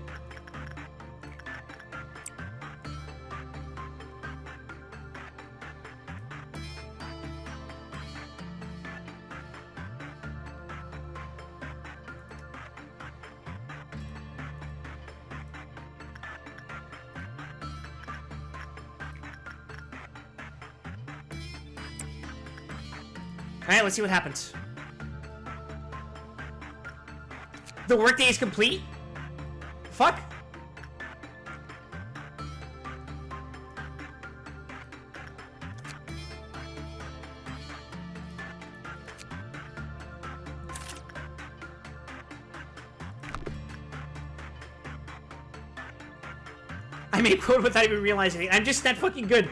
Alright, let's see what happens. The workday is complete? Fuck? I made quote without even realizing it. I'm just that fucking good.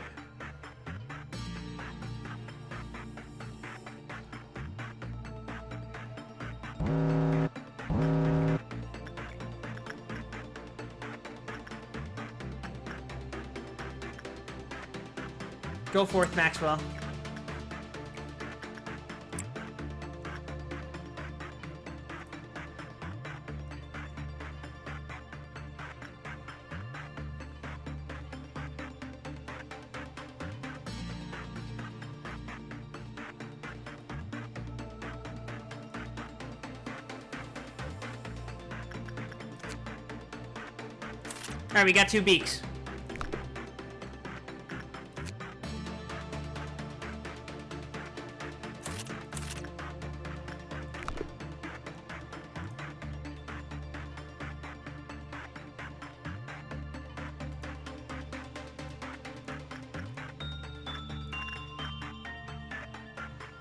Go forth, Maxwell. Alright, we got 2 beaks.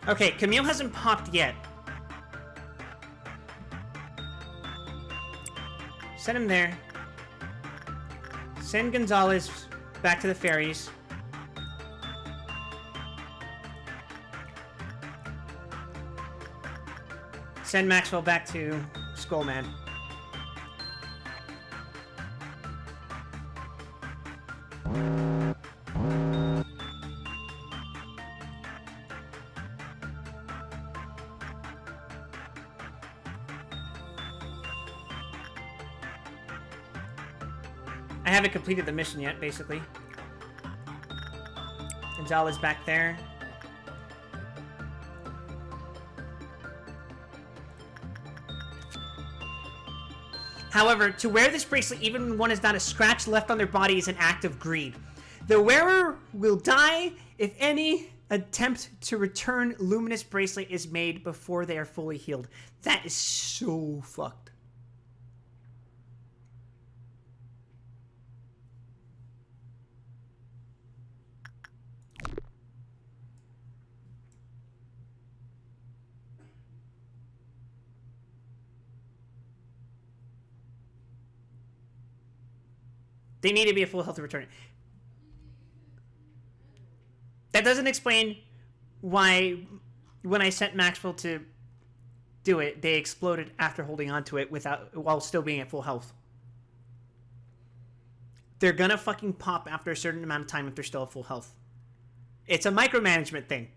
Okay, Camille hasn't popped yet. Send him there. Send Gonzalez back to the ferries. Send Maxwell back to Skullman. I haven't completed the mission yet, basically. Gonzalez back there. However, to wear this bracelet even when one has not a scratch left on their body is an act of greed. The wearer will die if any attempt to return Luminous bracelet is made before they are fully healed. That is so fucked. They need to be at full health to return it. That doesn't explain why, when I sent Maxwell to do it, they exploded after holding on to it while still being at full health. They're gonna fucking pop after a certain amount of time if they're still at full health. It's a micromanagement thing.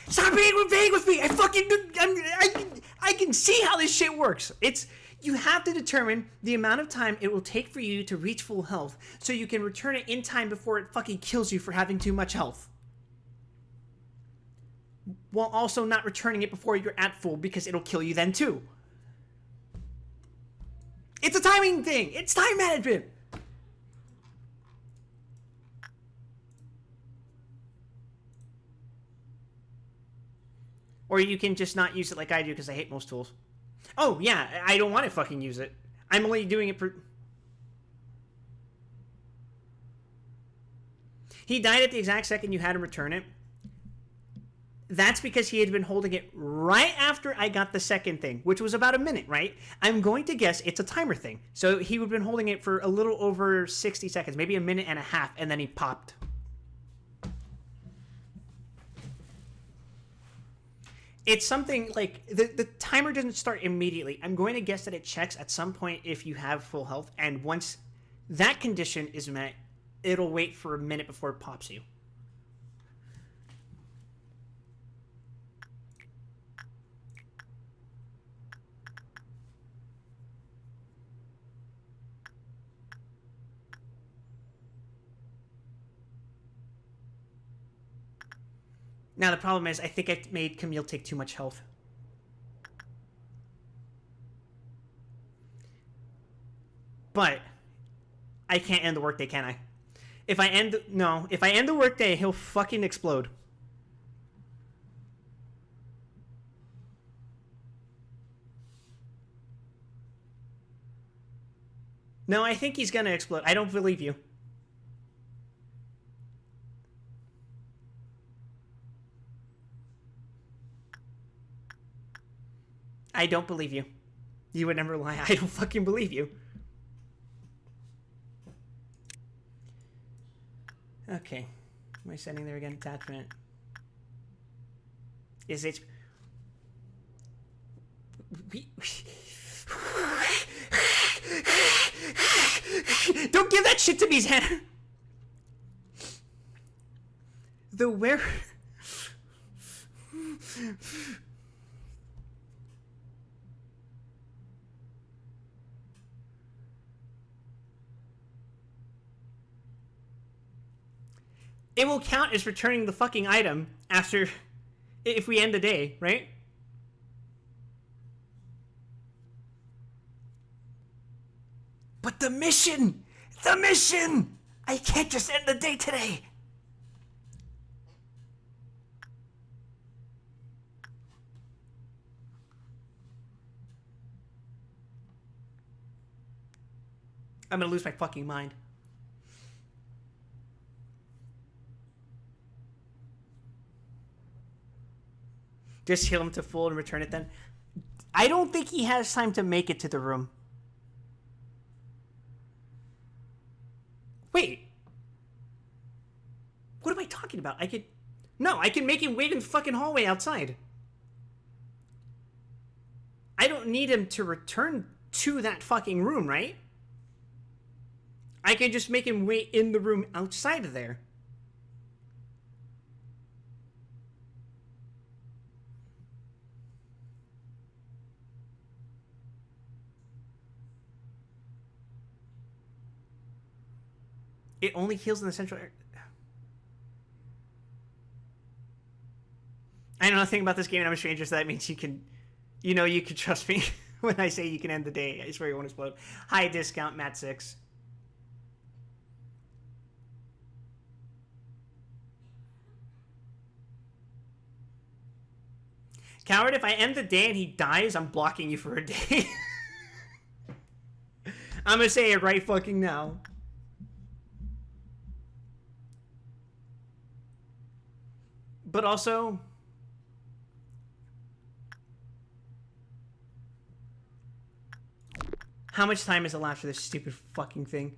Stop being vague with me! I can see how this shit works. You have to determine the amount of time it will take for you to reach full health so you can return it in time before it fucking kills you for having too much health. While also not returning it before you're at full because it'll kill you then too. It's a timing thing! It's time management! Or you can just not use it like I do because I hate most tools. Oh, yeah, I don't want to fucking use it. I'm only doing it for... He died at the exact second you had him return it. That's because he had been holding it right after I got the second thing, which was about a minute, right? I'm going to guess it's a timer thing. So he would have been holding it for a little over 60 seconds, maybe a minute and a half, and then he popped. It's something like the timer doesn't start immediately. I'm going to guess that it checks at some point if you have full health, and once that condition is met, it'll wait for a minute before it pops you. Now, the problem is, I think I made Camille take too much health. But I can't end the workday, can I? If I end the workday, he'll fucking explode. No, I think he's gonna explode. I don't believe you. I don't believe you. You would never lie. I don't fucking believe you. Okay. Am I sending there again? Attachment. Is it... Don't give that shit to me, Xander! The where... It will count as returning the fucking item after... if we end the day, right? But the mission! The mission! I can't just end the day today! I'm gonna lose my fucking mind. Just heal him to full and return it then. I don't think he has time to make it to the room. Wait. What am I talking about? I could... No, I can make him wait in the fucking hallway outside. I don't need him to return to that fucking room, right? I can just make him wait in the room outside of there. It only heals in the central area. I know nothing about this game and I'm a stranger, so that means you can... You know you can trust me when I say you can end the day. I swear you won't explode. High discount, Matt 6. Coward, if I end the day and he dies, I'm blocking you for a day. I'm gonna say it right fucking now. But also... How much time is elapsed for this stupid fucking thing?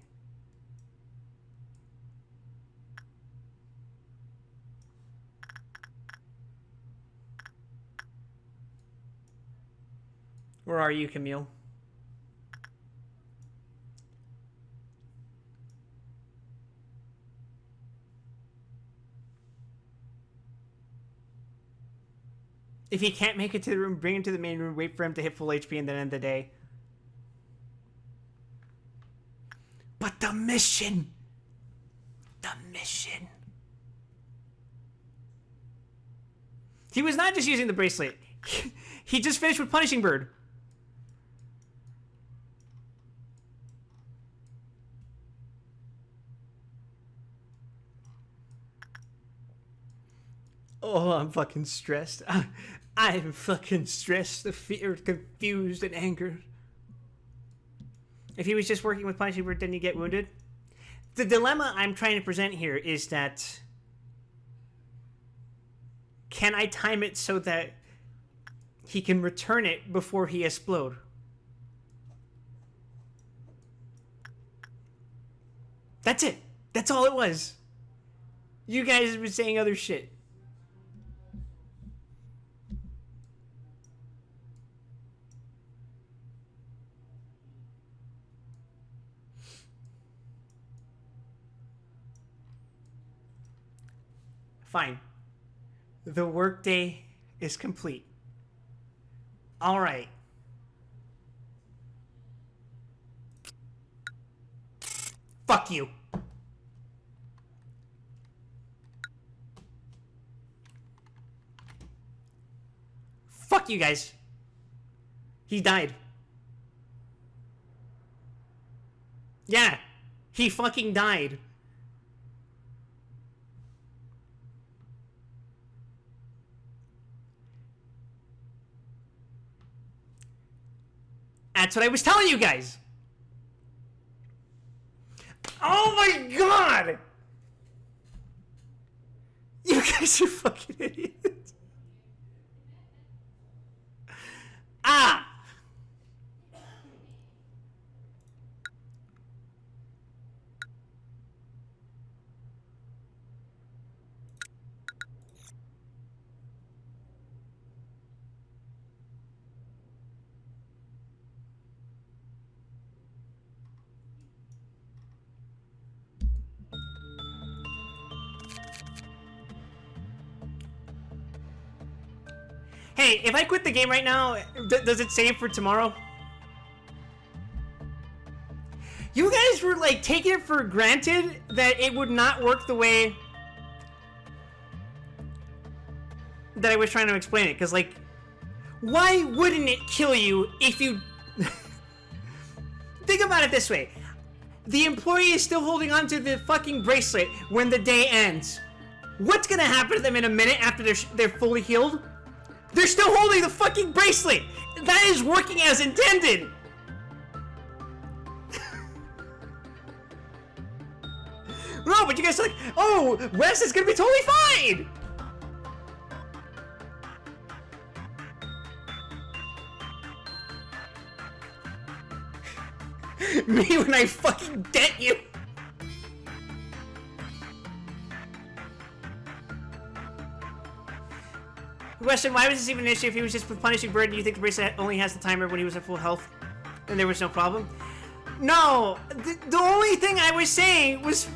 Where are you, Camille? If he can't make it to the room, bring him to the main room, wait for him to hit full HP, and then end the day. But the mission! The mission. He was not just using the bracelet. He just finished with Punishing Bird. Oh, I'm fucking stressed. I'm fucking stressed, feared, confused, and angered. If he was just working with Punishing Bird, didn't he get wounded? The dilemma I'm trying to present here is that... Can I time it so that he can return it before he explode? That's it. That's all it was. You guys have been saying other shit. Fine. The workday is complete. All right. Fuck you. Fuck you guys. He died. Yeah. He fucking died. That's what I was telling you guys. Oh my god! You guys are fucking idiots. Ah! Hey, if I quit the game right now, does it save for tomorrow? You guys were like taking it for granted that it would not work the way that I was trying to explain it. Because, like, why wouldn't it kill you if you... Think about it this way. The employee is still holding on to the fucking bracelet when the day ends. What's gonna happen to them in a minute after they're fully healed? They're still holding the fucking bracelet! That is working as intended! No, but you guys are like, oh, Wes is gonna be totally fine! Me when I fucking dent you! Question, why was this even an issue if he was just punishing Bird? Do you think the bracelet only has the timer when he was at full health? And there was no problem? No! The only thing I was saying was...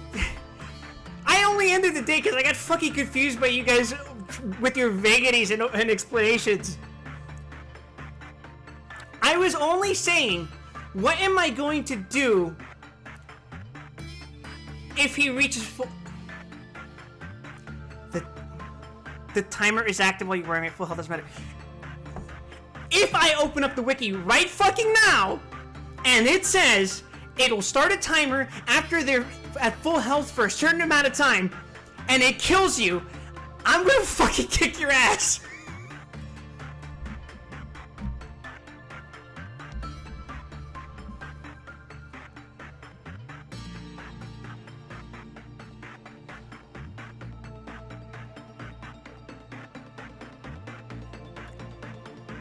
I only ended the day because I got fucking confused by you guys with your vagaries and explanations. I was only saying, what am I going to do if he reaches full... The timer is active while you're wearing it. Full health doesn't matter. If I open up the wiki right fucking now, and it says it'll start a timer after they're at full health for a certain amount of time, and it kills you, I'm gonna fucking kick your ass.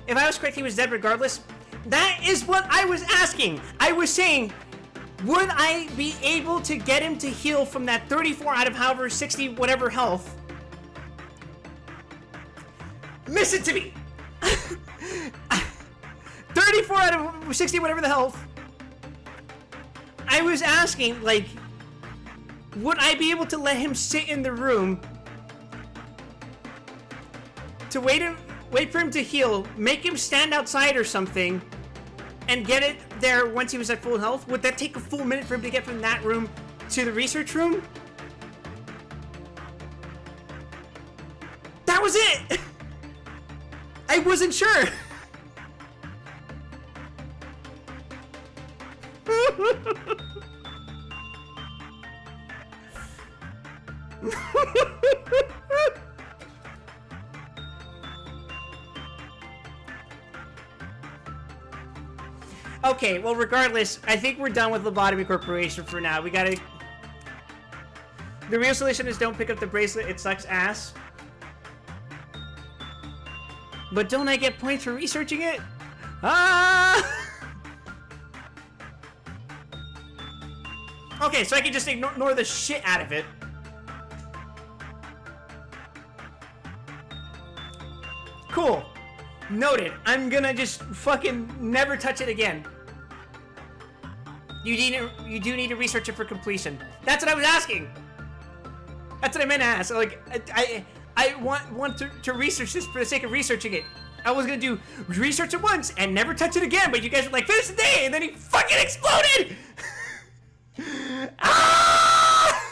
If I was correct, he was dead regardless. That is what I was asking. I was saying, would I be able to get him to heal from that 34 out of however 60 whatever health? Listen to me. 34 out of 60 whatever the health. I was asking, like, would I be able to let him sit in the room to wait for him to heal, make him stand outside or something, and get it there once he was at full health? Would that take a full minute for him to get from that room to the research room? That was it! I wasn't sure! Okay, well, regardless, I think we're done with Lobotomy Corporation for now. We gotta... The real solution is don't pick up the bracelet. It sucks ass. But don't I get points for researching it? Ah! Okay, so I can just ignore the shit out of it. Cool. Noted. I'm gonna just fucking never touch it again. You do need to research it for completion. That's what I was asking. That's what I meant to ask. Like, I want to research this for the sake of researching it. I was gonna do research it once and never touch it again, but you guys were like, finish the day, and then he fucking exploded! Ah!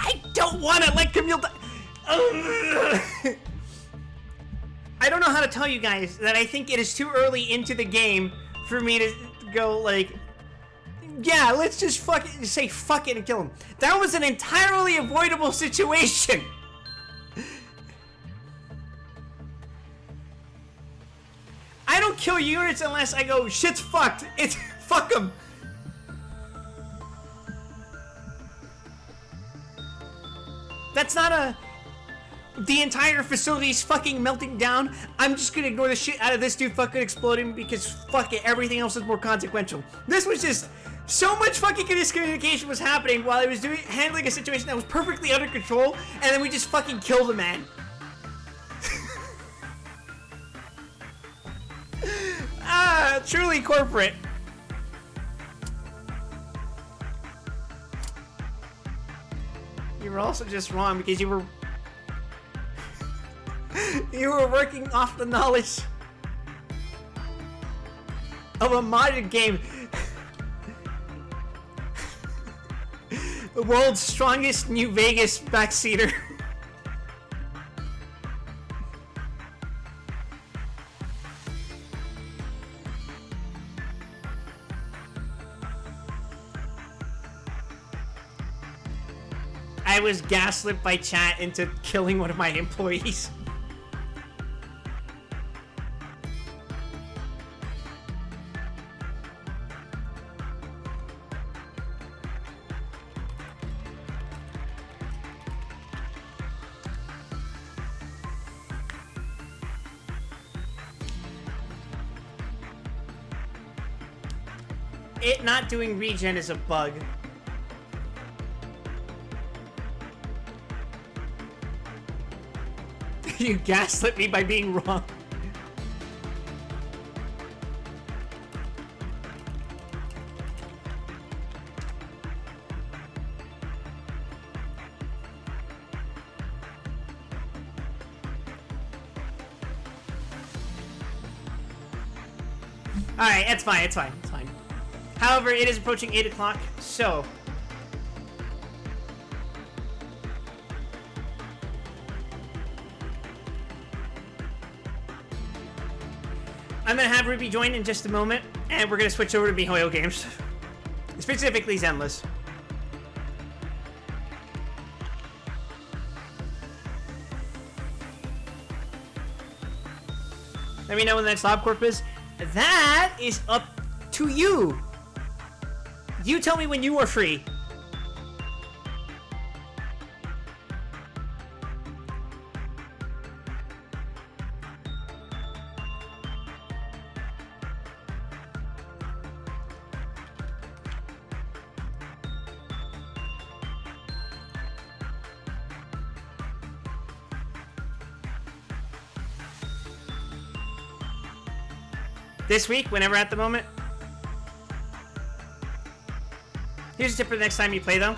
I don't want to let Camille die. I don't know how to to tell you guys that I think it is too early into the game for me to go like, yeah, let's just say fuck it and kill him. That was an entirely avoidable situation. I don't kill units unless I go, shit's fucked. It's fuck them. That's not a... The entire facility's fucking melting down. I'm just gonna ignore the shit out of this dude fucking exploding because fuck it, everything else is more consequential. This was just... So much fucking miscommunication was happening while I was handling a situation that was perfectly under control, and then we just fucking killed a man. Truly corporate. You were also just wrong because you were working off the knowledge of a modded game. The world's strongest New Vegas backseater. I was gaslit by chat into killing one of my employees. It not doing regen is a bug. You gaslit me by being wrong. Alright, it's fine, it's fine, it's fine. However, it is approaching 8 o'clock, so... I'm gonna have Ruby join in just a moment, and we're gonna switch over to MiHoYo games. Specifically Zenless. Let me know when the next LobCorp is. That is up to you. You tell me when you are free. This week, whenever at the moment. Here's a tip for the next time you play, though.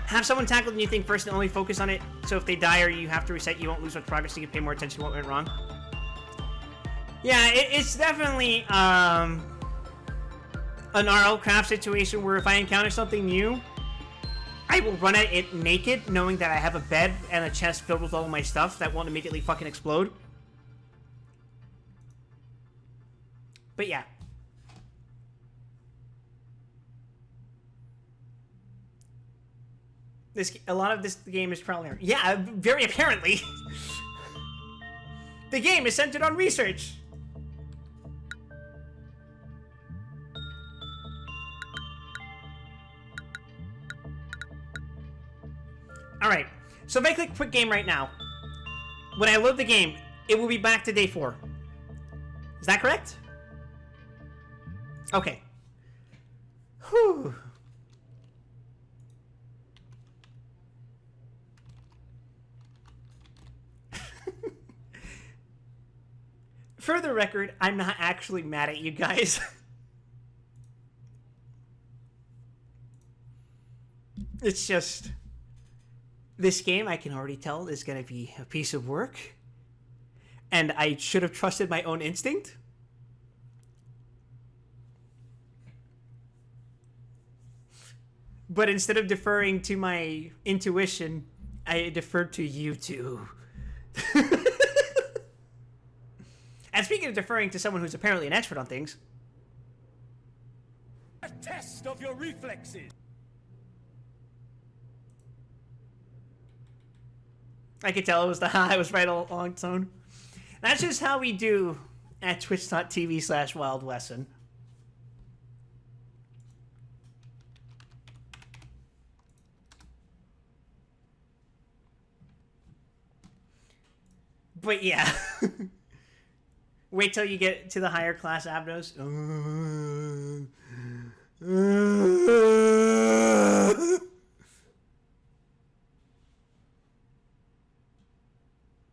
Have someone tackle the new thing first and only focus on it, so if they die or you have to reset, you won't lose much progress, so you can pay more attention to what went wrong. Yeah, it's definitely an RL craft situation where if I encounter something new, I will run at it naked, knowing that I have a bed and a chest filled with all of my stuff that won't immediately fucking explode. But yeah. A lot of this game is trial and error. Yeah, very apparently. The game is centered on research. Alright, so if I click quick game right now, when I load the game, it will be back to day 4. Is that correct? Okay. Whew. For the record, I'm not actually mad at you guys. It's just... This game, I can already tell, is going to be a piece of work. And I should have trusted my own instinct. But instead of deferring to my intuition, I deferred to you two. And speaking of deferring to someone who's apparently an expert on things, A test of your reflexes. I could tell it was the I was right all along tone. That's just how we do at twitch.tv/WildWesson. But yeah. Wait till you get to the higher class Abnos.